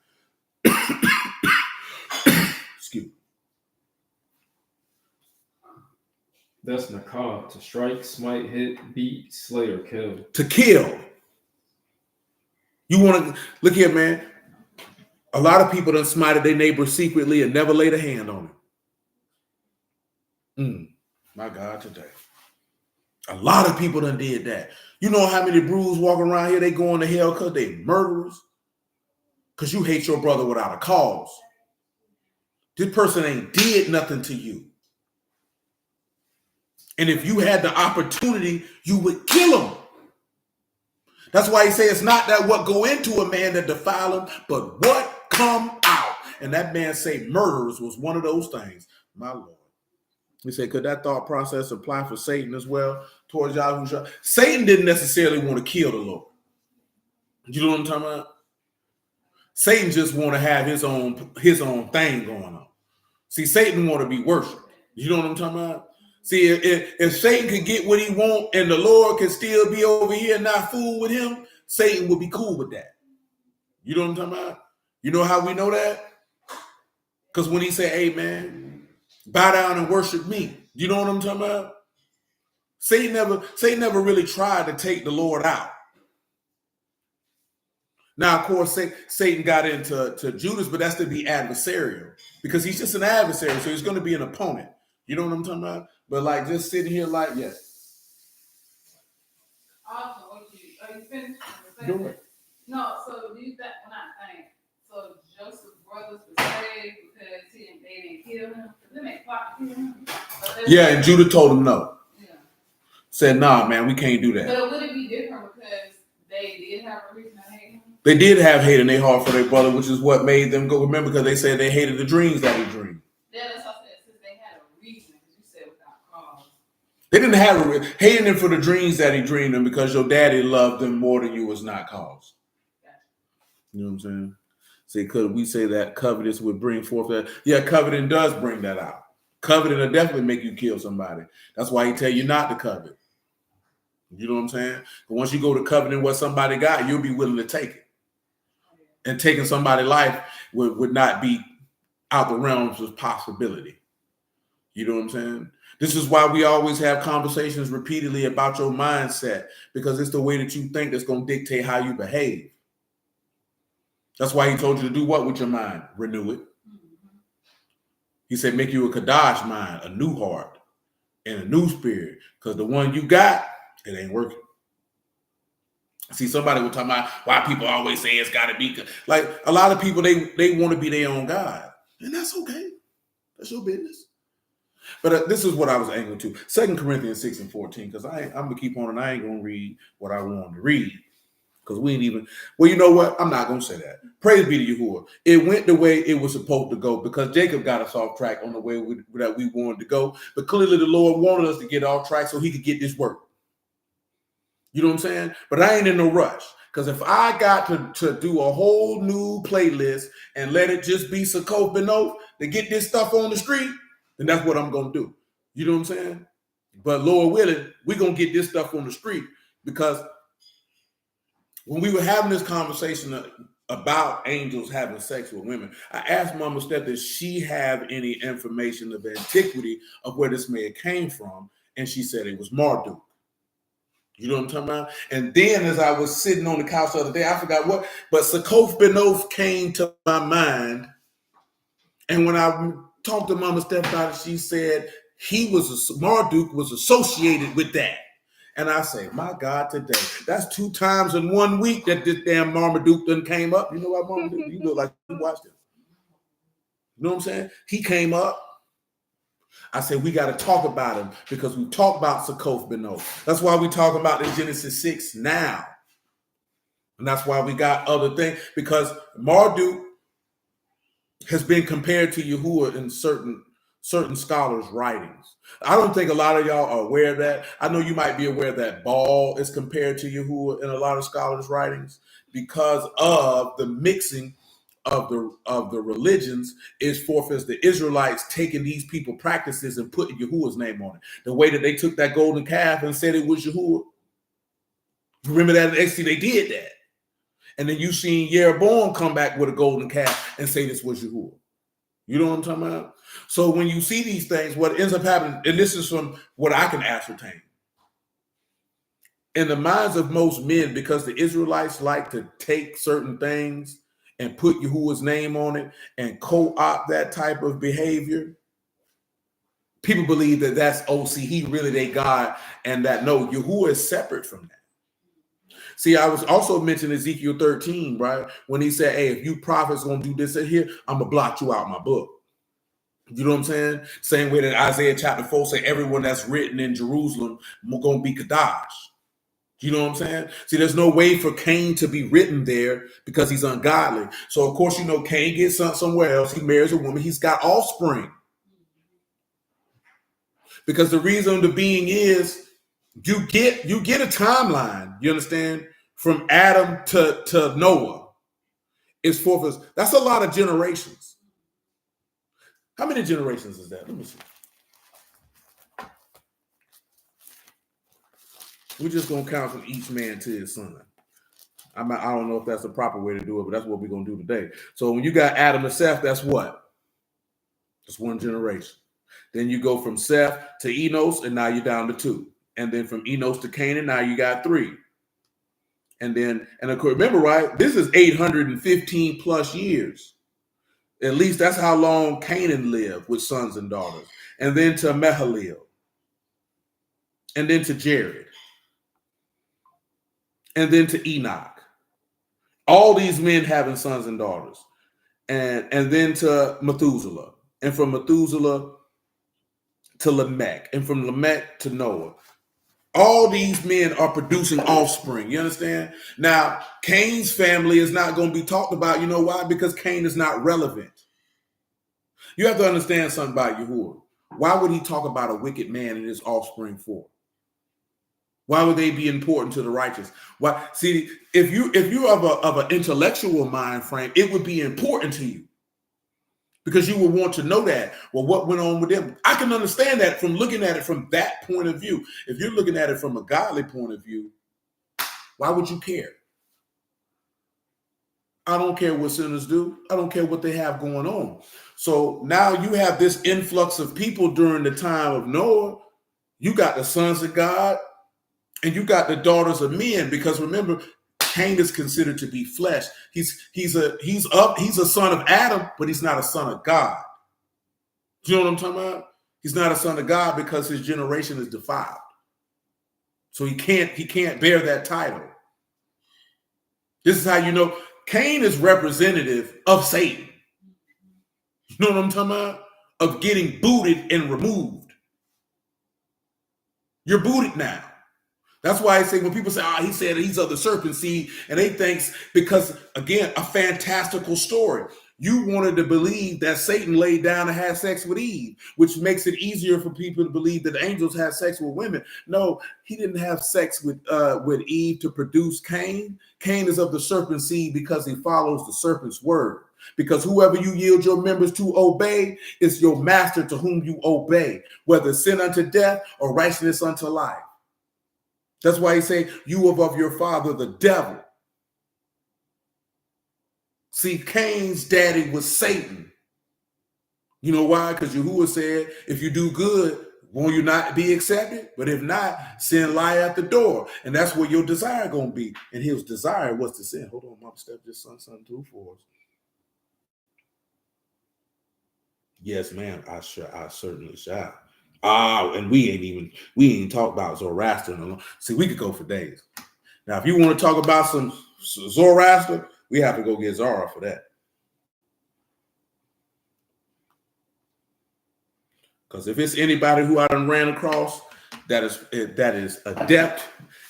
Excuse me. That's nakah, to strike, smite, hit, beat, slay, or kill. To kill. You want to look here, man. A lot of people done smited their neighbor secretly and never laid a hand on him. My God, today. A lot of people done did that. You know how many brews walk around here, they going to hell because they murderers? Because you hate your brother without a cause. This person ain't did nothing to you. And if you had the opportunity, you would kill him. That's why he says it's not that what go into a man that defile him, but what come out. And that man say murderers was one of those things. My Lord. He said, could that thought process apply for Satan as well towards Yahushua? Satan didn't necessarily want to kill the Lord. You know what I'm talking about? Satan just want to have his own thing going on. See, Satan want to be worshipped. You know what I'm talking about? See, if Satan could get what he want and the Lord can still be over here and not fool with him, Satan would be cool with that. You know what I'm talking about? You know how we know that? Because when he said, hey, man, bow down and worship me. You know what I'm talking about? Satan never really tried to take the Lord out. Now, of course, Satan got into Judas, but that's to be adversarial because he's just an adversary, so he's going to be an opponent. You know what I'm talking about? But like just sitting here like, yeah. Also, are you finished? Do it. No, so do you think, so Joseph's brothers were saved because they didn't kill him? Then they plot to kill him? Yeah, and Judah told him no. Yeah. Said, nah, man, we can't do that. But would it be different because they did have a reason to hate him? They did have hate in their heart for their brother, which is what made them go. Remember, because they said they hated the dreams that he dreamed. Yeah, that's what I said. Since they had a reason, because you said without cause. They didn't have a hating him for the dreams that he dreamed them because your daddy loved them more than you was not cause. Gotcha. You know what I'm saying? See, could we say that covetous would bring forth that? Yeah, coveting does bring that out. Coveting will definitely make you kill somebody. That's why he tell you not to covet. You know what I'm saying? But once you go to coveting what somebody got, you'll be willing to take it. And taking somebody's life would not be out the realms of possibility. You know what I'm saying? This is why we always have conversations repeatedly about your mindset, because it's the way that you think that's going to dictate how you behave. That's why he told you to do what with your mind? Renew it. He said, make you a Kadash mind, a new heart, and a new spirit, because the one you got, it ain't working. See, somebody will talk about why people always say it's got to be like a lot of people, they want to be their own God, and that's okay. That's your business. But this is what I was angling to. 2 Corinthians 6 and 14, because I'm going to keep on and I ain't going to read what I wanted to read. Because we ain't even, well, you know what? I'm not going to say that. Praise be to Yahuwah. It went the way it was supposed to go because Jacob got us off track on the way that we wanted to go. But clearly the Lord wanted us to get off track so he could get this work. You know what I'm saying? But I ain't in no rush. Because if I got to do a whole new playlist and let it just be Sakof Benof to get this stuff on the street, then that's what I'm going to do. You know what I'm saying? But Lord willing, we're going to get this stuff on the street because when we were having this conversation about angels having sex with women, I asked Mama Steph, does she have any information of antiquity of where this man came from? And she said it was Marduk. You know what I'm talking about? And then as I was sitting on the couch the other day, I forgot what, but Sakof Benof came to my mind. And when I talked to Mama Steph about it, she said Marduk was associated with that. And I say, my God, today, that's 2 times in 1 week that this damn Marmaduke done came up. You know what Marmaduke? You look like you watched it. You know what I'm saying? He came up. I said, we got to talk about him because we talk about Sakof Benof. That's why we talk about in Genesis 6 now. And that's why we got other things, because Marduk has been compared to Yahuwah in certain scholars' writings. I don't think a lot of y'all are aware of that. I know you might be aware that Baal is compared to Yahuwah in a lot of scholars' writings because of the mixing of the religions is forth as the Israelites taking these people practices and putting Yahuwah's name on it. The way that they took that golden calf and said it was Yahuwah. Remember that in Exodus, they did that. And then you seen Jeroboam come back with a golden calf and say this was Yahuwah. You know what I'm talking about? So when you see these things, what ends up happening, and this is from what I can ascertain, in the minds of most men, because the Israelites like to take certain things and put Yahuwah's name on it and co-opt that type of behavior, people believe that that's, oh, see, he really their God, and that, no, Yahuwah is separate from that. See, I was also mentioning Ezekiel 13, right? When he said, hey, if you prophets going to do this in here, I'm going to blot you out my book. You know what I'm saying? Same way that Isaiah chapter 4 say everyone that's written in Jerusalem going to be Kadash. You know what I'm saying? See, there's no way for Cain to be written there because he's ungodly. So, of course, you know, Cain gets somewhere else. He marries a woman. He's got offspring. Because the reason of the being is you get a timeline, you understand, from Adam to Noah. It's 4 of us. That's a lot of generations. How many generations is that? Let me see. We're just gonna count from each man to his son. I don't know if that's the proper way to do it, but that's what we're gonna do today. So when you got Adam and Seth, that's what? That's 1 generation. Then you go from Seth to Enos, and now you're down to 2. And then from Enos to Canaan, now you got 3. And of course, remember, right? This is 815 plus years. At least that's how long Canaan lived with sons and daughters. And then to Mahalalel. And then to Jared. And then to Enoch. All these men having sons and daughters. And then to Methuselah. And from Methuselah to Lamech. And from Lamech to Noah. All these men are producing offspring. You understand? Now, Cain's family is not going to be talked about. You know why? Because Cain is not relevant. You have to understand something about Yahuwah. Why would he talk about a wicked man and his offspring for? Why would they be important to the righteous? Why? See, if you're of an intellectual mind frame, it would be important to you. Because you will want to know that. Well, what went on with them? I can understand that from looking at it from that point of view. If you're looking at it from a godly point of view, why would you care? I don't care what sinners do. I don't care what they have going on. So now you have this influx of people during the time of Noah. You got the sons of God and you got the daughters of men. Because remember, Cain is considered to be flesh. He's a son of Adam, but he's not a son of God. Do you know what I'm talking about? He's not a son of God because his generation is defiled. So he can't bear that title. This is how you know Cain is representative of Satan. You know what I'm talking about? Of getting booted and removed. You're booted now. That's why I say when people say, he said he's of the serpent seed, and they think, because again, a fantastical story. You wanted to believe that Satan laid down and had sex with Eve, which makes it easier for people to believe that angels had sex with women. No, he didn't have sex with Eve to produce Cain. Cain is of the serpent seed because he follows the serpent's word. Because whoever you yield your members to obey is your master to whom you obey, whether sin unto death or righteousness unto life. That's why he say, you are of your father, the devil. See, Cain's daddy was Satan. You know why? Because Yahuwah said, if you do good, won't you not be accepted? But if not, sin lie at the door. And that's where your desire going to be. And his desire was to sin. Hold on, Mom, step just something through for us. Yes, ma'am, I certainly shall. And we ain't talk about Zoroaster. See, we could go for days. Now, if you want to talk about some Zoroaster, we have to go get Zara for that. Because if it's anybody who I done ran across that is adept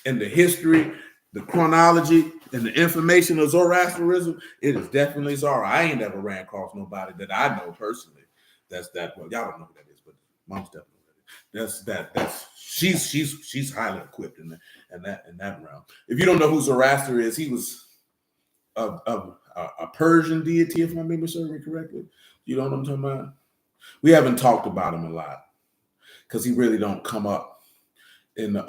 in the history, the chronology, and the information of Zoroastrianism, it is definitely Zara. I ain't never ran across nobody that I know personally. That's that. Well, y'all don't know who that is, but Mom's definitely. That's she's highly equipped in that realm. If you don't know who Zoroaster is, he was a Persian deity, if my memory serves me correctly. You know what I'm talking about? We haven't talked about him a lot because he really don't come up in the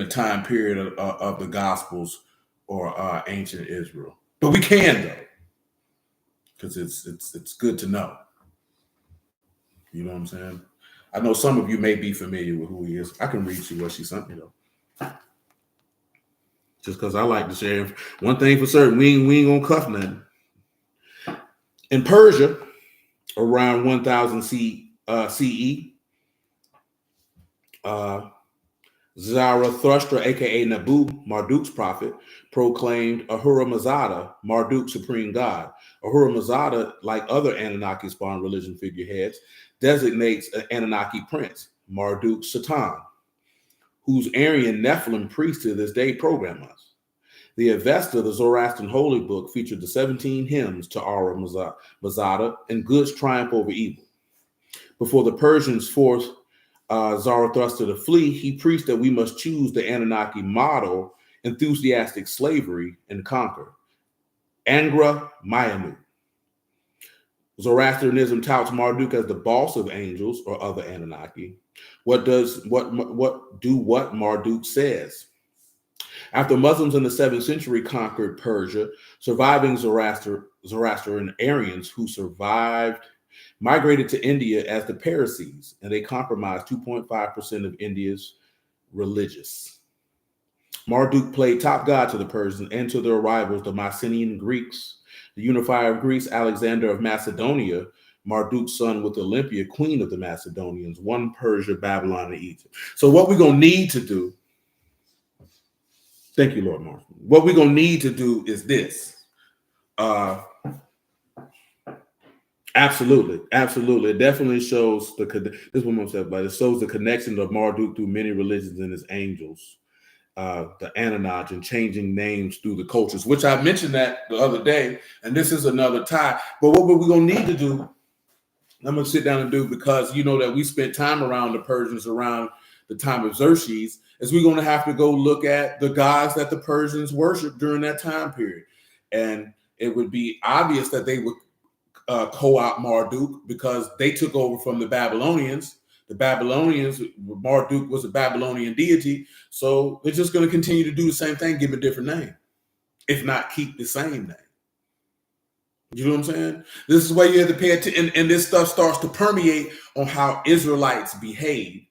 time period of the Gospels or ancient Israel. But we can though, because it's good to know. You know what I'm saying? I know some of you may be familiar with who he is. I can read you what she sent me though. Just because I like to share. One thing for certain, we ain't gonna cuff nothing. In Persia, around 1000 CE, Zarathustra, aka Nabu, Marduk's prophet, proclaimed Ahura Mazda, Marduk supreme god. Ahura Mazda, like other Anunnaki spawn religion figureheads, designates an Anunnaki prince, Marduk Satan, whose Aryan Nephilim priests to this day program us. The Avesta, the Zoroastrian holy book, featured the 17 hymns to Ahura Mazda and good's triumph over evil. Before the Persians forced Zarathustra to flee, he preached that we must choose the Anunnaki model, enthusiastic slavery, and conquer. Angra Mayanu. Zoroastrianism touts Marduk as the boss of angels or other Anunnaki. What Marduk says? After Muslims in the 7th century conquered Persia, surviving Zoroastrian Aryans who survived migrated to India as the Parsees, and they comprised 2.5% of India's religious. Marduk played top god to the Persians and to their rivals, the Mycenaean Greeks. The unifier of Greece, Alexander of Macedonia, Marduk's son with Olympia, queen of the Macedonians, won Persia, Babylon, and Egypt. So what we're going to need to do, thank you, Lord Marshall. What we're going to need to do is this. Absolutely. It definitely shows this is what I'm saying, but it shows the connection of Marduk through many religions and his angels. The Anunnaki and changing names through the cultures, which I mentioned that the other day, and this is another tie. But what we're going to need to do, I'm going to sit down and do, because you know that we spent time around the Persians around the time of Xerxes, is we're going to have to go look at the gods that the Persians worshiped during that time period. And it would be obvious that they would co-opt Marduk because they took over from the Babylonians. The Babylonians, Marduk was a Babylonian deity, so they're just going to continue to do the same thing, give a different name, if not keep the same name. You know what I'm saying? This is why you have to pay attention, and this stuff starts to permeate on how Israelites behaved.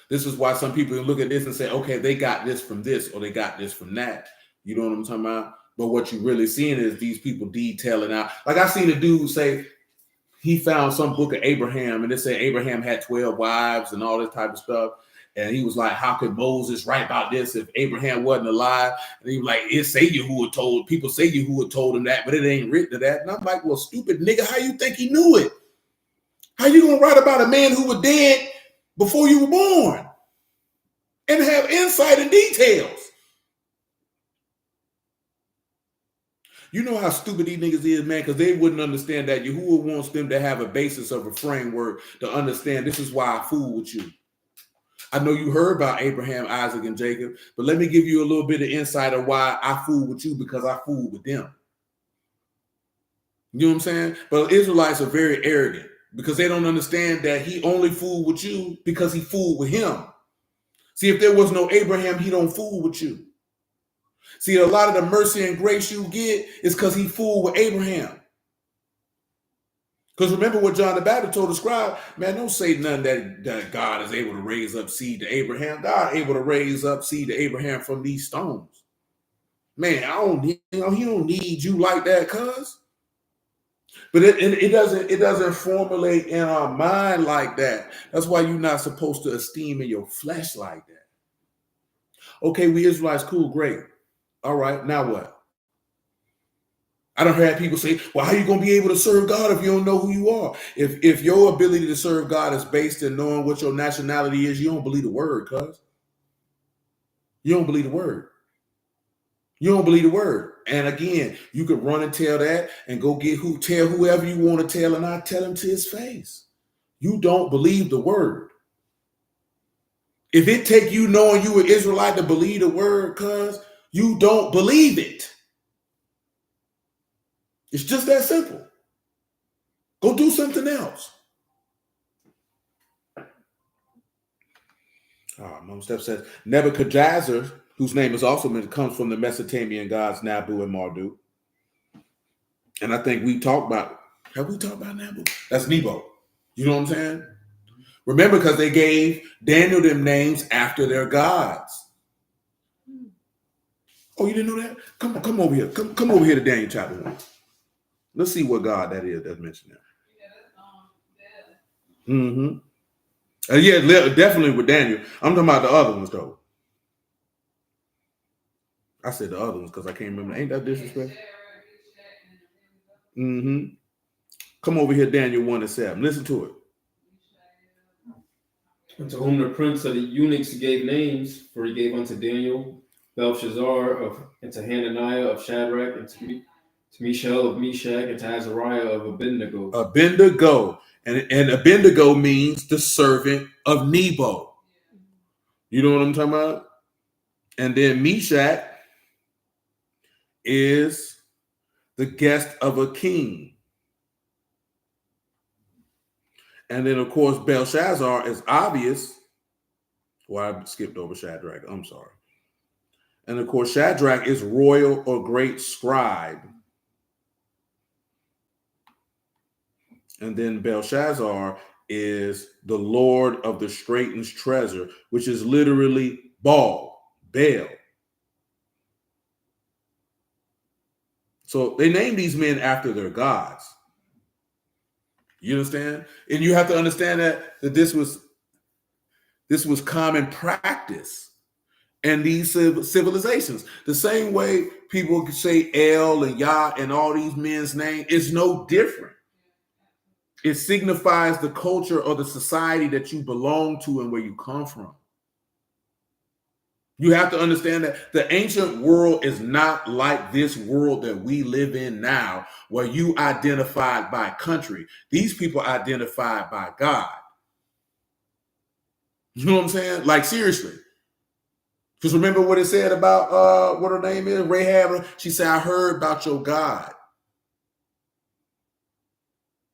This is why some people look at this and say, okay, they got this from this, or they got this from that. You know what I'm talking about? But what you're really seeing is these people detailing out. Like I seen a dude say, he found some book of Abraham, and it said Abraham had 12 wives and all this type of stuff. And he was like, how could Moses write about this if Abraham wasn't alive? And he was like, people say Yahuwah told him that, but it ain't written to that. And I'm like, well, stupid nigga, how you think he knew it? How you gonna write about a man who was dead before you were born and have insight and details? You know how stupid these niggas is, man, because they wouldn't understand that Yahuwah wants them to have a basis of a framework to understand this is why I fool with you. I know you heard about Abraham, Isaac, and Jacob, but let me give you a little bit of insight of why I fool with you, because I fool with them. You know what I'm saying? But Israelites are very arrogant because they don't understand that he only fooled with you because he fooled with him. See, if there was no Abraham, he don't fool with you. See, a lot of the mercy and grace you get is because he fooled with Abraham. Because remember what John the Baptist told the scribe, man, don't say nothing that God is able to raise up seed to Abraham. God able to raise up seed to Abraham from these stones. Man, he don't need you like that, cuz. But it doesn't formulate in our mind like that. That's why you're not supposed to esteem in your flesh like that. Okay, we Israelites, cool, great. All right, now what? I don't heard people say, well, how are you going to be able to serve God if you don't know who you are? If your ability to serve God is based in knowing what your nationality is, you don't believe the word, cuz. You don't believe the word. You don't believe the word. And again, you could run and tell that and go tell whoever you want to tell, and I tell him to his face. You don't believe the word. If it take you knowing you an Israelite to believe the word, cuz, you don't believe it. It's just that simple. Go do something else. Mom Steph says Nebuchadnezzar, whose name is also mentioned, comes from the Mesopotamian gods Nabu and Marduk. And I think have we talked about Nabu? That's Nebo. You know what I'm saying? Remember, because they gave Daniel them names after their gods. Oh, you didn't know that? Come over here. Come over here to Daniel chapter 1. Let's see what God that is that's mentioned there. Mm-hmm. Yeah, definitely with Daniel. I'm talking about the other ones, though. I said the other ones because I can't remember. Ain't that disrespectful? Mm-hmm. Come over here, Daniel 1:7. Listen to it. And to whom the prince of the eunuchs gave names, for he gave unto Daniel Belshazzar and to Hananiah of Shadrach, and To Mishael of Meshach, and to Azariah of Abednego. Abednego. And Abednego means the servant of Nebo. You know what I'm talking about? And then Meshach is the guest of a king. And then, of course, Belshazzar is obvious. Well, I skipped over Shadrach. I'm sorry. And of course, Shadrach is royal or great scribe. And then Belshazzar is the Lord of the straitened treasure, which is literally Baal. So they named these men after their gods. You understand? And you have to understand that this was common practice in these civilizations. The same way people say El and Yah and all these men's names is no different. It signifies the culture or the society that you belong to and where you come from. You have to understand that the ancient world is not like this world that we live in now, where you identified by country. These people identified by God. You know what I'm saying? Like, seriously. Because remember what it said about what her name is, Rahab. She said, I heard about your God.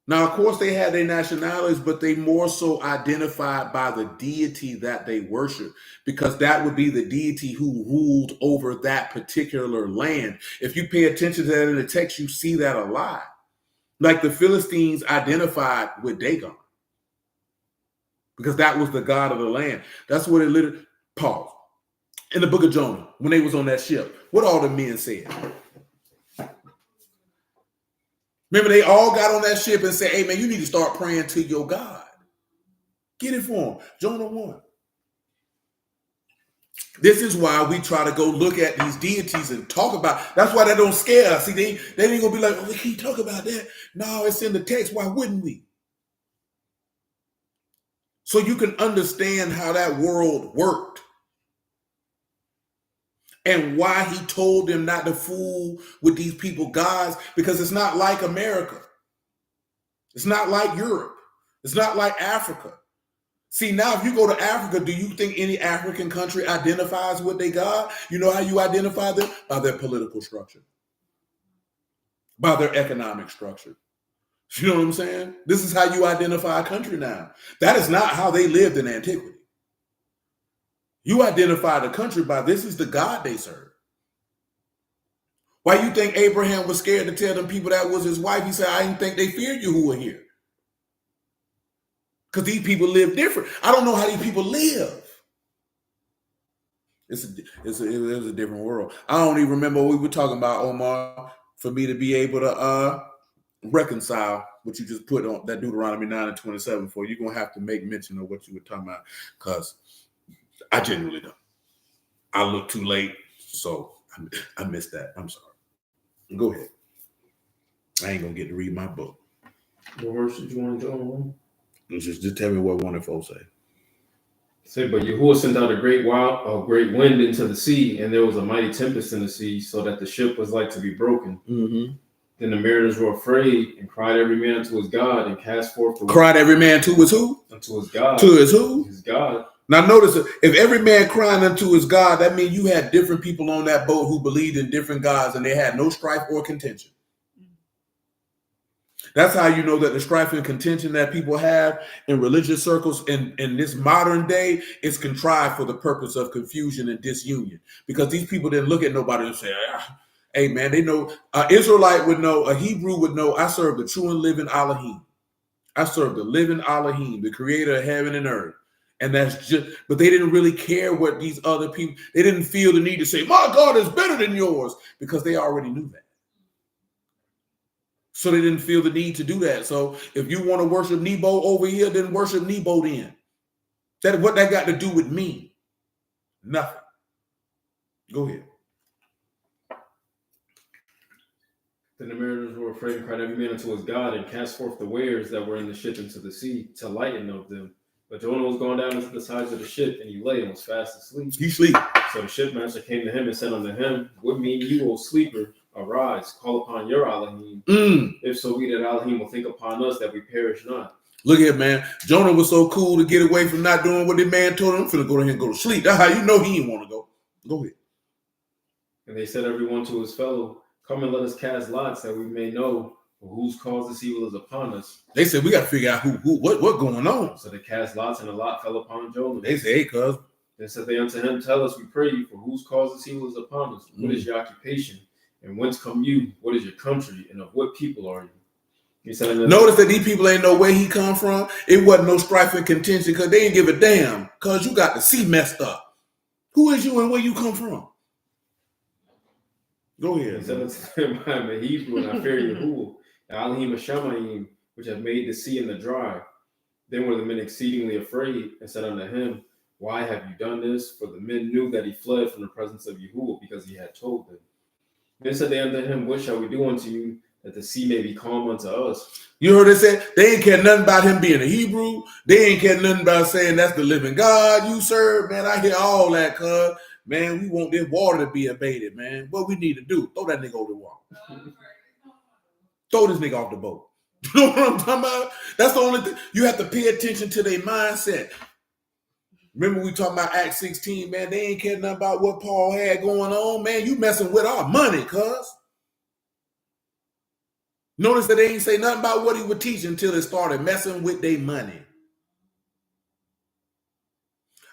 Now, of course, they had their nationalities, but they more so identified by the deity that they worship, because that would be the deity who ruled over that particular land. If you pay attention to that in the text, you see that a lot. Like the Philistines identified with Dagon, because that was the god of the land. That's what it literally, pause. In the book of Jonah, when they was on that ship, what all the men said? Remember, they all got on that ship and said, hey, man, you need to start praying to your God. Get it for them. Jonah 1. This is why we try to go look at these deities and talk about. That's why they don't scare us. See, they ain't going to be like, oh, we can't talk about that. No, it's in the text. Why wouldn't we? So you can understand how that world worked. And why he told them not to fool with these people gods, because it's not like America. It's not like Europe. It's not like Africa. See, now if you go to Africa, do you think any African country identifies with their God? You know how you identify them? By their political structure, by their economic structure. You know what I'm saying? This is how you identify a country now. That is not how they lived in antiquity. You identify the country by this is the God they serve. Why you think Abraham was scared to tell them people that was his wife? He said, I didn't think they feared you who were here. Because these people live different. I don't know how these people live. It was a different world. I don't even remember what we were talking about, Omar, for me to be able to reconcile what you just put on that Deuteronomy 9 and 27 for. You're going to have to make mention of what you were talking about, because I genuinely don't. I look too late, so I missed that. I'm sorry. Go ahead. I ain't going to get to read my book. What verse did you want to go on? Just tell me what 1 and 4 say. Say, but Yahuwah sent out a great wind into the sea, and there was a mighty tempest in the sea, so that the ship was like to be broken. Mm-hmm. Then the mariners were afraid and cried every man to his God and cast forth the wind. Cried every man to his who? Unto his God. To his who? His God. Now notice, if every man crying unto his God, that means you had different people on that boat who believed in different gods, and they had no strife or contention. That's how you know that the strife and contention that people have in religious circles in this modern day is contrived for the purpose of confusion and disunion. Because these people didn't look at nobody and say, hey, man, they know, an Israelite would know, a Hebrew would know, I serve the true and living Elohim. I serve the living Elohim, the creator of heaven and earth. And that's just, but they didn't really care what these other people, they didn't feel the need to say, my God is better than yours, because they already knew that. So they didn't feel the need to do that. So if you want to worship Nebo over here, then worship Nebo then. What that got to do with me? Nothing. Go ahead. Then the mariners were afraid and cried every man unto his God and cast forth the wares that were in the ship into the sea to lighten of them. But Jonah was going down into the sides of the ship, and he lay and was fast asleep. He sleep. So the shipmaster came to him and said unto him, what mean you, O sleeper? Arise, call upon your Elohim. If so be that Elohim will think upon us that we perish not. Look here, man. Jonah was so cool to get away from not doing what the man told him. I'm finna go ahead and go to sleep. That's how you know he didn't want to go. Go ahead. And they said every one to his fellow, come and let us cast lots that we may know whose cause this evil is upon us. They said we got to figure out what going on. So they cast lots, and a lot fell upon Jonah. They said, hey, cuz. Then said they unto him, tell us, we pray you, for whose cause this evil is upon us? What is your occupation? And whence come you? What is your country? And of what people are you? He said, notice that these people ain't know where he come from. It wasn't no strife and contention because they didn't give a damn because you got the sea messed up. Who is you and where you come from? Go ahead. He said unto them, I am a Hebrew, and I fear Yahuwah, Elohim Hashemayim, which have made the sea and the dry. Then were the men exceedingly afraid, and said unto him, why have you done this? For the men knew that he fled from the presence of Yahuwah, because he had told them. Then said they unto him, what shall we do unto you, that the sea may be calm unto us? You heard it said they ain't care nothing about him being a Hebrew. They ain't care nothing about saying that's the living God you serve. Man, I hear all that, cuz. Man, we want this water to be abated, man. What we need to do, throw that nigga over the wall. Throw this nigga off the boat. You know what I'm talking about? That's the only thing. You have to pay attention to their mindset. Remember we talking about Acts 16, man. They ain't care nothing about what Paul had going on. Man, you messing with our money, cuz. Notice that they ain't say nothing about what he would teach until they started messing with their money.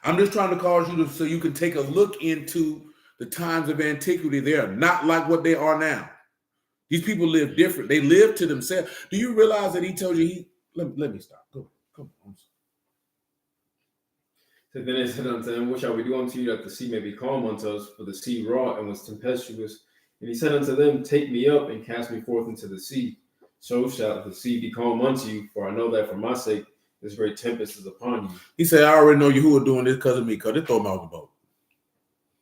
I'm just trying to cause you to, so you can take a look into the times of antiquity. They are not like what they are now. These people live different. They live to themselves. Do you realize that he told you let me stop. Go, come on. So then they said unto him, what shall we do unto you that the sea may be calm unto us? For the sea wrought and was tempestuous. And he said unto them, take me up and cast me forth into the sea. So shall the sea be calm unto you, for I know that for my sake this great tempest is upon you. He said, I already know you who are doing this because of me, because they throw him out the boat.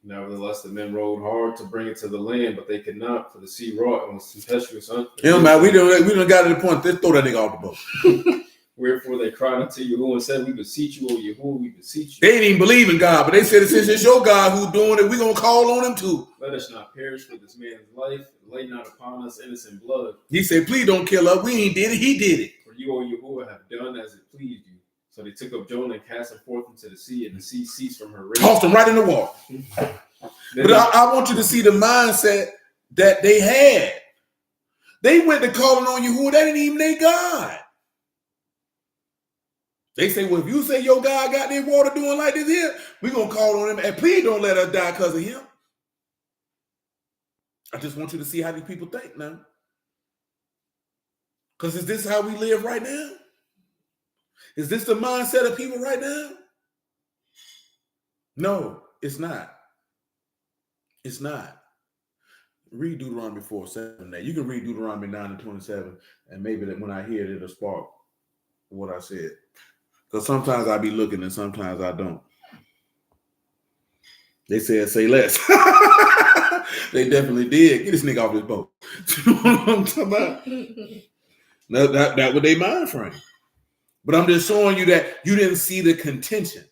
Nevertheless, the men rowed hard to bring it to the land, but they could not, for the sea wrought and was tempestuous. It don't matter. We done got to the point. Let's throw that nigga off the boat. Wherefore they cried unto Yahuwah and said, we beseech you, O Yahuwah, we beseech you. They didn't even believe in God, but they said, since it's your God who's doing it, we're going to call on him too. Let us not perish for this man's life, and lay not upon us innocent blood. He said, please don't kill us. We ain't did it. He did it. For you, O Yahuwah, have done as it pleased you. So they took up Jonah and cast him forth into the sea, and the sea ceased from her rage. Tossed him right in the water. But I want you to see the mindset that they had. They went to calling on Yahuwah. That ain't even their God. They say, well, if you say your God got this water doing like this here, we're going to call on him. And please don't let us die because of him. I just want you to see how these people think now. Because is this how we live right now? Is this the mindset of people right now? No, it's not. It's not. Read Deuteronomy 4:7. You can read Deuteronomy 9:27, and maybe that when I hear it, it'll spark what I said. Because sometimes I be looking and sometimes I don't. They said, say less. They definitely did. Get this nigga off this boat. You know what I'm talking about? That was their mind frame. But I'm just showing you that you didn't see the contention.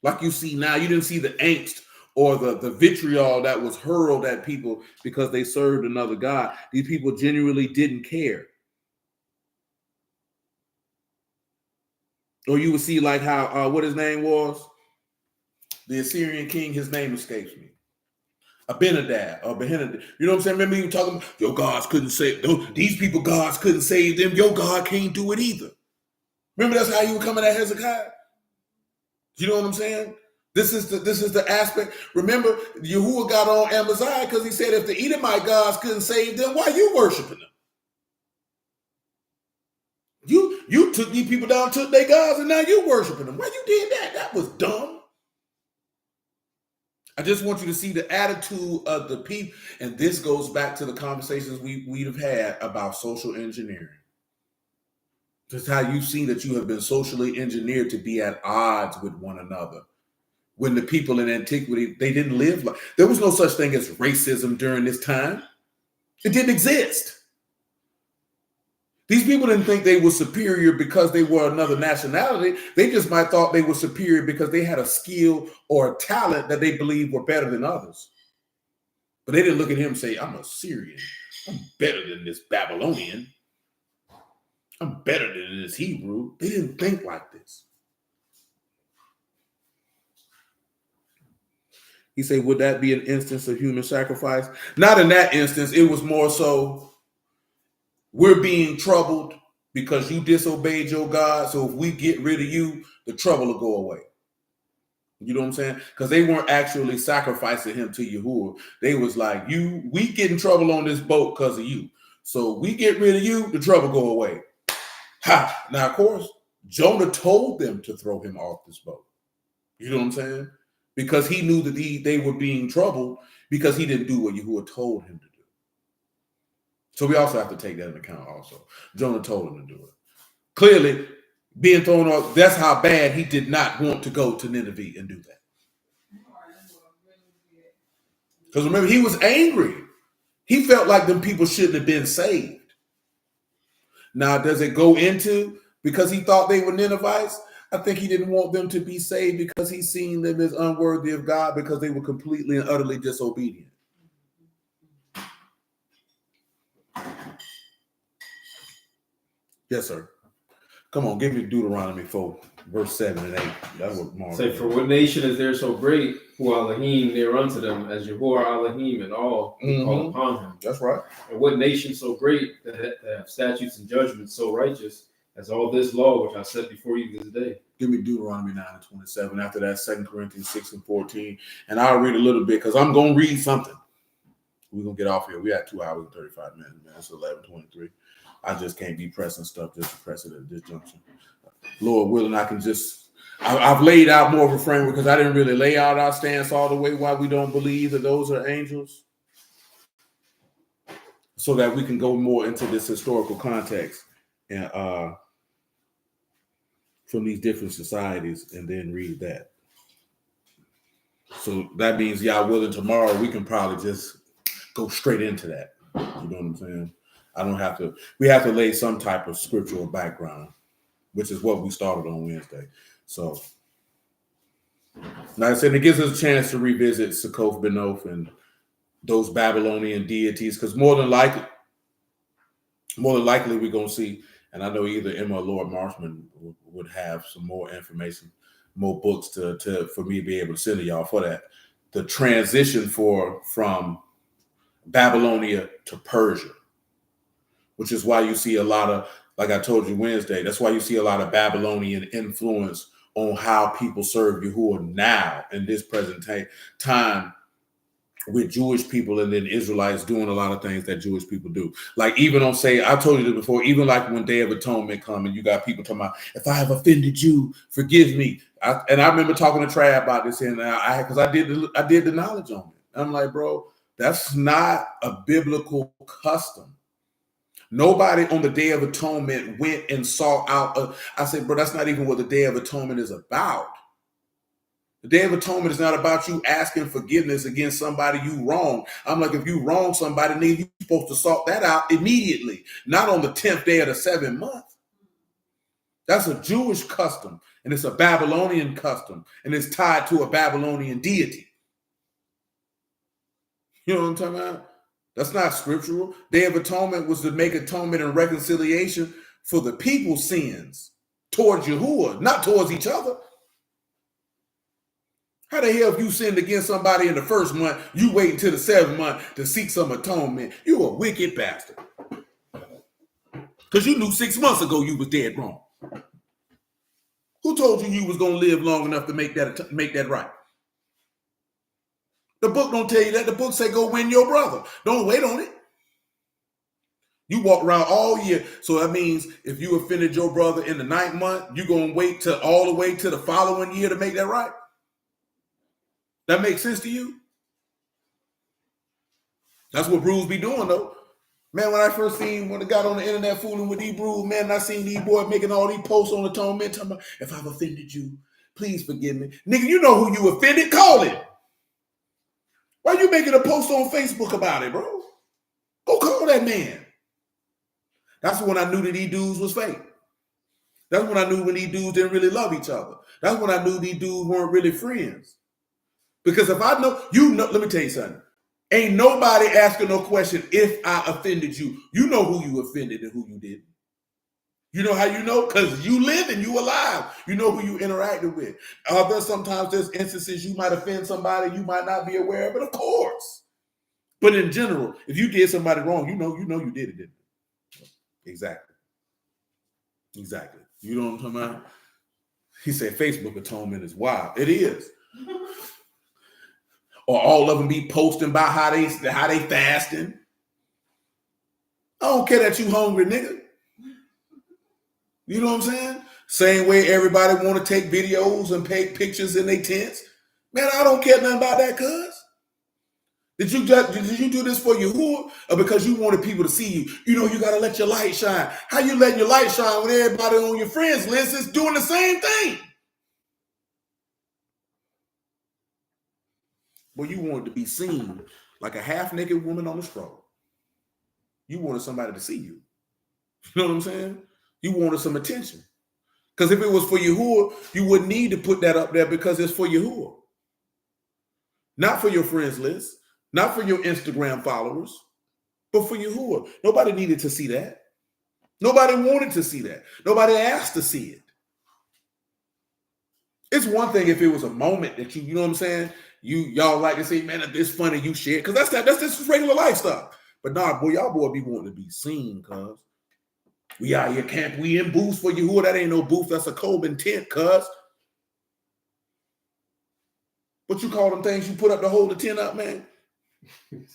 Like you see now, you didn't see the angst or the vitriol that was hurled at people because they served another God. These people genuinely didn't care. Or you would see like how, what his name was? The Assyrian king, his name escapes me. Abinadab or Behenadab. You know what I'm saying? Remember you talking about, your gods couldn't save them. These people, gods couldn't save them. Your God can't do it either. Remember that's how you were coming at Hezekiah? You know what I'm saying? This is the aspect. Remember, Yahuwah got on Amaziah because he said if the Edomite gods couldn't save them, why are you worshiping them? You took these people down, took their gods, and now you worshiping them. Why you did that? That was dumb. I just want you to see the attitude of the people, and this goes back to the conversations we'd have had about social engineering. Just how you see that you have been socially engineered to be at odds with one another. When the people in antiquity, they didn't live like, there was no such thing as racism during this time. It didn't exist. These people didn't think they were superior because they were another nationality. They just might thought they were superior because they had a skill or a talent that they believed were better than others. But they didn't look at him and say, I'm a Syrian. I'm better than this Babylonian. I'm better than this Hebrew. They didn't think like this. He said, would that be an instance of human sacrifice? Not in that instance. It was more so, we're being troubled because you disobeyed your God. So if we get rid of you, the trouble will go away. You know what I'm saying? Because they weren't actually sacrificing him to Yahuwah. They was like, we get in trouble on this boat because of you. So we get rid of you, the trouble go away. Ha! Now, of course, Jonah told them to throw him off this boat. You know what I'm saying? Because he knew that they were being troubled because he didn't do what Yahuwah told him to do. So we also have to take that into account also. Jonah told him to do it. Clearly, being thrown off, that's how bad he did not want to go to Nineveh and do that. Because remember, he was angry. He felt like them people shouldn't have been saved. Now, does it go into because he thought they were Ninevites? I think he didn't want them to be saved because he seen them as unworthy of God because they were completely and utterly disobedient. Yes, sir. Come on, give me Deuteronomy 4, verse 7 and 8. That's what Mark say, for what nation is there so great, who Elohim near unto them, as Yahuwah Elohim and all who call upon him? That's right. And what nation so great that have statutes and judgments so righteous as all this law which I set before you this day? Give me Deuteronomy 9 and 27. After that, 2 Corinthians 6 and 14. And I'll read a little bit because I'm going to read something. We're going to get off here. We had 2 hours and 35 minutes, man. It's 11:23. I just can't be pressing stuff just to press it at this junction. Lord willing, I can just, I've laid out more of a framework because I didn't really lay out our stance all the way why we don't believe that those are angels. So that we can go more into this historical context and from these different societies and then read that. So that means, y'all willing, tomorrow we can probably just go straight into that. You know what I'm saying? I don't have to, we have to lay some type of scriptural background, which is what we started on Wednesday. So, like I said, it gives us a chance to revisit Succoth Benoth and those Babylonian deities, because more than likely we're going to see, and I know either Emma or Lord Marshman would have some more information, more books for me to be able to send to y'all for that. The transition from Babylonia to Persia, which is why you see a lot of, like I told you Wednesday, that's why you see a lot of Babylonian influence on how people serve Yahuwah now in this present time with Jewish people and then Israelites doing a lot of things that Jewish people do. Like even on, say, I told you this before, even like when Day of Atonement come and you got people talking about, if I have offended you, forgive me. I remember talking to Trey about this and because I did the knowledge on it. I'm like, bro, that's not a biblical custom. Nobody on the Day of Atonement went and sought out. I said, bro, that's not even what the Day of Atonement is about. The Day of Atonement is not about you asking forgiveness against somebody you wrong. I'm like, if you wrong somebody, nigga, you're supposed to sort that out immediately, not on the 10th day of the 7th month. That's a Jewish custom, and it's a Babylonian custom, and it's tied to a Babylonian deity. You know what I'm talking about? That's not scriptural. Day of Atonement was to make atonement and reconciliation for the people's sins towards Yahuwah, not towards each other. How the hell if you sinned against somebody in the 1st month, you wait until the 7th month to seek some atonement? You a wicked bastard. Because you knew 6 months ago you was dead wrong. Who told you you was going to live long enough to make that right? The book don't tell you that. The book say go win your brother. Don't wait on it. You walk around all year. So that means if you offended your brother in the 9th month, you're going to wait till all the way to the following year to make that right? That makes sense to you? That's what Brews be doing, though. Man, when I first seen, when I got on the internet fooling with these Brews, man, I seen these boys making all these posts on atonement, talking about, if I've offended you, please forgive me. Nigga, you know who you offended? Call him. Why you making a post on Facebook about it, bro? Go call that man. That's when I knew that these dudes was fake. That's when I knew when these dudes didn't really love each other. That's when I knew these dudes weren't really friends. Because if I know, let me tell you something. Ain't nobody asking no question if I offended you. You know who you offended and who you didn't. You know how you know? Because you live and you alive. You know who you interacted with. Sometimes there's instances you might offend somebody you might not be aware of it, of course. But in general, if you did somebody wrong, you know you did it, didn't you? Exactly. You know what I'm talking about? He said Facebook atonement is wild. It is. Or all of them be posting about how they fasting. I don't care that you hungry, nigga. You know what I'm saying? Same way everybody want to take videos and take pictures in their tents. Man, I don't care nothing about that, cuz. Did you do this for your or because you wanted people to see you? You know, you got to let your light shine. How you letting your light shine when everybody on your friends list is doing the same thing? Well, you wanted to be seen like a half-naked woman on the stroll. You wanted somebody to see you. You know what I'm saying? You wanted some attention. Because if it was for Yahuwah, you wouldn't need to put that up there because it's for Yahuwah. Not for your friends list, not for your Instagram followers, but for Yahuwah. Nobody needed to see that. Nobody wanted to see that. Nobody asked to see it. It's one thing if it was a moment that you know what I'm saying? Y'all like to say, man, it's funny you share. Because that's just regular life stuff. But nah, boy, y'all boy be wanting to be seen, cuz. We out here camp, we in booths for Yahuwah. That ain't no booth, that's a Coben tent, cuz. What you call them things you put up to hold the tent up, man? The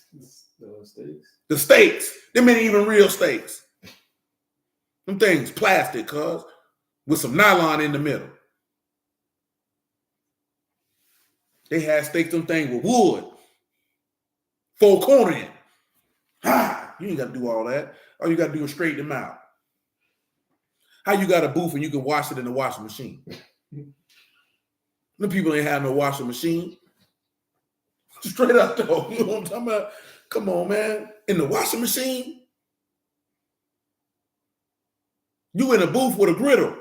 stakes. The stakes. Them ain't even real stakes. Them things plastic, cuz, with some nylon in the middle. They had staked them things with wood. 4 cornering. You ain't got to do all that. All you got to do is straighten them out. How you got a booth and you can wash it in the washing machine? Them people ain't have no washing machine. Straight up though. You know what I'm talking about? Come on, man. In the washing machine? You in a booth with a griddle.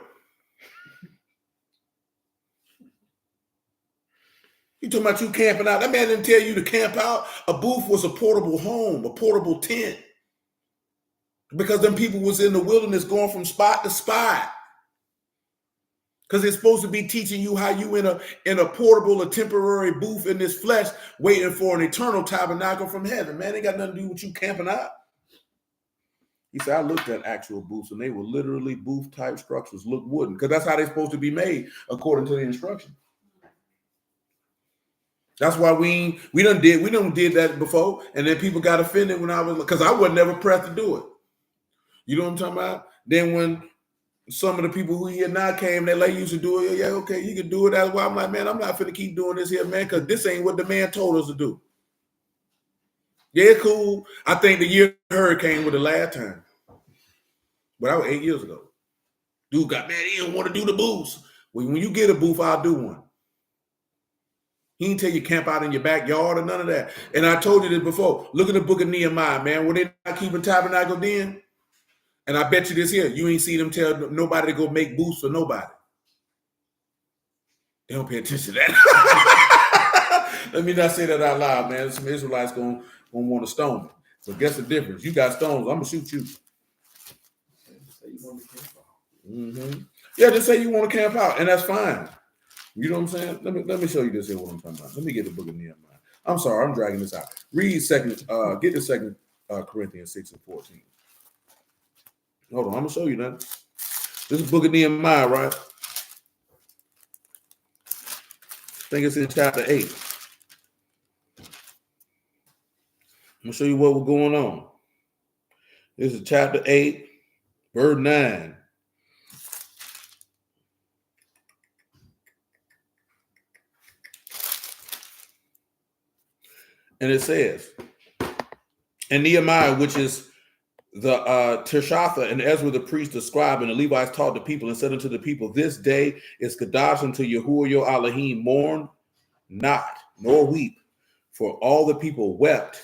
You talking about you camping out. That man didn't tell you to camp out. A booth was a portable home, a portable tent. Because them people was in the wilderness going from spot to spot. Because it's supposed to be teaching you how you in a portable, a temporary booth in this flesh, waiting for an eternal tabernacle from heaven. Man, ain't got nothing to do with you camping out. He said, I looked at actual booths and they were literally booth type structures, look wooden. Because that's how they're supposed to be made according to the instruction. That's why we done did that before, and then people got offended when I was, because I wasn't never pressed to do it. You know what I'm talking about? Then when some of the people who here now came, they like used to do it. Yeah, okay, you can do it. That's why I'm like, man, I'm not finna keep doing this here, man, because this ain't what the man told us to do. Yeah, cool. I think the year hurricane was the last time, but that was 8 years ago. Dude got mad. He didn't want to do the booths. Well, when you get a booth, I'll do one. He didn't tell you camp out in your backyard or none of that. And I told you this before. Look at the book of Nehemiah, man. Were they not keeping tabernacle then? And I bet you this here, you ain't see them tell nobody to go make booths for nobody. They don't pay attention to that. Let me not say that out loud, man. Some Israelites gonna want to stone me. So guess the difference. You got stones, I'm gonna shoot you. Mm-hmm. Yeah, just say you want to camp out, and that's fine. You know what I'm saying? Let me show you this here what I'm talking about. Let me get the book of Nehemiah. I'm sorry, I'm dragging this out. Read get the 2 Corinthians 6 and 14. Hold on, I'm gonna show you that. This is book of Nehemiah, right? I think it's in chapter 8. I'm gonna show you what was going on. This is chapter 8, verse 9. And it says, and Nehemiah, which is the Tirshatha and Ezra the priest, the scribe, and the Levites taught the people and said unto the people, this day is Kadash unto Yahuwah your Elohim. Mourn not, nor weep, for all the people wept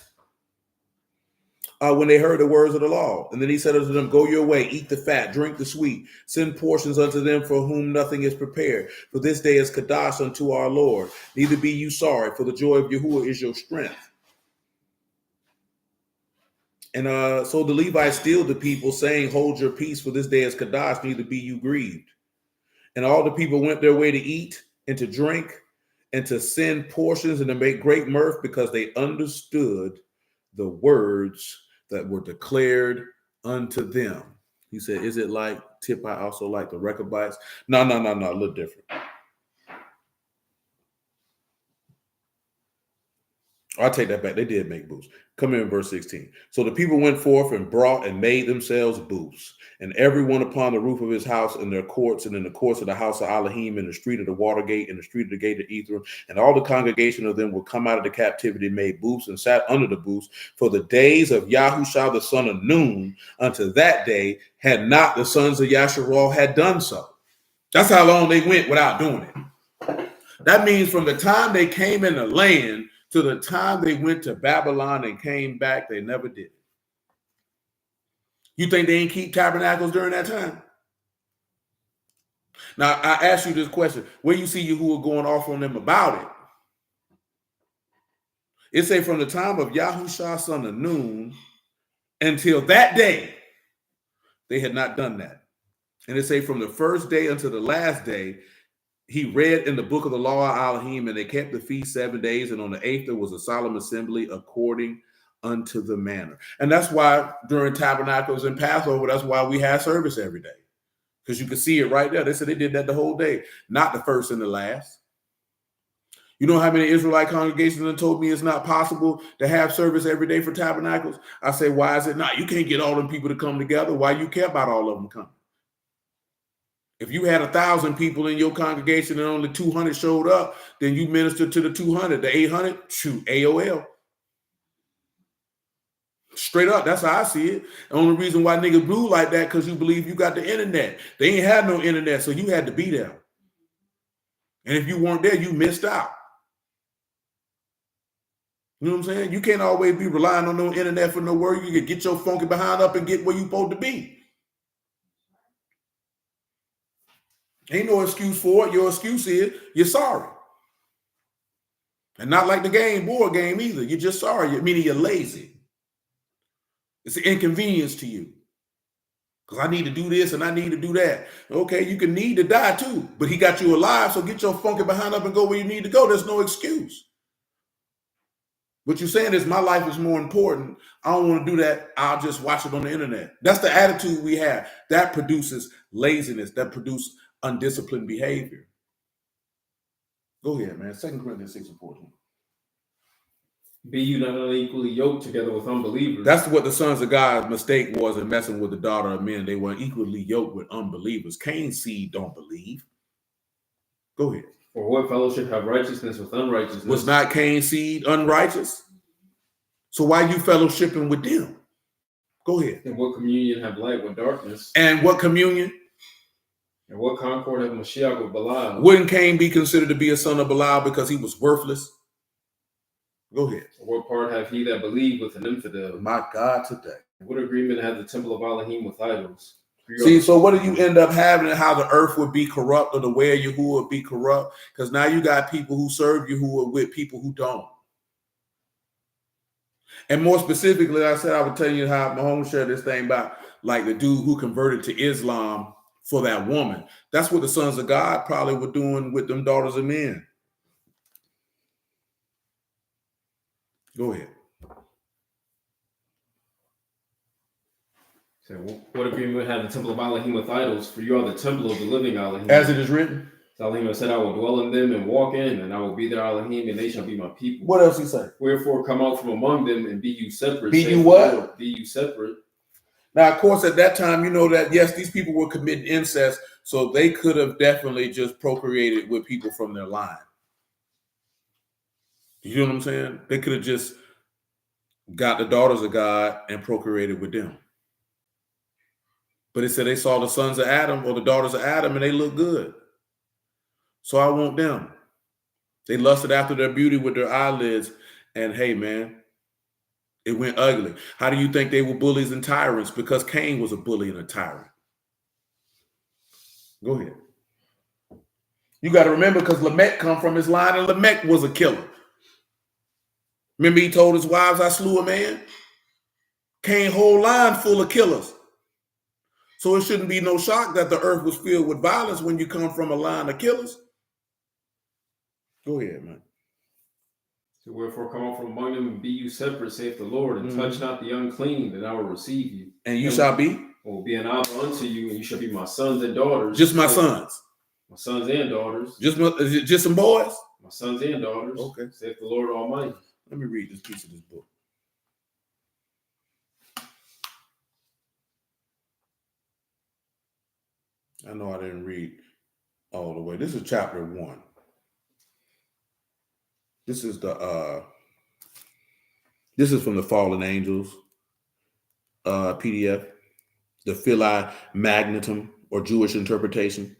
when they heard the words of the law. And then he said unto them, go your way, eat the fat, drink the sweet, send portions unto them for whom nothing is prepared. For this day is Kadash unto our Lord. Neither be you sorry, for the joy of Yahuwah is your strength. And so the Levites stilled the people, saying, "Hold your peace, for this day is Kadash, neither be you grieved." And all the people went their way to eat and to drink and to send portions and to make great mirth, because they understood the words that were declared unto them. He said, "Is it like tip? I also like the Rechabites." No, a little different. I'll take that back. They did make booths. Come in verse 16. So the people went forth and brought and made themselves booths, and everyone upon the roof of his house, in their courts, and in the courts of the house of Elohim, in the street of the water gate, in the street of the gate of Ethram. And all the congregation of them would come out of the captivity, made booths, and sat under the booths. For the days of Yahushua the son of Nun unto that day had not the sons of Yasharal had done so. That's how long they went without doing it. That means from the time they came in the land to the time they went to Babylon and came back, they never did it. You think they didn't keep tabernacles during that time? Now, I ask you this question. Where you see you who are going off on them about it? It say from the time of Yahushua son of Nun until that day, they had not done that. And it say from the first day until the last day, he read in the book of the law of Elohim, and they kept the feast 7 days, and on the 8th there was a solemn assembly according unto the manner. And that's why during tabernacles and Passover, that's why we have service every day, because you can see it right there. They said they did that the whole day, not the first and the last. You know how many Israelite congregations have told me it's not possible to have service every day for tabernacles? I say, why is it not? You can't get all them people to come together. Why you care about all of them coming? If you had 1,000 people in your congregation and only 200 showed up, then you ministered to the 200. The 800, shoot, AOL. Straight up, that's how I see it. The only reason why niggas blew like that because you believe you got the internet. They ain't had no internet, so you had to be there. And if you weren't there, you missed out. You know what I'm saying? You can't always be relying on no internet for no work. You can get your funky behind up and get where you supposed to be. Ain't no excuse for it. Your excuse is you're sorry. And not like the board game either. You're just sorry, meaning you're lazy. It's an inconvenience to you. Because I need to do this and I need to do that. Okay, you can need to die too, but he got you alive, so get your funky behind up and go where you need to go. There's no excuse. What you're saying is my life is more important. I don't want to do that. I'll just watch it on the internet. That's the attitude we have. That produces laziness. That produces undisciplined behavior. Go ahead, man. 2 Corinthians 6:14. Be you not unequally yoked together with unbelievers. That's what the sons of God's mistake was in messing with the daughter of men. They were equally yoked with unbelievers. Cain's seed don't believe. Go ahead. For what fellowship have righteousness with unrighteousness? Was not Cain's seed unrighteous? So why you fellowshipping with them? Go ahead. And what communion have light with darkness? And what communion? And what concord have Mashiach with Belial? Wouldn't Cain be considered to be a son of Belial because he was worthless? Go ahead. What part have he that believed with an infidel? My God, today. What agreement had the temple of Elohim with idols? See, so what do you end up having, and how the earth would be corrupt, or the way of Yahuwah would be corrupt? Because now you got people who serve Yahuwah with people who don't. And more specifically, I said I would tell you how Mahomes shared this thing about like the dude who converted to Islam for that woman. That's what the sons of God probably were doing with them daughters of men. Go ahead. So what agreement had the temple of Elohim with idols? For you are the temple of the living Elohim. As it is written. So Elohim said, I will dwell in them and walk in, and I will be their Elohim, and they shall be my people. What else he say? Wherefore come out from among them and be you separate. Be you what? Be you separate. Now, of course, at that time, you know that, yes, these people were committing incest, so they could have definitely just procreated with people from their line. You know what I'm saying? They could have just got the daughters of God and procreated with them. But it said they saw the sons of Adam or the daughters of Adam and they looked good. So I want them. They lusted after their beauty with their eyelids. And hey, man, it went ugly. How do you think they were bullies and tyrants? Because Cain was a bully and a tyrant. Go ahead. You got to remember, because Lamech come from his line, and Lamech was a killer. Remember he told his wives, I slew a man? Cain's whole line full of killers. So it shouldn't be no shock that the earth was filled with violence when you come from a line of killers. Go ahead, man. So wherefore come out from among them and be you separate, saith the Lord, and touch not the unclean, and I will receive you. And you shall be? Will be an Abba unto you, and you shall be my sons and daughters. Just my sons. My sons and daughters. Just some boys? My sons and daughters. Okay. Saith the Lord Almighty. Let me read this piece of this book. I know I didn't read all the way. This is chapter 1. This is from the Fallen Angels PDF, the Philae Magnetum or Jewish interpretation.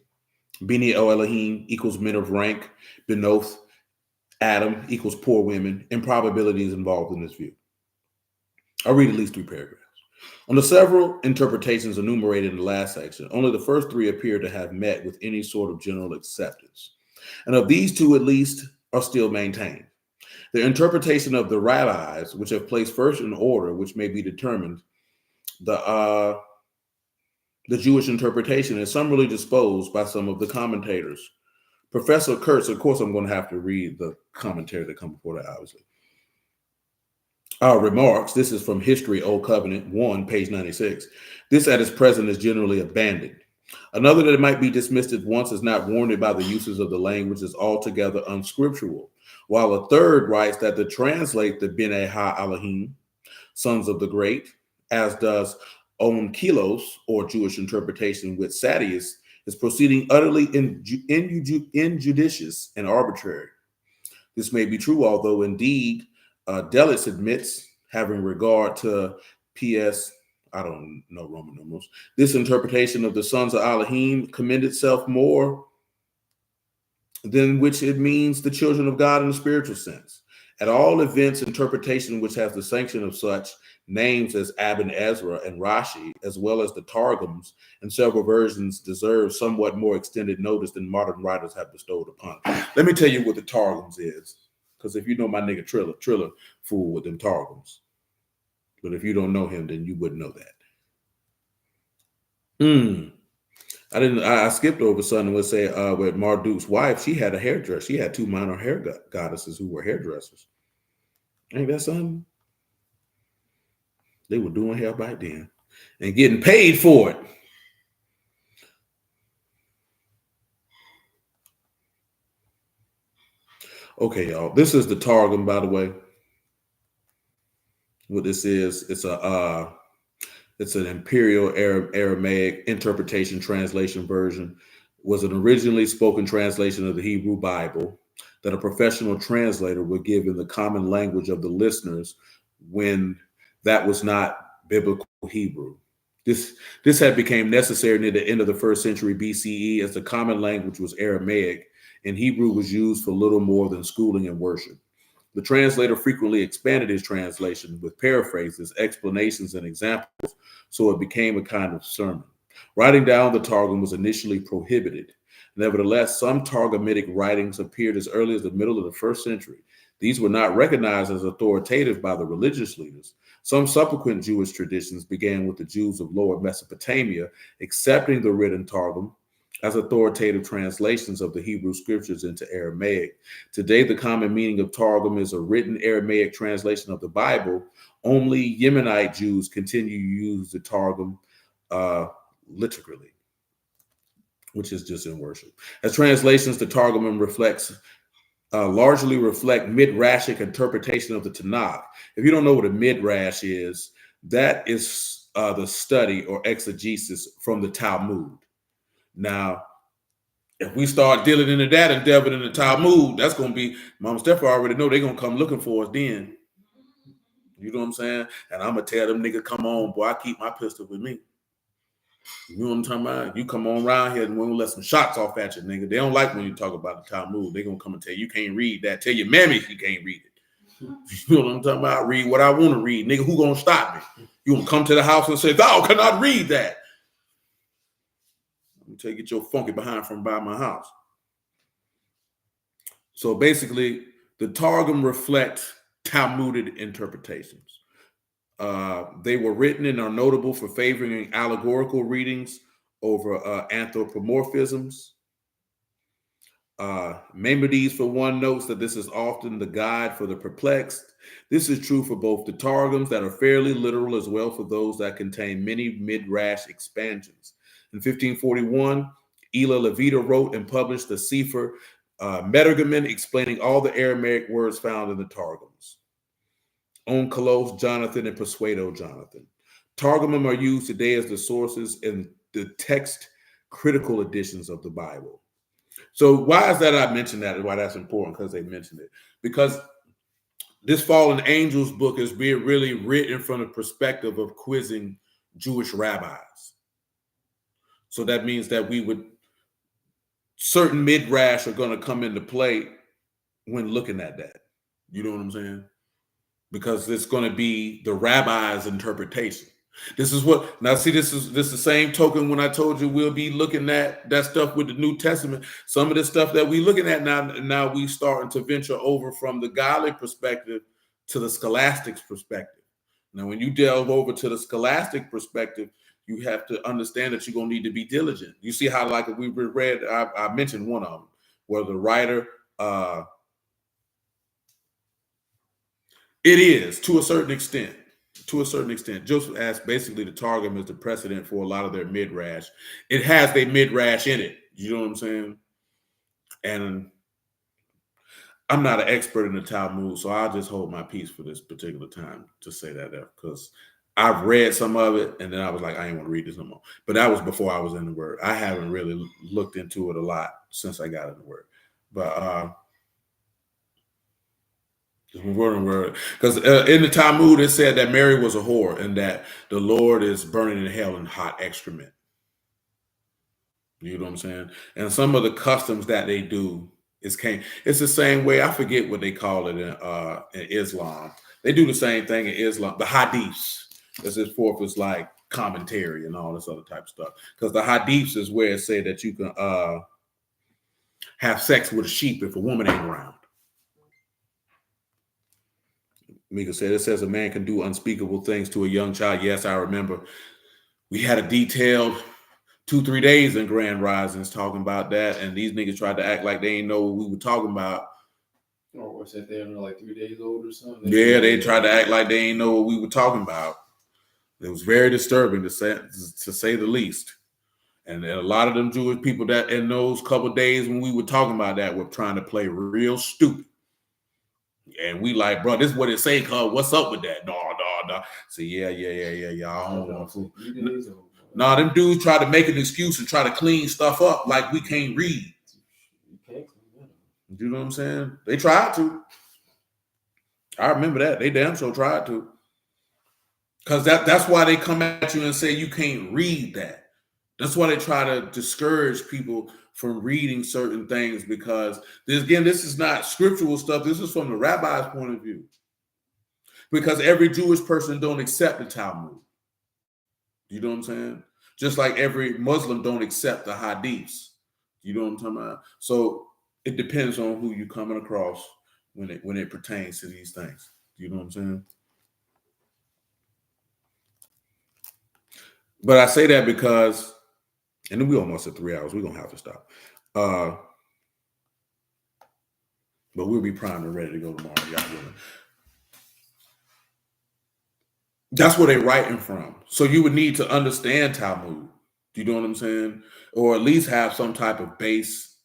Bini O Elohim equals men of rank. Benoth Adam equals poor women. Improbability is involved in this view. I'll read at least 3 paragraphs. On the several interpretations enumerated in the last section, only the first 3 appear to have met with any sort of general acceptance. And of these 2, at least, are still maintained. The interpretation of the rabbis, which have placed first in order, which may be determined, the Jewish interpretation is summarily disposed by some of the commentators. Professor Kurtz, of course, I'm going to have to read the commentary that comes before that, obviously. Our remarks, this is from History, Old Covenant 1, page 96. This at its present is generally abandoned. Another that might be dismissed at once is not warranted by the uses of the language is altogether unscriptural, while a third writes that to translate the Bene Ha Elohim, sons of the great, as does Onkelos, or Jewish interpretation with Sadius, is proceeding utterly injudicious and arbitrary. This may be true, although indeed Delitz admits, having regard to PS, I don't know Roman numerals, this interpretation of the sons of Elohim commend itself more than which it means the children of God in the spiritual sense. At all events, interpretation which has the sanction of such names as Abin Ezra and Rashi, as well as the Targums and several versions, deserve somewhat more extended notice than modern writers have bestowed upon it. Let me tell you what the Targums is, because if you know my nigga Triller fool with them Targums. But if you don't know him, then you wouldn't know that. I skipped over something. Would say with Marduk's wife, she had a hairdresser. She had 2 minor hair goddesses who were hairdressers. Ain't that something? They were doing hair back then and getting paid for it. Okay, y'all. This is the Targum, by the way. What this is, it's an Imperial Aramaic interpretation translation version. Was an originally spoken translation of the Hebrew Bible that a professional translator would give in the common language of the listeners when that was not biblical Hebrew. This had become necessary near the end of the 1st century BCE, as the common language was Aramaic and Hebrew was used for little more than schooling and worship. The translator frequently expanded his translation with paraphrases, explanations, and examples, so it became a kind of sermon. Writing down the Targum was initially prohibited. Nevertheless, some Targumitic writings appeared as early as the middle of the 1st century. These were not recognized as authoritative by the religious leaders. Some subsequent Jewish traditions began with the Jews of Lower Mesopotamia accepting the written Targum as authoritative translations of the Hebrew scriptures into Aramaic. Today, the common meaning of Targum is a written Aramaic translation of the Bible. Only Yemenite Jews continue to use the Targum literally, which is just in worship. As translations, the Targum largely reflect midrashic interpretation of the Tanakh. If you don't know what a midrash is, that is the study or exegesis from the Talmud. Now, if we start dealing into that and delving into the Talmud, that's going to be, Mama Steph already know they're going to come looking for us then. You know what I'm saying? And I'm going to tell them, nigga, come on, boy, I keep my pistol with me. You know what I'm talking about? You come on around here and we'll let some shots off at you, nigga. They don't like when you talk about the Talmud. They're going to come and tell you can't read that. Tell your mammy you can't read it. You know what I'm talking about? Read what I want to read. Nigga, who going to stop me? You going to come to the house and say, thou cannot read that. Until you get your funky behind from by my house. So basically, the Targum reflects Talmudic interpretations They were written and are notable for favoring allegorical readings over anthropomorphisms. Maimonides, for one, notes that this is often the guide for the perplexed. This is true for both the Targums that are fairly literal as well for those that contain many midrash expansions. In 1541, Ela Levita wrote and published the Sefer Metargamen explaining all the Aramaic words found in the Targums. Onkelos Jonathan and Persuado Jonathan. Targumim are used today as the sources in the text critical editions of the Bible. So why is that I mentioned that? Why that's important? Because they mentioned it. Because this Fallen Angels book is being really written from the perspective of quizzing Jewish rabbis. So that means that certain midrash are going to come into play when looking at that. You know what I'm saying? Because it's going to be the rabbi's interpretation. This is what now. See, this is the same token when I told you we'll be looking at that stuff with the New Testament. Some of the stuff that we're looking at now we starting to venture over from the godly perspective to the scholastic perspective. Now, when you delve over to the scholastic perspective, you have to understand that you're gonna need to be diligent. You see how, like we read, I mentioned one of them where the writer. It is to a certain extent. To a certain extent, Joseph asked basically the Targum is the precedent for a lot of their midrash. It has their midrash in it. You know what I'm saying? And I'm not an expert in the Talmud, so I'll just hold my peace for this particular time to say that there, because I've read some of it and then I was like, I ain't want to read this no more. But that was before I was in the Word. I haven't really looked into it a lot since I got in the Word. But because in the Talmud it said that Mary was a whore and that the Lord is burning in hell in hot excrement. You know what I'm saying? And some of the customs that they do it's the same way. I forget what they call it in Islam. They do the same thing in Islam. The hadiths, as this forth is like commentary and all this other type of stuff. Because the hadiths is where it say that you can have sex with a sheep if a woman ain't around. Mika said, it says a man can do unspeakable things to a young child. Yes, I remember. We had a detailed 2-3 days in Grand Risings talking about that, and these niggas tried to act like they didn't know what we were talking about. Or was that they're like 3 days old or something? Yeah, they tried to act like they didn't know what we were talking about. It was very disturbing to say the least. And a lot of them Jewish people that in those couple of days when we were talking about that were trying to play real stupid. And we like, bro, this is what it say, cuz what's up with that? No. So yeah. Y'all don't want to. No, them dudes try to make an excuse and try to clean stuff up like we can't read. You know what I'm saying? They tried to. I remember that. They damn sure tried to. Because that's why they come at you and say you can't read that. That's why they try to discourage people from reading certain things, because this is not scriptural stuff. This is from the rabbi's point of view. Because every Jewish person don't accept the Talmud. You know what I'm saying? Just like every Muslim don't accept the hadiths. You know what I'm talking about? So it depends on who you're coming across when it pertains to these things. You know what I'm saying? But I say that because, and then we almost at 3 hours. We're gonna have to stop. But we'll be primed and ready to go tomorrow. Y'all will. That's where they're writing from. So you would need to understand Talmud. You know what I'm saying? Or at least have some type of base,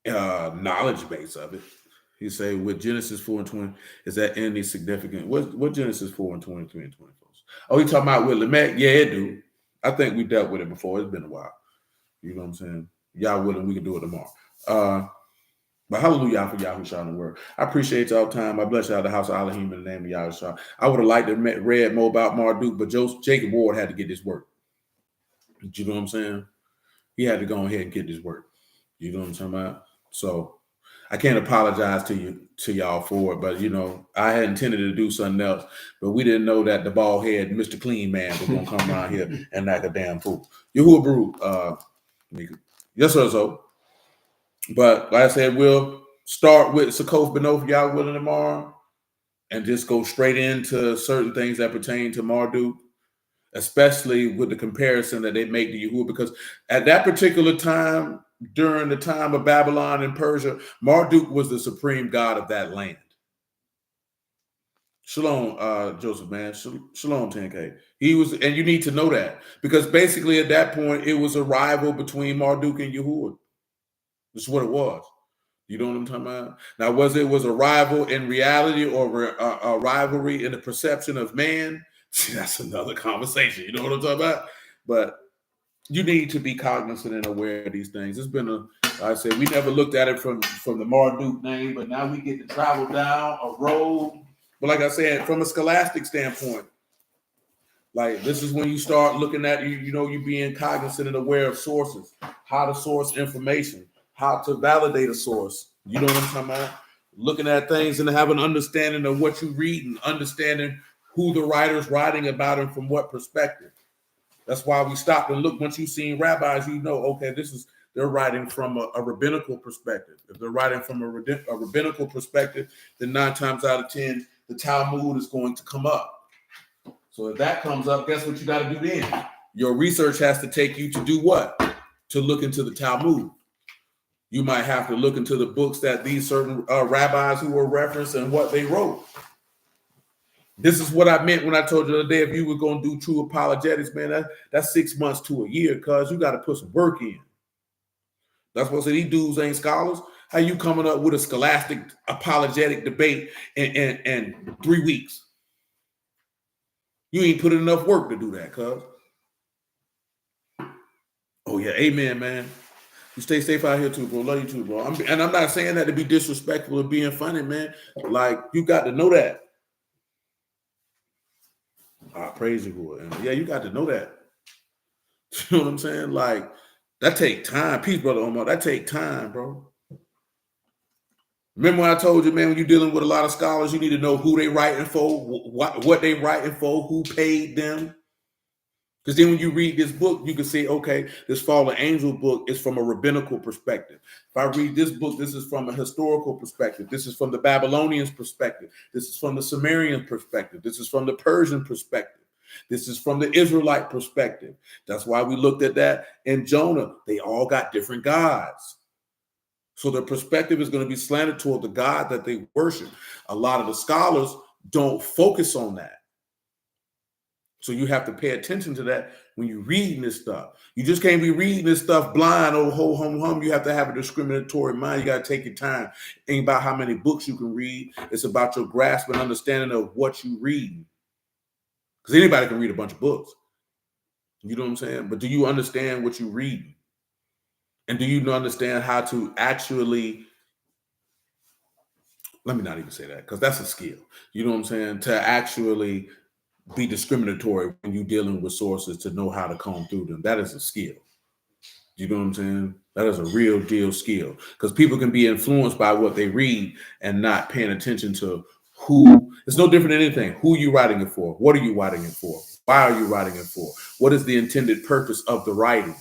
knowledge base of it. You say with Genesis 4:20, is that any significant? What Genesis 4:23 and 24? Oh, you talking about with Lamech? Yeah, it do. I think we dealt with it before. It's been a while. You know what I'm saying? Y'all willing, we can do it tomorrow. But hallelujah for Yahushua in the word. I appreciate y'all time. I bless y'all the house of Elohim in the name of Yahushua. I would have liked to have read more about Marduk, but Jacob Ward had to get this work. You know what I'm saying? He had to go ahead and get this work. You know what I'm talking about? So I can't apologize to y'all for it, but you know, I had intended to do something else, but we didn't know that the bald head Mr. Clean Man was gonna come around here and act a damn fool. Yahuwah Baruch, yes, sir. So, but like I said, we'll start with Sakof Benof, y'all willing tomorrow, and just go straight into certain things that pertain to Marduk, especially with the comparison that they make to Yahuwah, because at that particular time, during the time of Babylon and Persia, Marduk was the supreme god of that land. Shalom, Joseph, man. Shalom, 10K. He was, and you need to know that, because basically at that point, it was a rival between Marduk and Yahuwah. This is what it was. You know what I'm talking about? Now, was a rival in reality or a rivalry in the perception of man? See, that's another conversation. You know what I'm talking about? But you need to be cognizant and aware of these things. It's been like I said, we never looked at it from the Marduk name, but now we get to travel down a road. But like I said, from a scholastic standpoint, like this is when you start looking at you being cognizant and aware of sources, how to source information, how to validate a source. You know what I'm talking about? Looking at things and have an understanding of what you read and understanding who the writer's writing about and from what perspective. That's why we stopped and look. Once you've seen rabbis, you know, okay, they're writing from a rabbinical perspective. If they're writing from a rabbinical perspective, then 9 times out of 10, the Talmud is going to come up. So if that comes up, guess what you got to do then? Your research has to take you to do what? To look into the Talmud. You might have to look into the books that these certain rabbis who were referenced and what they wrote. This is what I meant when I told you the other day, if you were going to do true apologetics, man, that's 6 months to a year, because you got to put some work in. That's what I say. These dudes ain't scholars. How you coming up with a scholastic apologetic debate in 3 weeks? You ain't put enough work to do that, cuz. Oh, yeah. Amen, man. You stay safe out here too, bro. Love you too, bro. I'm not saying that to be disrespectful or being funny, man. Like, you got to know that. Praise you, boy. And yeah, you got to know that. You know what I'm saying? Like, that take time. Peace, brother Omar. That take time, bro. Remember when I told you, man, when you're dealing with a lot of scholars, you need to know who they writing for, what they writing for, who paid them. Because then when you read this book, you can say, okay, this Fallen Angel book is from a rabbinical perspective. If I read this book, this is from a historical perspective. This is from the Babylonians' perspective. This is from the Sumerian perspective. This is from the Persian perspective. This is from the Israelite perspective. That's why we looked at that in Jonah. They all got different gods. So their perspective is going to be slanted toward the God that they worship. A lot of the scholars don't focus on that. So you have to pay attention to that when you're reading this stuff. You just can't be reading this stuff blind, oh, ho, hum, hum. You have to have a discriminatory mind. You got to take your time. It ain't about how many books you can read. It's about your grasp and understanding of what you read. Because anybody can read a bunch of books. You know what I'm saying? But do you understand what you read? And do you understand how to actually, let me not even say that, because that's a skill. You know what I'm saying? To actually be discriminatory when you're dealing with sources, to know how to comb through them. That is a skill. You know what I'm saying? That is a real deal skill, because people can be influenced by what they read and not paying attention to who. It's no different than anything. Who are you writing it for? What are you writing it for? Why are you writing it for? What is the intended purpose of the writing?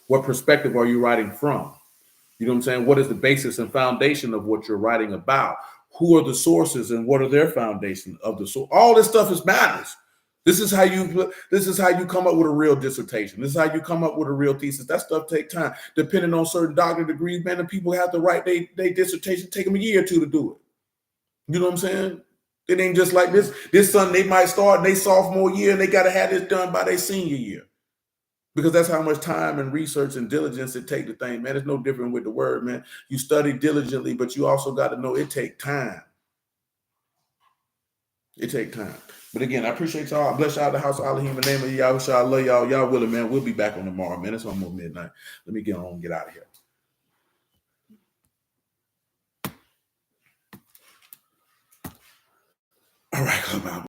What perspective are you writing from? You know what I'm saying? What is the basis and foundation of what you're writing about? Who are the sources and what are their foundation of the source? All this stuff matters. This is how you come up with a real dissertation. This is how you come up with a real thesis. That stuff takes time. Depending on certain doctorate degrees, man, the people have to write their dissertation, take them a year or two to do it. You know what I'm saying? It ain't just like this. This son, they might start in their sophomore year and they got to have this done by their senior year. Because that's how much time and research and diligence it takes to think, man. It's no different with the word, man. You study diligently, but you also got to know it takes time. It takes time. But again, I appreciate y'all. I bless y'all the house of Elohim in the name of Yahushua. I love y'all. Y'all willing, man. We'll be back on tomorrow, man. It's almost midnight. Let me get on and get out of here. All right, come out.